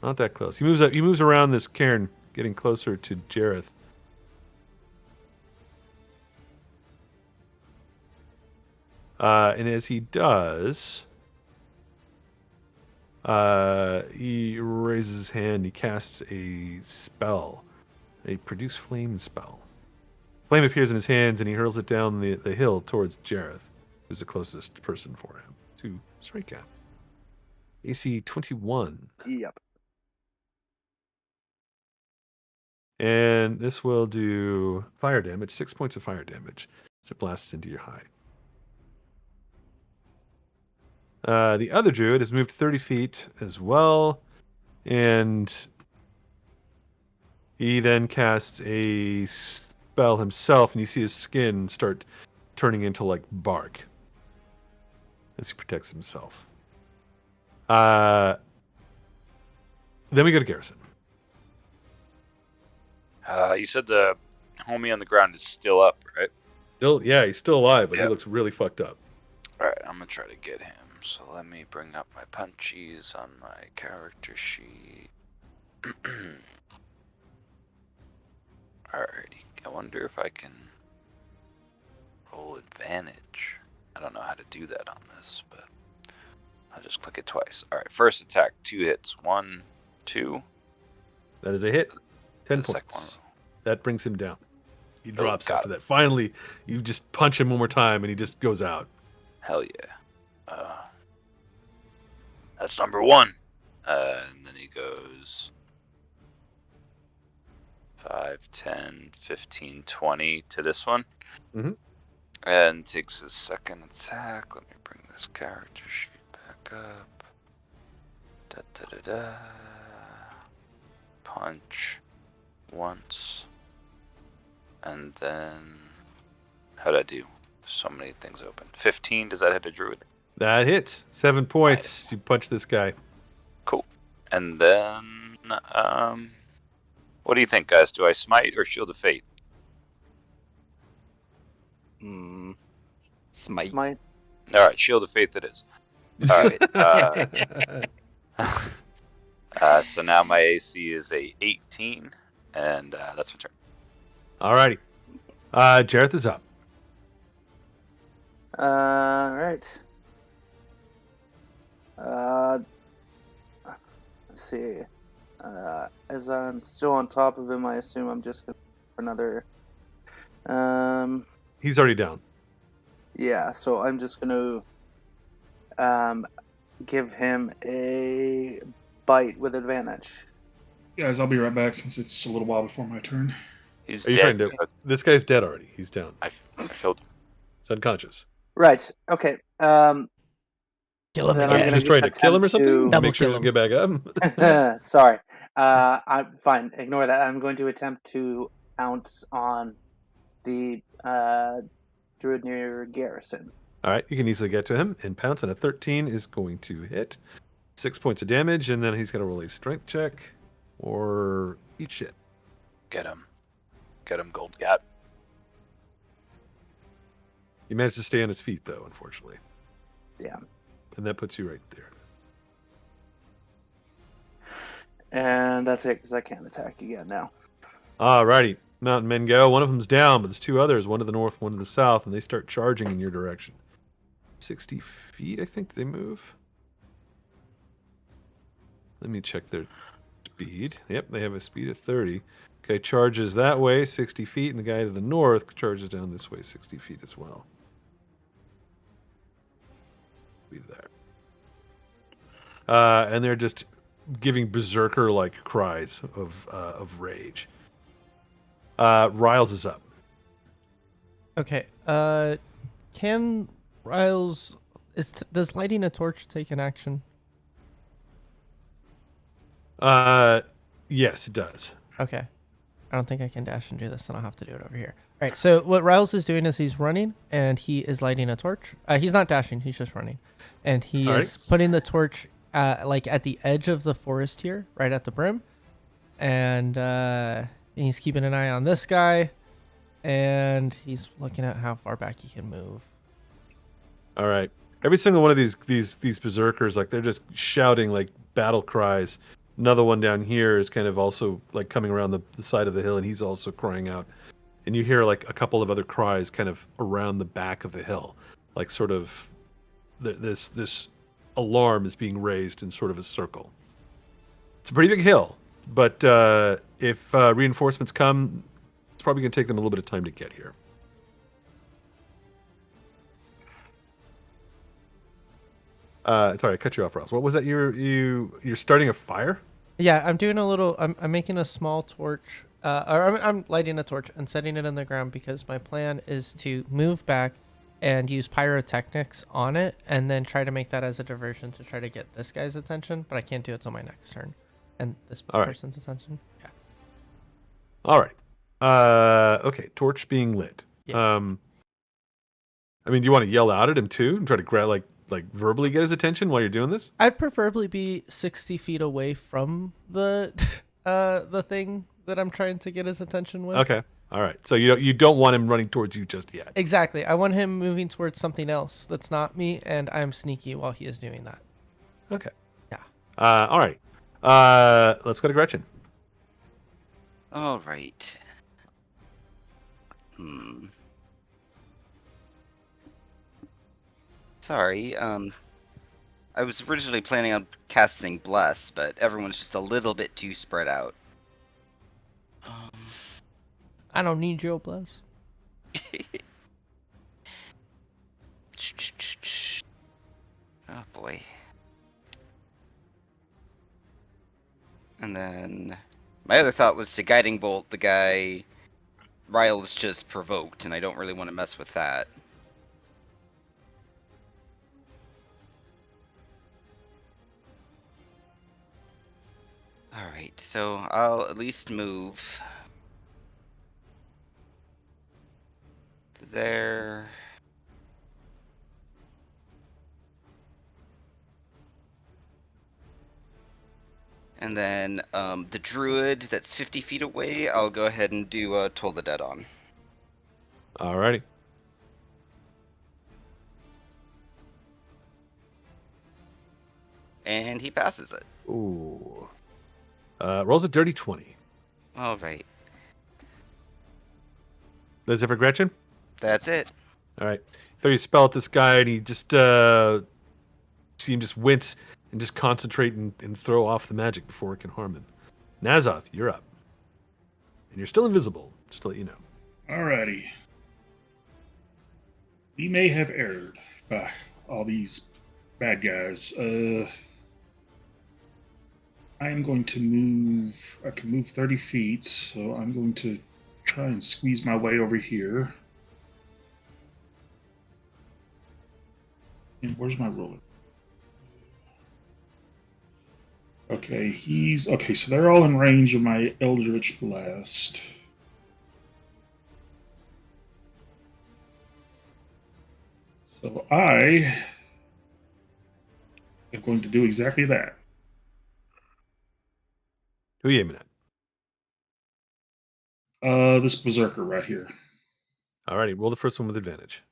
Not that close. He moves up. He moves around this cairn, getting closer to Jareth. And as he does, He raises his hand. He casts a spell, a produce flame spell. Flame appears in his hands, and he hurls it down the hill towards Jareth, who's the closest person for him to strike at. AC 21. Yep. And this will do fire damage, 6 points of fire damage as it blasts into your hide. The other druid has moved 30 feet as well, and he then casts a spell himself, and you see his skin start turning into like bark as he protects himself. Then we go to Garrison. You said the homie on the ground is still up, right? Yeah, he's still alive, but Yep. he looks really fucked up. Alright, I'm gonna try to get him. So let me bring up my punchies on my character sheet. Alrighty, I wonder if I can roll advantage. I don't know how to do that on this, but I'll just click it twice. Alright, first attack, 2 hits. 1, 2. That is a hit. 10 The second points. one. That brings him down. He drops got after that. Finally, you just punch him one more time, and he just goes out. Hell yeah. That's number 1. And then he goes 5, 10, 15, 20 to this one. Mhm. And takes his second attack. Let me bring this character sheet back up. Da da da da. Punch once. And then how'd I do? So many things open. 15, does that hit a druid? That hits. 7 points. You punch this guy. Cool. And then what do you think, guys? Do I smite or shield of fate? Smite. Smite. Alright, shield of fate it is. Alright. So now my AC is a 18, and that's my turn. Alrighty. Jareth is up. Right. Let's see. As I'm still on top of him, I assume I'm just gonna for another. He's already down. Yeah. So I'm just gonna give him a bite with advantage. Guys, I'll be right back since it's a little while before my turn. He's Are you dead. trying to? This guy's dead already. He's down. I killed him. He's unconscious. Right. Okay. Kill him Then Are I'm you again. gonna just trying to kill him or attempt something? Double Make sure he kill doesn't get back up. Sorry. I'm fine. Ignore that. I'm going to attempt to pounce on the druid near Garrison. All right, you can easily get to him, and pounce on a 13 is going to hit. 6 points of damage, and then he's going to roll a strength check or eat shit. Get him. Get him, Gold Gat. He managed to stay on his feet, though, unfortunately. Yeah. And that puts you right there. And that's it, because I can't attack again now. Alrighty, mountain men go. One of them's down, but there's 2 others, one to the north, one to the south, and they start charging in your direction. 60 feet, I think they move. Let me check their speed. Yep, they have a speed of 30. Okay, charges that way, 60 feet, and the guy to the north charges down this way, 60 feet as well. Leave there. And they're just giving berserker-like cries of rage. Riles is up. Okay. Can Riles does lighting a torch take an action? Yes, it does. Okay. I don't think I can dash and do this, and I'll have to do it over here. All right. So what Riles is doing is he's running, and he is lighting a torch. He's not dashing. He's just running, and he All is putting the torch like at the edge of the forest here, right at the brim, and he's keeping an eye on this guy, and he's looking at how far back he can move. All right. Every single one of these berserkers, like they're just shouting like battle cries. Another one down here is kind of also like coming around the side of the hill, and he's also crying out. And you hear like a couple of other cries kind of around the back of the hill, like sort of this alarm is being raised in sort of a circle. It's a pretty big hill, but if reinforcements come, it's probably going to take them a little bit of time to get here. Sorry, I cut you off, Ross. What was that? You're starting a fire? Yeah, I'm doing a little. I'm making a small torch, or I'm lighting a torch and setting it in the ground because my plan is to move back and use pyrotechnics on it, and then try to make that as a diversion to try to get this guy's attention. But I can't do it till my next turn, and this person's attention. Yeah. All right. Okay. Torch being lit. Yeah. I mean, do you want to yell out at him too and try to grab like verbally get his attention while you're doing this? I'd preferably be 60 feet away from the thing that I'm trying to get his attention with. Okay. All right. So you don't want him running towards you just yet. Exactly. I want him moving towards something else that's not me, and I'm sneaky while he is doing that. Okay. Yeah. All right. Let's go to Gretchen. All right. Sorry. I was originally planning on casting Bless, but everyone's just a little bit too spread out. I don't need your bless. Oh boy. And then my other thought was to guiding bolt the guy Ryle's just provoked, and I don't really want to mess with that. Alright, so I'll at least move to there. And then the druid that's 50 feet away, I'll go ahead and do Toll the Dead on. Alrighty. And he passes it. Ooh. Rolls a dirty 20. All right. That's it for Gretchen? That's it. All right. Throw your spell at this guy, and he just see him just wince and just concentrate and throw off the magic before it can harm him. Nazoth, you're up. And you're still invisible, just to let you know. Alrighty. We may have erred by all these bad guys. I am going to move. I can move 30 feet, so I'm going to try and squeeze my way over here. And where's my ruler? Okay, okay, so they're all in range of my Eldritch Blast. So I am going to do exactly that. Who are you aiming at? This Berserker right here. Alrighty, roll the first one with advantage.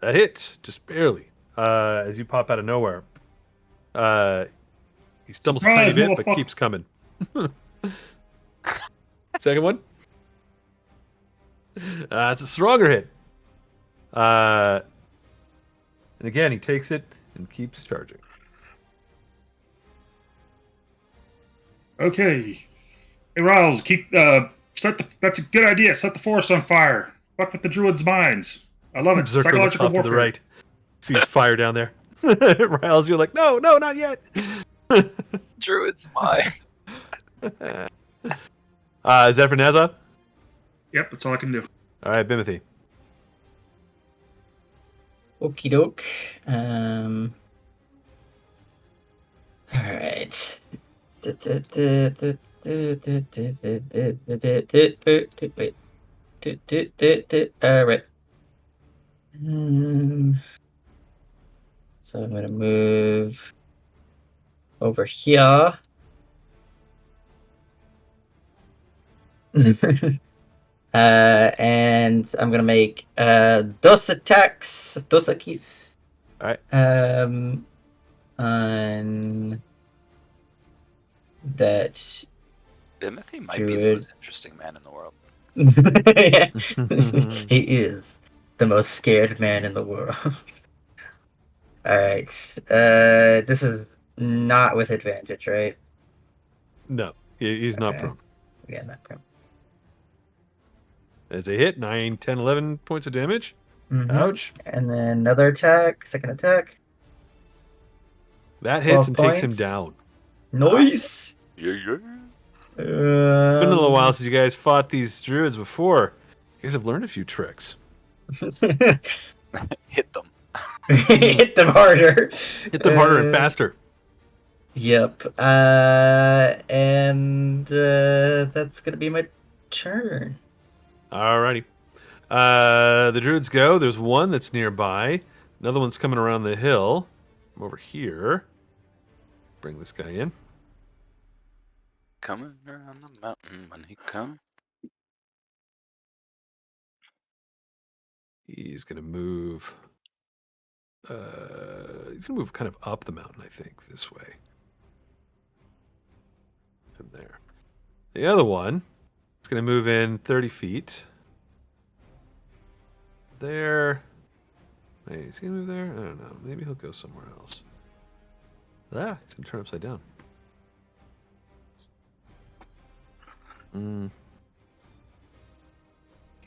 That hits, just barely. As you pop out of nowhere. He stumbles a tiny bit, but keeps coming. Second one. It's a stronger hit. And again, he takes it and keeps charging. Okay. Hey, Riles, that's a good idea. Set the forest on fire. Fuck with the druids' minds. I love it. Berserker Psychological looks off to warfare. the right. Sees fire down there. Riles, you're like, no, not yet. Druid's mind. Is that for Nazoth? Yep, that's all I can do. All right, Bimothy. Okie doke. All right. Wait. All right. So I'm gonna move over here. And I'm gonna make dos attacks, dos keys. All right. On that Bimothy might be the most interesting man in the world. He is the most scared man in the world. Alright. This is not with advantage, right? No, he's not Okay. prone. Yeah, not prone. As a hit, 9, 10, 11 points of damage. Mm-hmm. Ouch. And then another attack, second attack. That hits and 12 takes him points. down. Nice! Yeah. It's been a little while since you guys fought these druids before. You guys have learned a few tricks. Hit them. Hit them harder. Hit them harder and faster. Yep. And that's gonna be my turn. Alrighty. The druids go. There's one that's nearby. Another one's coming around the hill. I'm over here. Bring this guy in. Coming around the mountain when he comes. He's gonna move. He's gonna move kind of up the mountain, I think, this way. From there. The other one is gonna move in 30 feet. There. Wait, is he gonna move there? I don't know. Maybe he'll go somewhere else. Ah, he's gonna turn upside down.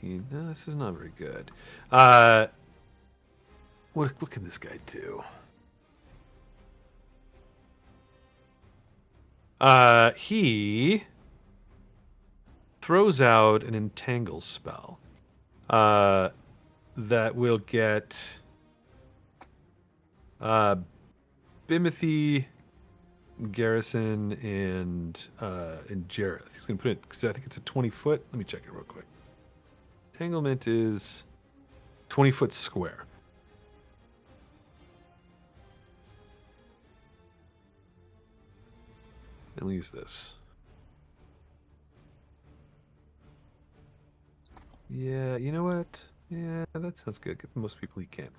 No, this is not very good. What can this guy do? He throws out an entangle spell. That will get Bimothy, Garrison, and Jareth. He's gonna put it because I think it's a 20-foot. Let me check it real quick. Entanglement is 20-foot square. And we'll use this. Yeah, you know what? Yeah, that sounds good. Get the most people he can.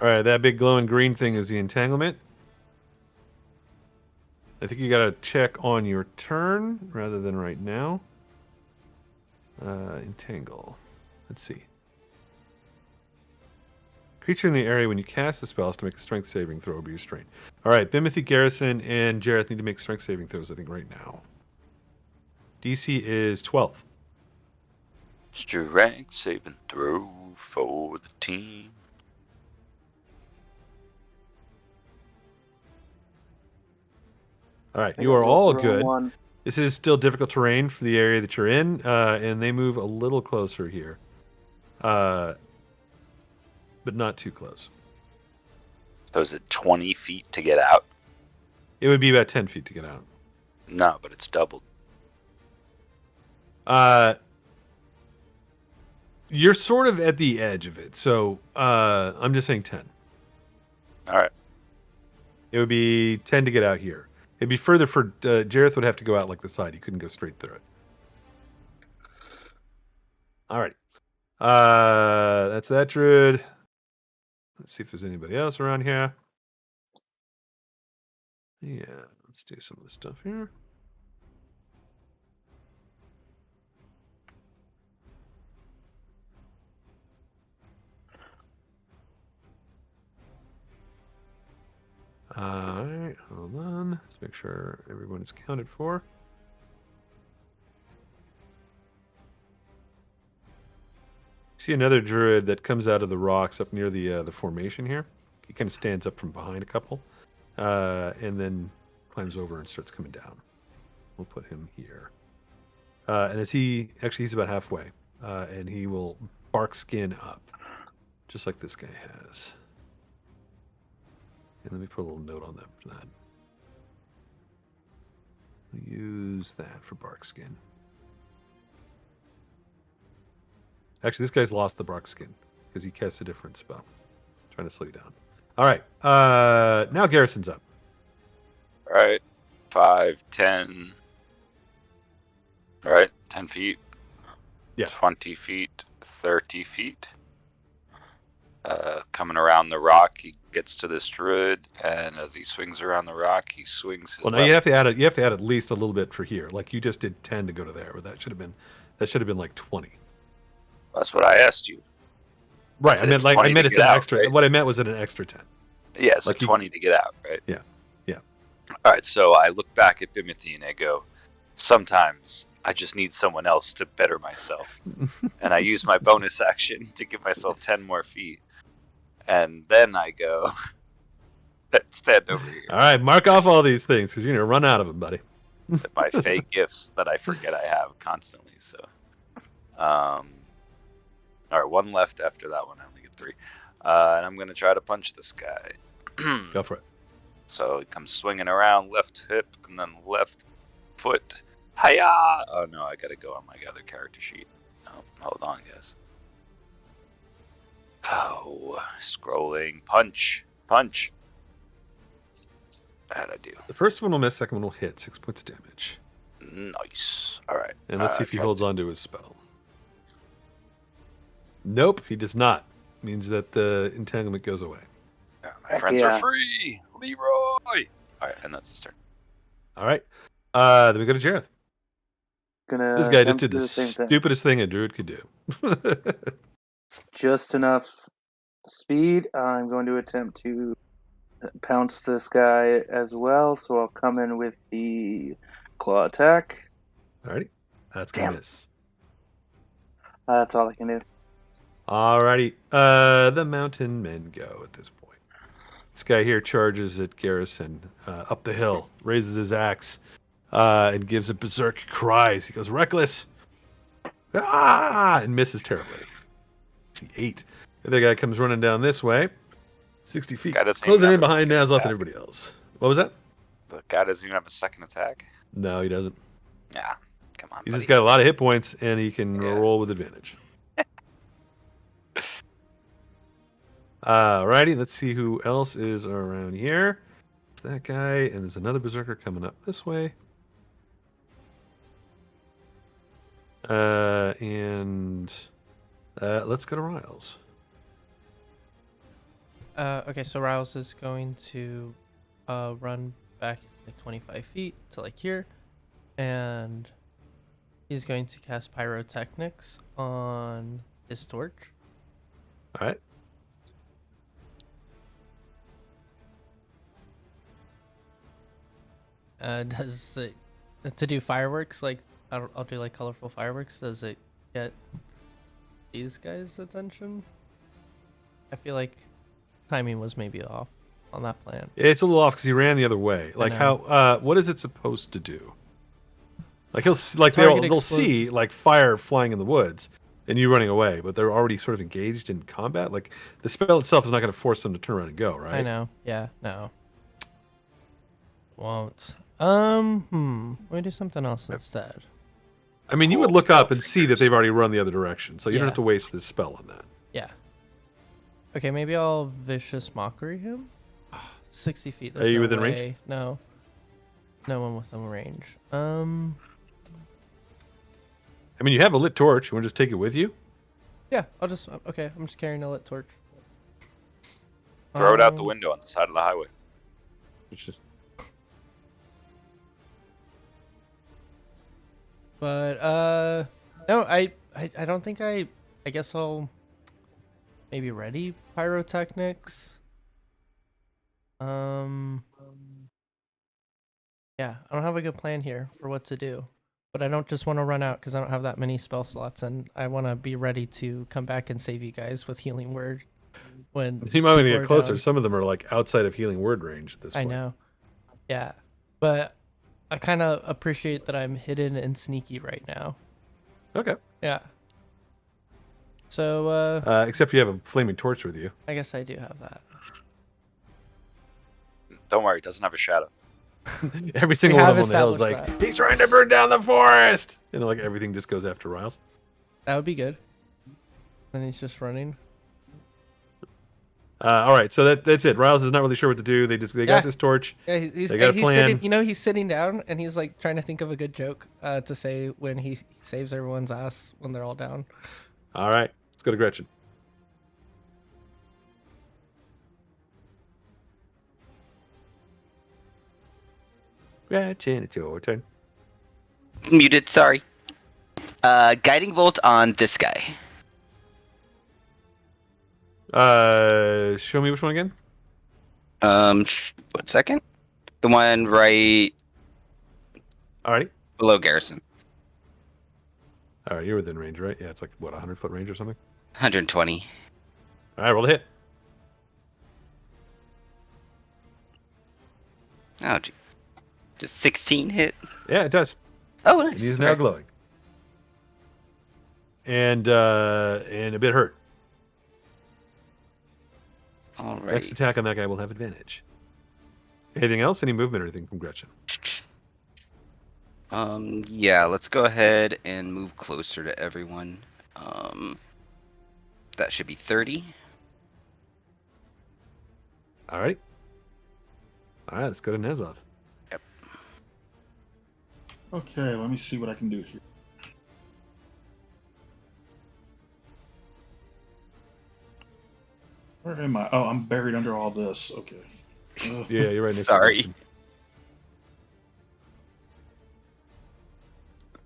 Alright, that big glowing green thing is the entanglement. I think you gotta check on your turn rather than right now. Entangle. Let's see. Creature in the area when you cast the spell is to make a strength saving throw or be restrained. Alright, Bimothy, Garrison, and Jareth need to make strength saving throws, I think, right now. DC is 12. Strength saving throw for the team. Alright, you are all good. This is still difficult terrain for the area that you're in, and they move a little closer here. But not too close. So is it 20 feet to get out? It would be about 10 feet to get out. No, but it's doubled. You're sort of at the edge of it, so I'm just saying 10. All right. It would be 10 to get out here. It'd be further for Jareth would have to go out like the side. He couldn't go straight through it. All right. That's that druid. Let's see if there's anybody else around here. Yeah, let's do some of the stuff here. Alright, hold on. Let's make sure everyone is counted for. See another druid that comes out of the rocks up near the formation here. He kind of stands up from behind a couple, and then climbs over and starts coming down. We'll put him here. And as he's about halfway, and he will bark skin up, just like this guy has. And let me put a little note on them for that. We'll use that for bark skin. Actually, this guy's lost the bark skin because he cast a different spell. I'm trying to slow you down. All right. Now Garrison's up. All right. 5, 10. All right. 10 feet. Yeah. 20 feet. 30 feet. Coming around the rock, he gets to this druid, and as he swings around the rock, he swings his. Well, now you have to add it. You have to add at least a little bit for here. Like you just did 10 to go to there, but that should have been like 20. That's what I asked you. Right. I meant it's an out, extra. right? What I meant was an extra 10. Yeah, so like 20 to get out, right? Yeah. Yeah. All right, so I look back at Bimothy and I go, sometimes I just need someone else to better myself. And I use my bonus action to give myself 10 more feet. And then I go, stand over here. All right, mark off all these things because you're going to run out of them, buddy. My fake gifts that I forget I have constantly. So, all right, one left after that one. I only get 3. And I'm going to try to punch this guy. Go for it. So he comes swinging around, left hip, and then left foot. Hiya! Oh no, I gotta go on my other character sheet. Oh, hold on, guys. Oh, scrolling. Punch. Punch. How'd I do? The first one will miss, second one will hit. 6 points of damage. Nice. Alright. And let's see if he holds on to his spell. Nope, he does not. Means that the entanglement goes away. Yeah, my friends are free! Leroy! Alright, and that's his turn. Alright. Then we go to Jareth. This guy just did the stupidest thing a druid could do. Just enough speed. I'm going to attempt to pounce this guy as well, so I'll come in with the claw attack. Alrighty. That's going to miss. That's all I can do. Alrighty. The mountain men go at this point. This guy here charges at Garrison up the hill, raises his axe, and gives a berserk cry. He goes, reckless! Ah! And misses terribly. 8. The other guy comes running down this way. 60 feet. Closing in behind Nazloth and everybody else. What was that? The guy doesn't even have a second attack? No, he doesn't. Yeah, come on, He's buddy. just got a lot of hit points, and he can roll with advantage. Alrighty, let's see who else is around here. It's that guy, and there's another berserker coming up this way. And let's go to Riles. Okay, so Riles is going to run back like 25 feet to like here, and he's going to cast Pyrotechnics on his torch. All right. Does it to do fireworks? Like I'll do like colorful fireworks. Does it get these guys' attention? I feel like timing was maybe off on that plan. It's a little off because he ran the other way. Like how? What is it supposed to do? Like they'll see like fire flying in the woods and you running away, but they're already sort of engaged in combat. Like the spell itself is not going to force them to turn around and go, right? I know. Yeah. No. Won't. Let me do something else instead. I mean, you would look up and see that they've already run the other direction, so you don't have to waste this spell on that. Yeah. Okay, maybe I'll vicious mockery him. 60 feet. Are you within range? No. No one within range. I mean, you have a lit torch. You want to just take it with you? Yeah, I'll just. Okay, I'm just carrying a lit torch. Throw it out the window on the side of the highway. It's just. But no, I don't think I guess I'll maybe ready pyrotechnics. Yeah, I don't have a good plan here for what to do, but I don't just want to run out because I don't have that many spell slots, and I want to be ready to come back and save you guys with healing word when you might want to get closer. Down. Some of them are like outside of healing word range at this point. I know. Yeah, but I kind of appreciate that I'm hidden and sneaky right now. Okay. Yeah. So, except you have a flaming torch with you. I guess I do have that. Don't worry, it doesn't have a shadow. Every single one of them on the hill is like, he's trying to burn down the forest! And like everything just goes after Riles. That would be good. And he's just running. All right, so that's it. Riles is not really sure what to do. They got this torch. Yeah, he's they got a plan. He's sitting down and he's like trying to think of a good joke to say when he saves everyone's ass when they're all down. All right, let's go to Gretchen. Gretchen, it's your turn. Muted, sorry. Guiding bolt on this guy. Show me which one again. 1 second. The one right Alrighty. below Garrison. All right, you're within range, right? Yeah, it's like what, 100-foot range or something. 120. All right, roll the hit. Oh, gee. Just 16 hit. Yeah, it does. Oh, And nice. he's now glowing. And a bit hurt. All Next right. attack on that guy will have advantage. Anything else? Any movement or anything from Gretchen? Yeah, let's go ahead and move closer to everyone. That should be 30. All right. All right, let's go to Nezoth. Yep. Okay, let me see what I can do here. Where am I? Oh, I'm buried under all this. Okay. Ugh. Yeah, you're right next Sorry. to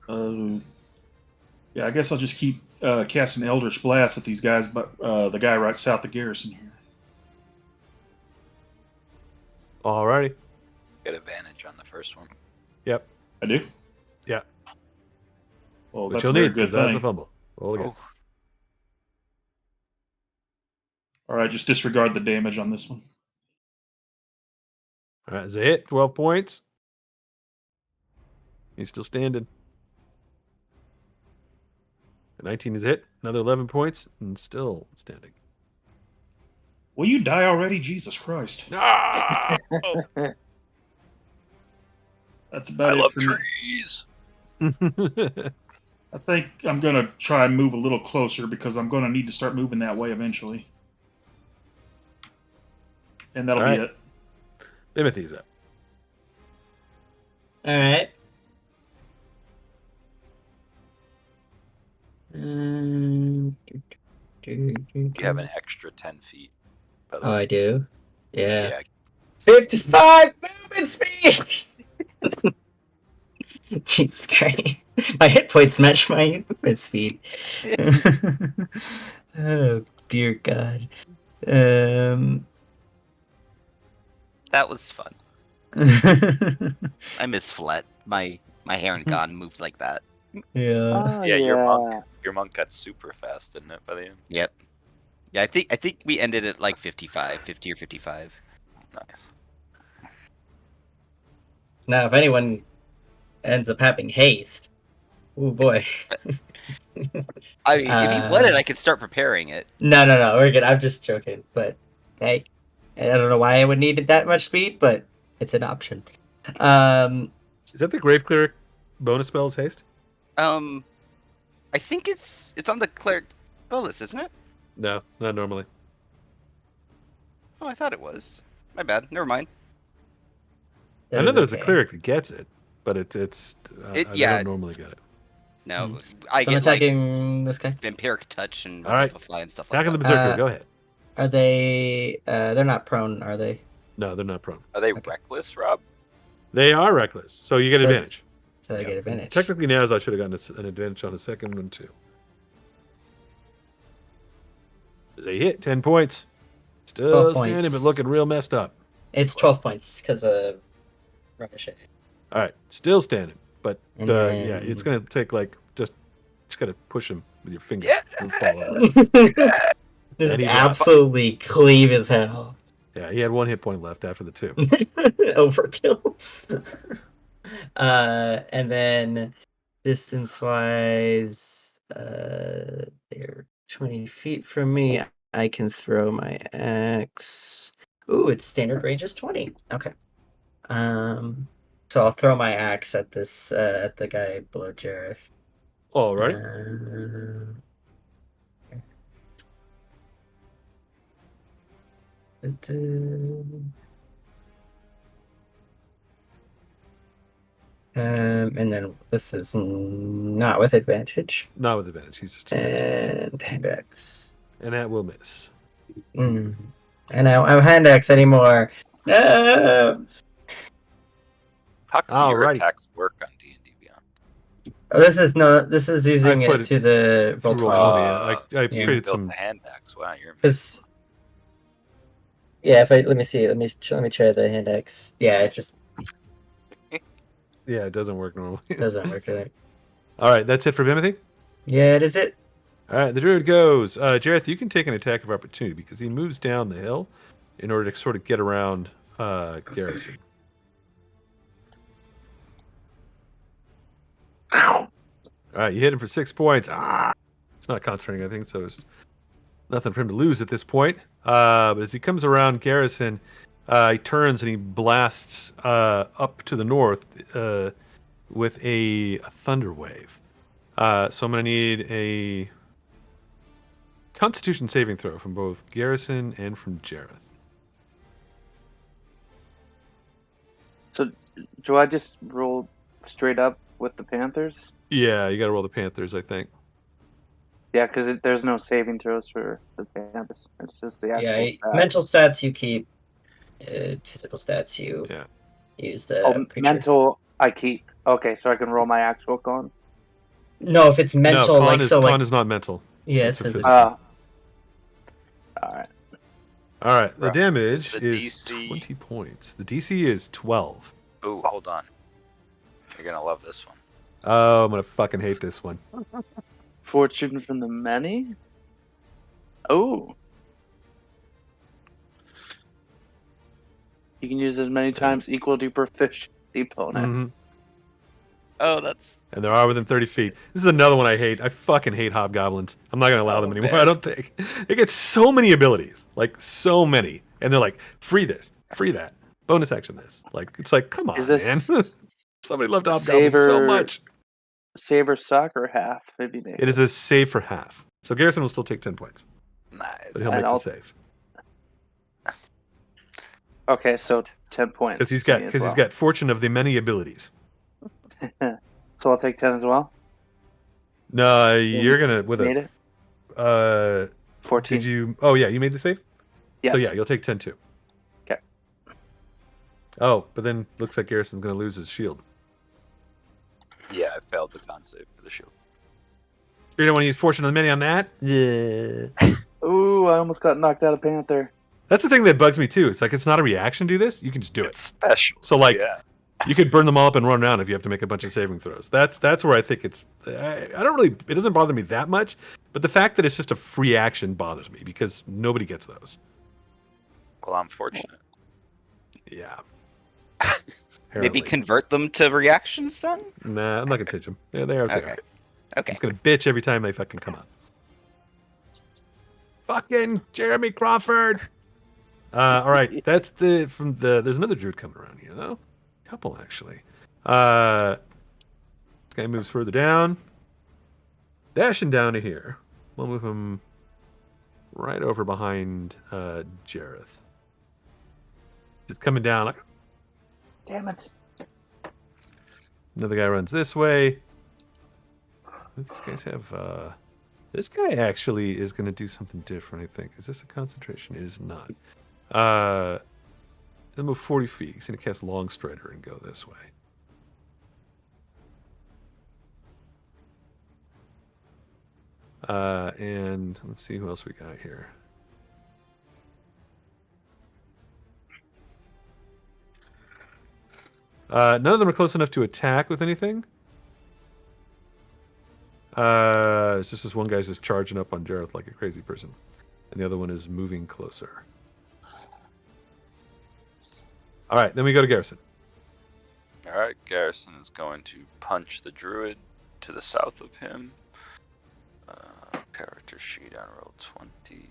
Gretchen. Yeah, I guess I'll just keep casting Eldritch Blast at these guys, but the guy right south of Garrison here. Alrighty. Get advantage on the first one. Yep. I do? Yeah. Well, Which that's you'll a very need, good because that's a thing. fumble. Roll again. Oh. All right, just disregard the damage on this one. All right, it's a hit. 12 points. He's still standing. The 19 is a hit. Another 11 points, and still standing. Will you die already? Jesus Christ. Ah! That's about I it love for me. trees. I think I'm going to try and move a little closer because I'm going to need to start moving that way eventually. And that'll All be right. it. Timothy's up. All right. You have an extra 10 feet. By the Oh, way. I do? Yeah. Yeah. 55 movement speed! Jesus Christ. My hit points match my movement speed. Oh, dear God. That was fun. I miss Flet. My Heron Gone moved like that. Yeah. Oh, Yeah, your monk got super fast, didn't it, by the end? Yep. Yeah, I think we ended at like 55, 50 or 55. Nice. Now, if anyone ends up having haste, oh boy. I mean, if you wanted, I could start preparing it. No, we're good. I'm just joking. But hey, I don't know why I would need that much speed, but it's an option. Is that the Grave Cleric bonus spell's haste? I think it's on the cleric bonus, isn't it? No, not normally. Oh, I thought it was. My bad. Never mind. I know there's a cleric that gets it, but it's I don't normally get it. No, I So I'm get like attacking this guy. vampiric touch and All right. fly and stuff like Attacking the that. Berserker, go ahead. Are they? They're not prone, are they? No, they're not prone. Are they Okay. reckless, Rob? They are reckless, so you get So- advantage. So I get advantage. Technically, Naz, I should have gotten an advantage on the second one, too. There's a hit, 10 points. Still 12 standing, points. but looking real messed up. It's 12 points because of rubbish. All right, still standing, but And yeah, then- it's gonna take like just gotta push him with your finger. Yeah. He'll fall over. Just And he- absolutely cleave his head off. Yeah, he had 1 hit point left after the 2. Overkill. And then distance wise, they're 20 feet from me. I can throw my axe. Ooh, its standard range is 20. Okay. So I'll throw my axe at this at the guy below Jareth. All right. And then this is not with advantage. Not with advantage. He's just And hand axe. and that will miss. And I don't have hand axe anymore. No! How come your Alrighty. attacks work on D&D Beyond? Oh, this is not. This is using put it to the Through roll Roll20, 20. yeah. I Yeah. created Built some. the hand axe. Wow, you're amazing. Because yeah, if I let me see, let me try the hand axe. Yeah, it just Yeah, it doesn't work normally. doesn't work. Right? All right, that's it for Timothy. Yeah, it is it. All right, the druid goes. Jareth, you can take an attack of opportunity because he moves down the hill in order to sort of get around Garrison. All right, you hit him for 6 points. It's not concentrating, I think, so it's nothing for him to lose at this point. But as he comes around Garrison, he turns and he blasts up to the north with a thunder wave. So I'm going to need a Constitution saving throw from both Garrison and from Jareth. So, do I just roll straight up with the Panthers? Yeah, you got to roll the Panthers, I think. Yeah, because there's no saving throws for the Panthers. It's just the actual stats. Mental stats you keep. Physical stats you use the creature. Mental I keep. Okay, so I can roll my actual con. No, if it's mental, no, like con is not mental. Yeah, it's it says physical. All right. All right, the damage the is DC... 20 points. The DC is 12. Ooh, hold on. You're gonna love this one. Oh, I'm gonna fucking hate this one. Fortune from the many. Oh. You can use as many times equal to proficiency bonus. Mm-hmm. Oh, that's... And there are within 30 feet. This is another one I hate. I fucking hate hobgoblins. I'm not going to allow them anymore. Man. I don't think. They get so many abilities. Like, so many. And they're like, free this, free that, bonus action this. Like, it's like, come on, man. Somebody loved hobgoblins so much. Save or suck or half? Maybe it is a save for half. So Garrison will still take 10 points. Nice. But he'll make the save. Okay, so 10 points. Because he's got Fortune of the many abilities. So I'll take 10 as well? No, you're going to... with made it? 14. Did you... Oh, yeah, you made the save? Yes. So, yeah, you'll take 10 too. Okay. Oh, but then looks like Garrison's going to lose his shield. Yeah, I failed the con save for the shield. You don't want to use Fortune of the Many on that? Yeah. Ooh, I almost got knocked out of Panther. That's the thing that bugs me too. It's like it's not a reaction to this. You can just do It's special. So like, you could burn them all up and run around if you have to make a bunch of saving throws. That's where I think it's. I don't really. It doesn't bother me that much, but the fact that it's just a free action bothers me because nobody gets those. Well, I'm fortunate. Yeah. Maybe convert them to reactions then? Nah, I'm not gonna teach them. Yeah, they are. Okay. They are. Okay. I'm just gonna bitch every time they fucking come up. Fucking Jeremy Crawford. All right, that's there's another druid coming around here though. Couple actually. This guy moves further down. Dashing down to here. We'll move him right over behind Jareth. Just coming down like, damn it. Another guy runs this way. These guys have this guy actually is going to do something different, I think. Is this a concentration? It is not. He'll move 40 feet. He's going to cast Long Strider and go this way. And let's see who else we got here. None of them are close enough to attack with anything. It's just this one guy's just charging up on Jareth like a crazy person. And the other one is moving closer. Alright, then we go to Garrison. Alright, Garrison is going to punch the druid to the south of him. Character sheet on roll 20.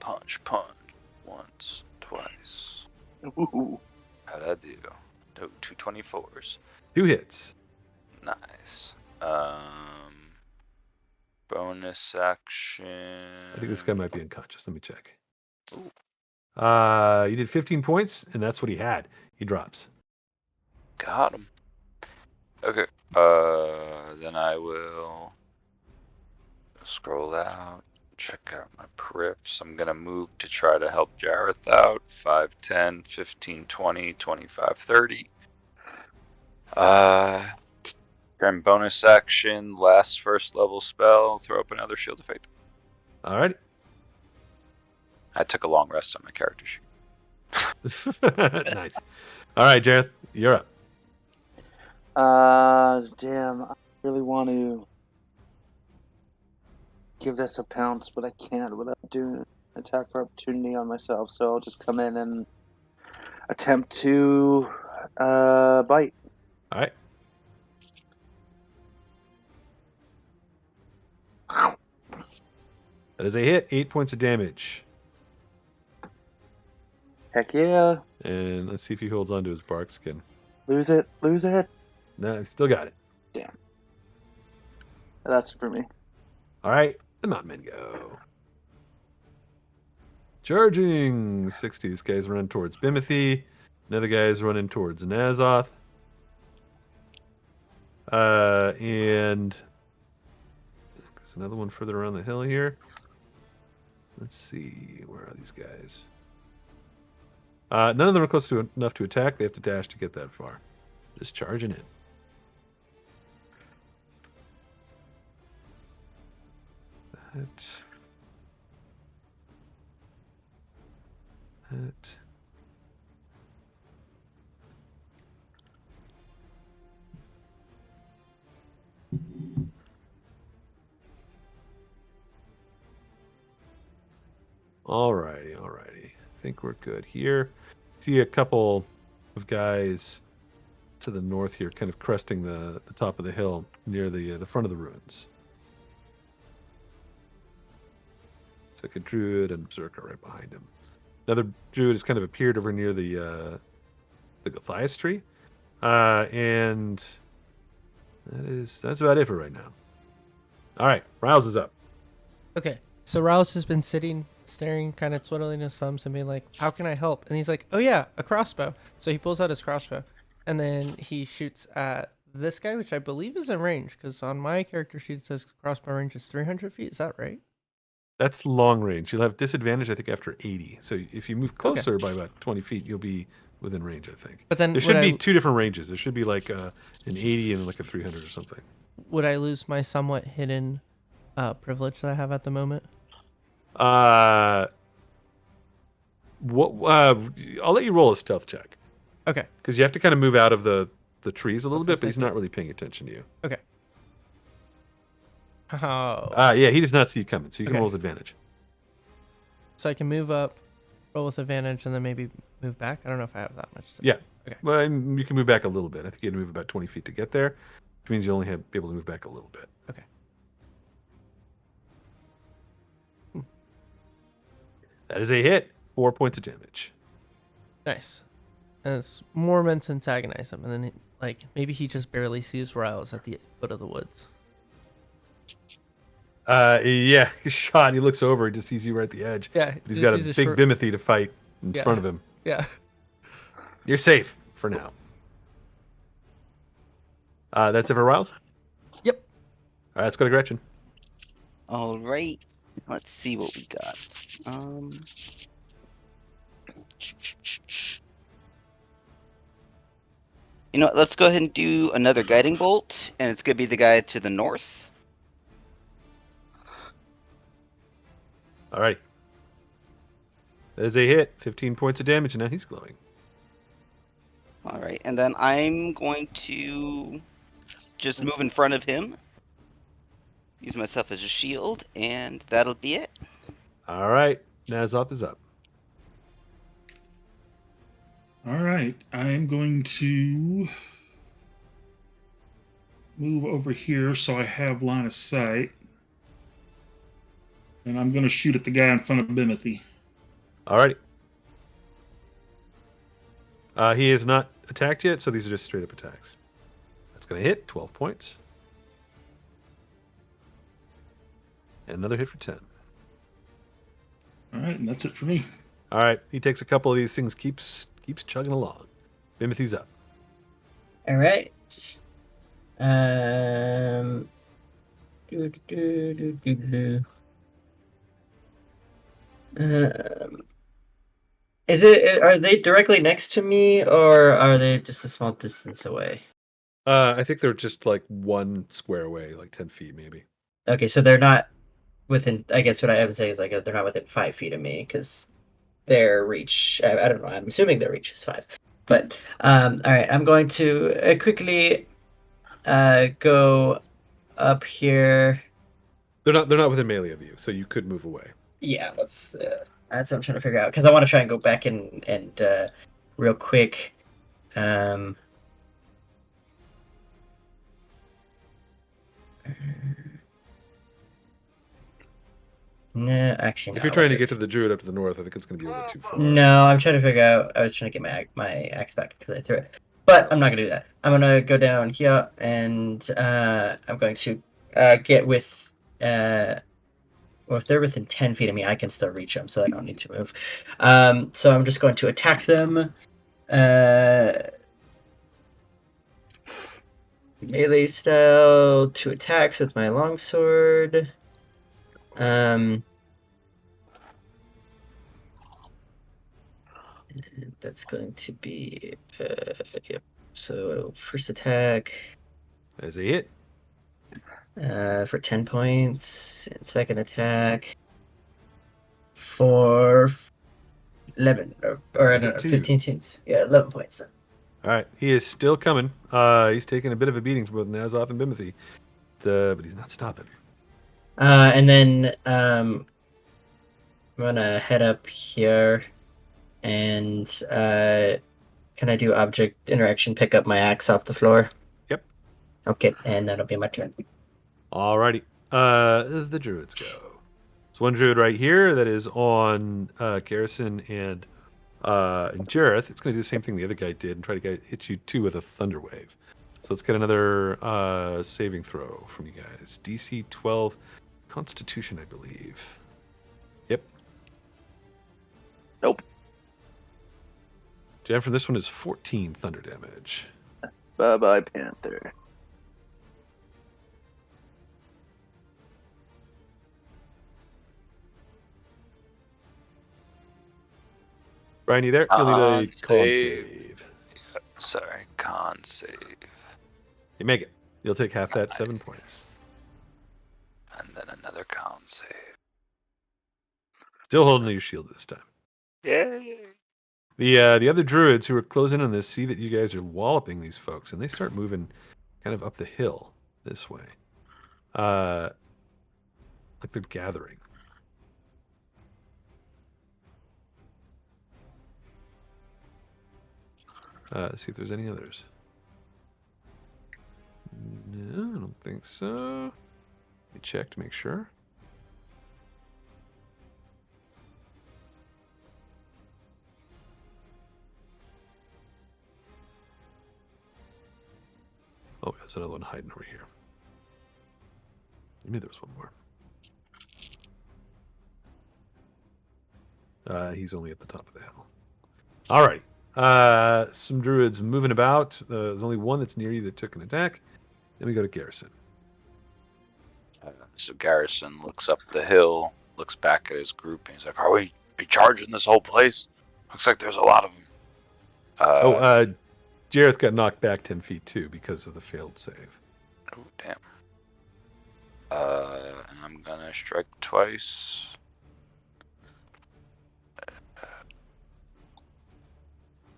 Punch. Once, twice. Ooh. How'd I do? 2 24s. 2 hits. Nice. Bonus action. I think this guy might be unconscious. Let me check. You did 15 points, and that's what he had. He drops. Got him. Okay. Then I will scroll out. Check out my perips. I'm going to move to try to help Jareth out. 5, 10, 15, 20, 25, 30. Then bonus action, last first level spell, throw up another Shield of Faith. All right. I took a long rest on my character sheet. Nice. All right, Jareth, you're up. Damn, I really want to give this a pounce, but I can't without doing an attack for opportunity on myself, so I'll just come in and attempt to bite. All right. That is a hit. 8 points of damage. Heck yeah. And let's see if he holds on to his bark skin. Lose it. No, he still got it. Damn. That's for me. All right. The mountain men go. Charging 60. This guy's running towards Bimothy. Another guy's running towards Nazoth. And there's another one further around the hill here. Let's see. Where are these guys? None of them are close to enough to attack. They have to dash to get that far. Just charging in. That. Alrighty. I think we're good here. See a couple of guys to the north here, kind of cresting the top of the hill near the front of the ruins. It's like a druid and berserker right behind him. Another druid has kind of appeared over near the Gothias tree, and that's about it for right now. All right, Rouse is up. Okay, so Rouse has been sitting, staring, kind of twiddling his thumbs and being like, how can I help? And he's like, oh yeah, a crossbow. So he pulls out his crossbow, and then he shoots at this guy, which I believe is in range, because on my character sheet it says crossbow range is 300 feet. Is that right? That's long range. You'll have disadvantage, I think, after 80. So if you move closer by about 20 feet, you'll be within range, I think. But then there should be two different ranges. There should be like an 80 and like a 300 or something. Would I lose my somewhat hidden privilege that I have at the moment? I'll let you roll a stealth check. Okay. Because you have to kind of move out of the trees a little bit, but he's not really paying attention to you. Okay. Oh. Yeah, he does not see you coming, so you can roll with advantage. So I can move up, roll with advantage, and then maybe move back? I don't know if I have that much. Yeah. Okay. Well, and you can move back a little bit. I think you had to move about 20 feet to get there, which means you only have be able to move back a little bit. Okay. That is a hit. 4 points of damage. Nice. And it's more meant to antagonize him, and then maybe he just barely sees Rouse at the foot of the woods. Yeah, he's shot. He looks over. He just sees you right at the edge. Yeah, but he's got a big Bimothy to fight in front of him. Yeah. You're safe for now. That's it for Rouse? Yep. All right, let's go to Gretchen. All right. Let's see what we got. You know what? Let's go ahead and do another guiding bolt, and it's going to be the guy to the north. All right. That is a hit. 15 points of damage, and now he's glowing. All right, and then I'm going to just move in front of him. Use myself as a shield, and that'll be it. All right. Nazoth is up. All right. I am going to move over here so I have line of sight. And I'm going to shoot at the guy in front of Bimothy. All right. He is not attacked yet, so these are just straight up attacks. That's going to hit. 12 points. And another hit for 10. All right, and that's it for me. All right. He takes a couple of these things, keeps chugging along. Bimothy's up. All right. Is it? Are they directly next to me, or are they just a small distance away? I think they're just like 1 square away, like 10 feet maybe. Okay, so they're not within. I guess what I would say is like they're not within 5 feet of me because their reach. I don't know. I'm assuming their reach is 5. But all right, I'm going to quickly go up here. They're not within melee of you, so you could move away. Yeah, that's what I'm trying to figure out because I want to try and go back and real quick. No, actually, no. If you're trying to get to the druid up to the north, I think it's going to be a little too far. No, I'm trying to figure out. I was trying to get my axe back because I threw it, but I'm not gonna do that. I'm gonna go down here and I'm going to get with. Well, if they're within 10 feet of me, I can still reach them, so I don't need to move. So I'm just going to attack them. Melee style, 2 attacks with my longsword. That's going to be yep. So first attack. As a hit. For 10 points, and second attack for 11 or no, 15 points. Yeah, 11 points then. All right, he is still coming. He's taking a bit of a beating from both Nazoth and Bimothy, but he's not stopping. And then I'm gonna head up here, and can I do object interaction? Pick up my axe off the floor. Yep. Okay, and that'll be my turn. Alrighty. The druids go. It's one druid right here that is on Garrison and Jareth. It's going to do the same thing the other guy did and try to hit you too with a thunder wave. So let's get another saving throw from you guys. DC 12 Constitution, I believe. Yep. Nope. Jam for this one is 14 thunder damage. Bye-bye, Panther. Brian, you there? You'll need a con save. save. Sorry, con save. You make it. You'll take half that, 7 points. And then another con save. Still holding your shield this time. Yay! The other druids who are closing on this see that you guys are walloping these folks, and they start moving kind of up the hill this way. Like they're gathering. See if there's any others. No, I don't think so. Let me check to make sure. Oh, there's another one hiding over here. I knew there was one more. He's only at the top of the hill. Alrighty. Some druids moving about. There's only one that's near you that took an attack. Then we go to Garrison. So Garrison looks up the hill, looks back at his group, and he's like, "Are we charging this whole place? Looks like there's a lot of them." Jareth got knocked back 10 feet too because of the failed save. Oh damn. And I'm gonna strike twice.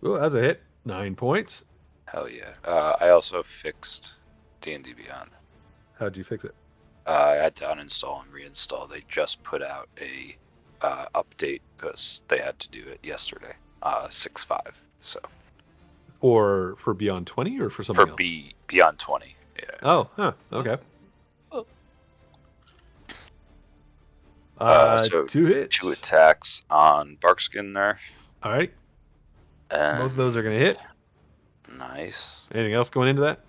Oh, that's a hit. 9 points. Hell yeah. I also fixed D&D Beyond. How'd you fix it? I had to uninstall and reinstall. They just put out a update because they had to do it yesterday. 6.5. So. For Beyond 20 or for something else? For Beyond 20. Yeah. Oh, huh. Okay. So 2 hits. 2 attacks on Barkskin there. All right. And Both of those are going to hit. Nice. Anything else going into that?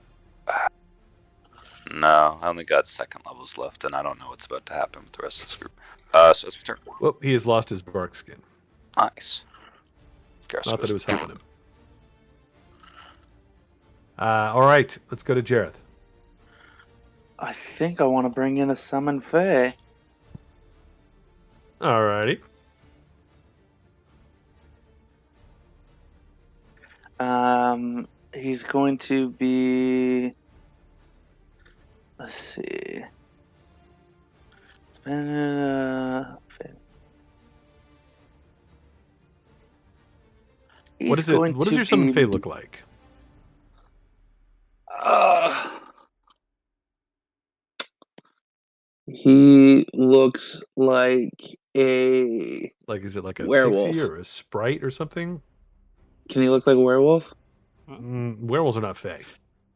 No, I only got second levels left, and I don't know what's about to happen with the rest of this group. So it's my turn. Well, he has lost his bark skin. Nice. Not that it was helping him. All right, let's go to Jareth. I think I want to bring in a summon Fae. Alrighty. He's going to be. Let's see. What is it? What does your summon Fae look like? He looks like a. Like, is it like a werewolf pixie or a sprite or something? Can he look like a werewolf? Werewolves are not Fae.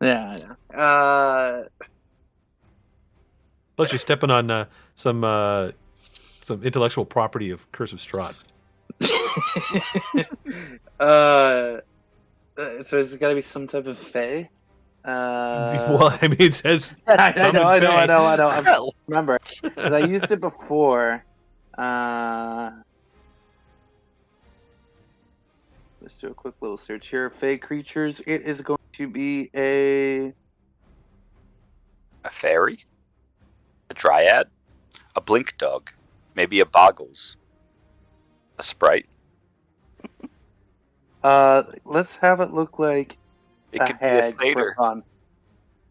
Yeah, I know. Plus, you're stepping on some intellectual property of Curse of Strahd. So it's got to be some type of Fae. Well, I mean, it says. I know. Hell. Remember, because I used it before. Let's do a quick little search here. Fae creatures. It is going to be a fairy, a dryad, a blink dog, maybe a boggles, a sprite. Let's have it look like It a could be a hag for satyr. fun.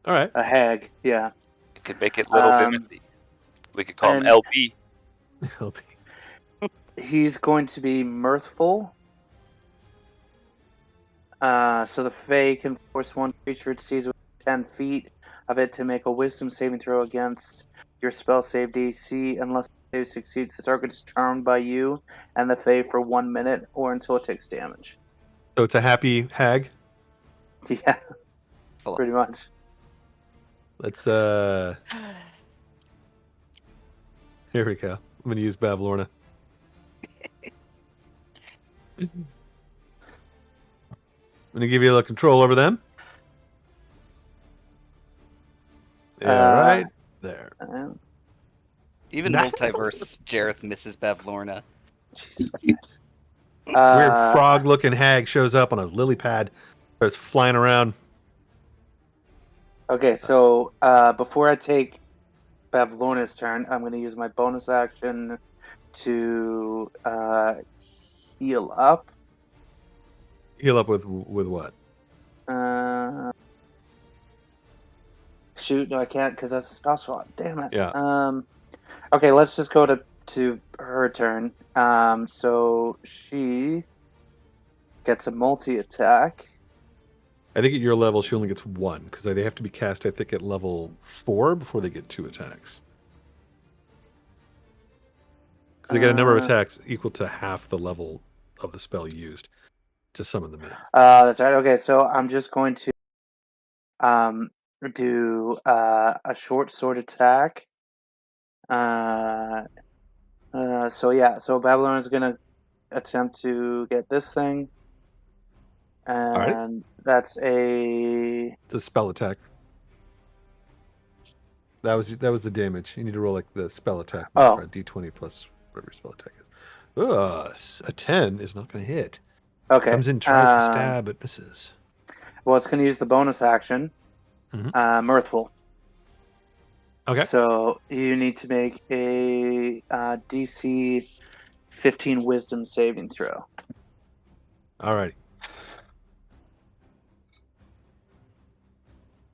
All right. A hag, yeah. It could make it little Vimothy. We could call him and- LB. He's going to be mirthful. So the Fae can force one creature it sees within 10 feet of it to make a wisdom saving throw against your spell save DC. Unless the save succeeds, the target is charmed by you and the Fae for 1 minute or until it takes damage. So it's a happy hag. Yeah, pretty much. Let's here we go. I'm gonna use Bavlorna. I'm gonna give you a little control over them. Yeah, right there. Even multiverse Jareth misses Bavlorna. Jesus. Weird frog-looking hag shows up on a lily pad, starts flying around. Okay, so before I take Bavlorna's turn, I'm going to use my bonus action to heal up. Heal up with what? Shoot, no, I can't because that's a spell slot. Damn it. Yeah. Okay, let's just go to her turn. So she gets a multi-attack. I think at your level she only gets one because they have to be cast. I think at level 4 before they get 2 attacks. Because they get a number of attacks equal to half the level of the spell used to summon them in. That's right. Okay, so I'm just going to do a short sword attack. So Babylon is gonna attempt to get this thing, and that's It's a spell attack. That was the damage. You need to roll like the spell attack. D20 plus whatever your spell attack is. A 10 is not going to hit. Okay. Comes in, tries to stab, but misses. Well, it's going to use the bonus action. Mirthful. Okay. So you need to make a DC 15 Wisdom saving throw. Alrighty.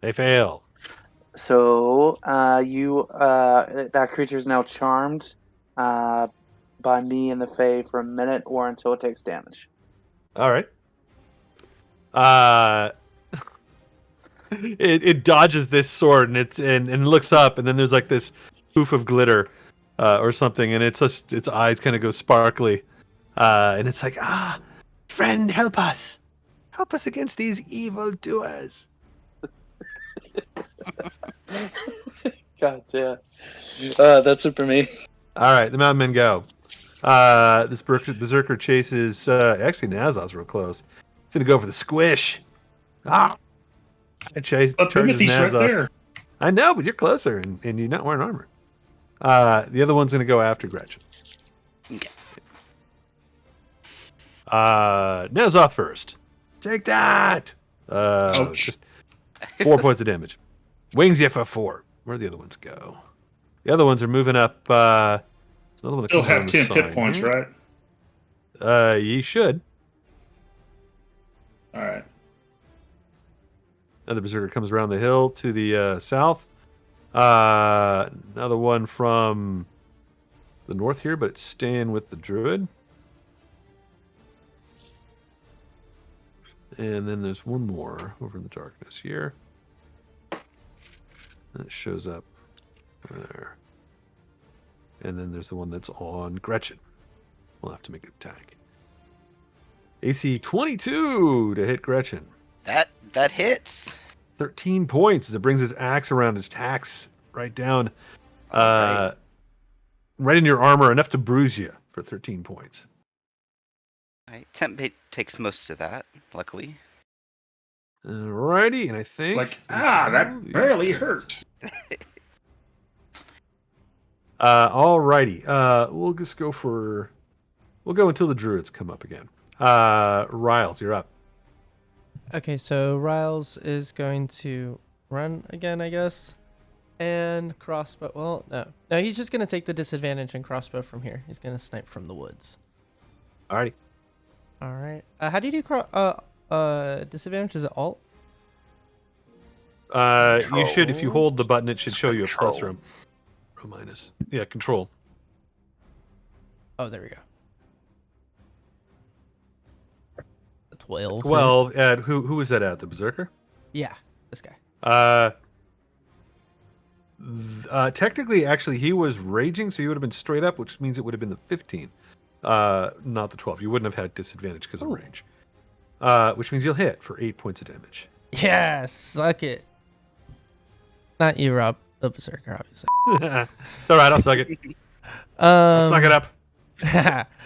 They fail. So that creature is now charmed by me and the Fae for a minute or until it takes damage. All right. It dodges this sword and looks up, and then there's like this poof of glitter or something, and its eyes kind of go sparkly, and it's like, friend, help us against these evil doers. God damn. That's it for me. All right, the mountain men go. This berserker chases. Actually, Nazaz's real close. He's gonna go for the squish. It charges Timothy's right Nazaz. there. I know, but you're closer, and you're not wearing armor. The other one's gonna go after Gretchen. Okay. Nazaz first. Take that. Just 4 points of damage. Wings you for 4. Where'd the other ones go? The other ones are moving up. Another one that Still comes around have the 10 hit side. points, right? Ye should. All right. Another berserker comes around the hill to the south. Another one from the north here, but it's staying with the druid. And then there's one more over in the darkness here. That shows up there. And then there's the one that's on Gretchen. We'll have to make an attack. AC 22 to hit Gretchen. That hits. 13 points as it brings his axe around, his tacks right down. Right. Right in your armor, enough to bruise you for 13 points. Right. Temp bait takes most of that, luckily. Alrighty, and I think... Like, that barely hurt. Alrighty. We'll just go for... We'll go until the druids come up again. Riles, you're up. Okay, so Riles is going to run again, I guess. And crossbow. Well, no. No, he's just going to take the disadvantage and crossbow from here. He's going to snipe from the woods. Alrighty. All right. How do you do disadvantage? Is it alt? You should, if you hold the button, it should show you a plus or a minus. Yeah, control. Oh, there we go. 12. 12. Who was that at? The berserker? Yeah, this guy. Technically, actually, he was raging, so he would have been straight up, which means it would have been the 15, not the 12. You wouldn't have had disadvantage because of range. Which means you'll hit for 8 points of damage. Yeah, suck it. Not you, Rob. The berserker, obviously. It's all right. I'll suck it. I'll suck it up.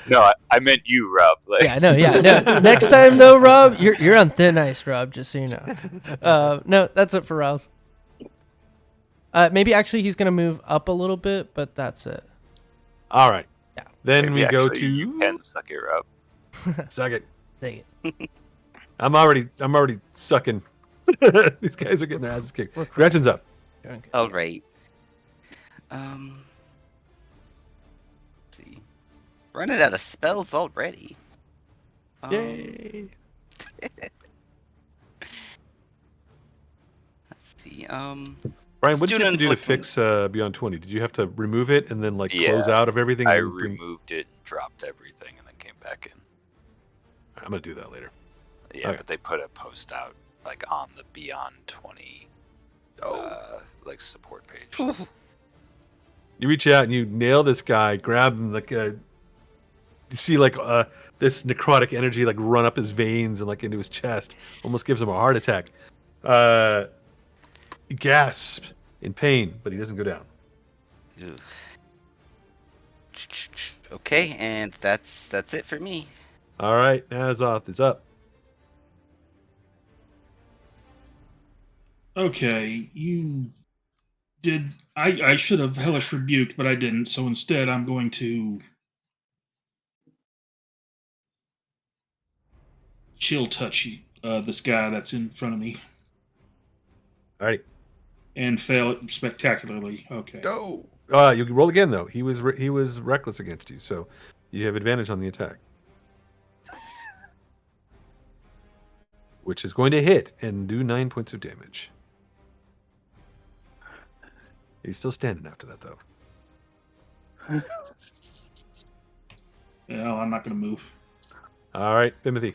No, I meant you, Rob. Like... Yeah, no. Next time, though, Rob, you're on thin ice, Rob. Just so you know. No, that's it for Rouse. Maybe actually he's gonna move up a little bit, but that's it. All right. Yeah. Then Maybe we go actually to you can suck it, Rob. Suck it. Dang it. I'm already sucking. These guys are getting their asses kicked. Gretchen's up. All right. Let's see. Running out of spells already. Yay! Let's see. Brian, what did you have to do to fix Beyond 20? Did you have to remove it and then close out of everything? I removed it, dropped everything, and then came back in. I'm gonna do that later. Yeah, okay. But they put a post out on the Beyond 20 support page. You reach out and you nail this guy, grab him you see this necrotic energy run up his veins and into his chest, almost gives him a heart attack. He gasps in pain, but he doesn't go down. Ew. Okay, and that's it for me. All right, Azoth is up. Okay, you did. I should have hellish rebuked, but I didn't. So instead, I'm going to chill touch this guy that's in front of me. All right. And fail it spectacularly. Okay. Go. You can roll again though. He was reckless against you, so you have advantage on the attack, which is going to hit and do 9 points of damage. He's still standing after that though. Yeah, I'm not going to move. All right, Timothy.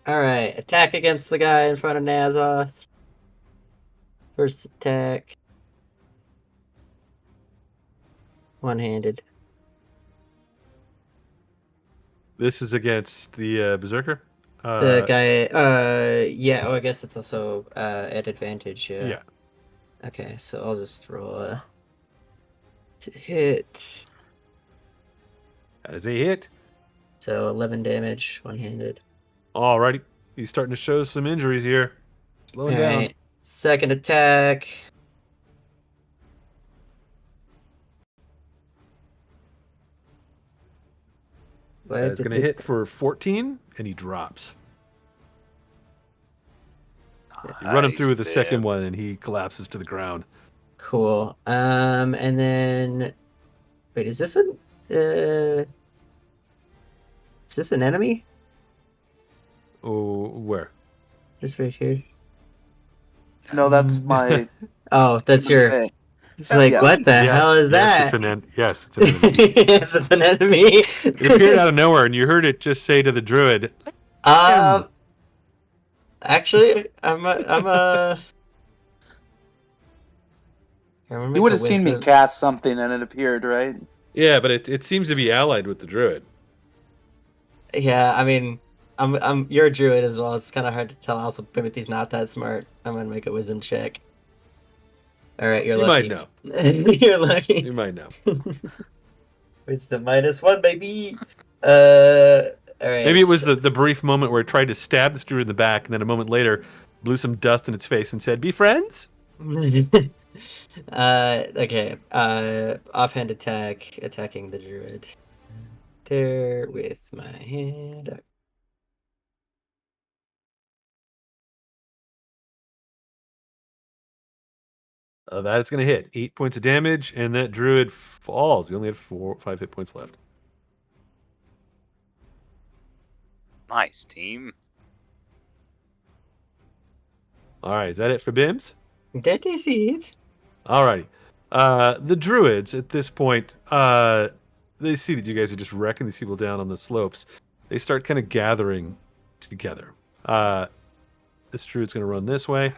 All right, attack against the guy in front of Nazoth. First attack. One-handed. This is against the berserker. The guy. Yeah. Oh, I guess it's also at advantage. Yeah. Yeah. Okay, so I'll just roll to hit. That is a hit. So 11 damage, one-handed. Alrighty. He's starting to show some injuries here. Slow it down. Right. Second attack. That's going to hit for 14, and he drops. You run him through with the second one, and he collapses to the ground. Cool. And then... Wait, is this an enemy? Oh, where? It's right here. No, that's my. Oh, that's your. Okay. It's like, Yeah. what the hell is yes, that? Yes, it's an enemy. Yes, it's an enemy. It appeared out of nowhere, and you heard it just say to the druid, Actually, I'm a. You would have seen me cast something and it appeared, right? Yeah, but it seems to be allied with the druid. Yeah, I mean, you're a druid as well. It's kind of hard to tell. Also, Timothy's not that smart. I'm gonna make a wisdom check. All right, you're lucky. You might know. You're lucky. You might know. Wisdom -1, baby. All right. Maybe it was the brief moment where it tried to stab the druid in the back, and then a moment later blew some dust in its face and said, "Be friends." Okay. Offhand attack, attacking the druid. There with my hand up. That is going to hit 8 points of damage, and that druid falls. You only have 5 hit points left. Nice team. All right, is that it for Bims? That is it. All righty. The druids at this point, they see that you guys are just wrecking these people down on the slopes. They start kind of gathering together. This druid's going to run this way,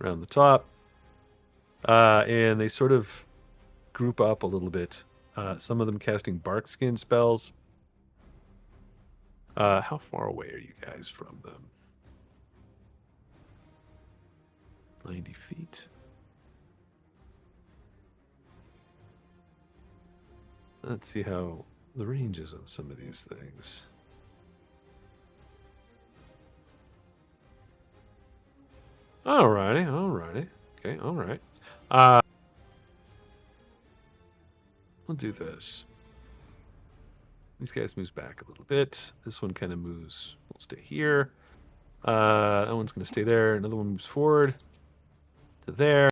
around the top, and they sort of group up a little bit. Some of them casting bark skin spells. How far away are you guys from them? 90 feet. Let's see how the range is on some of these things. Alrighty. Okay, alright. We'll do this. These guys moves back a little bit. This one kind of moves. We'll stay here. That one's going to stay there. Another one moves forward to there.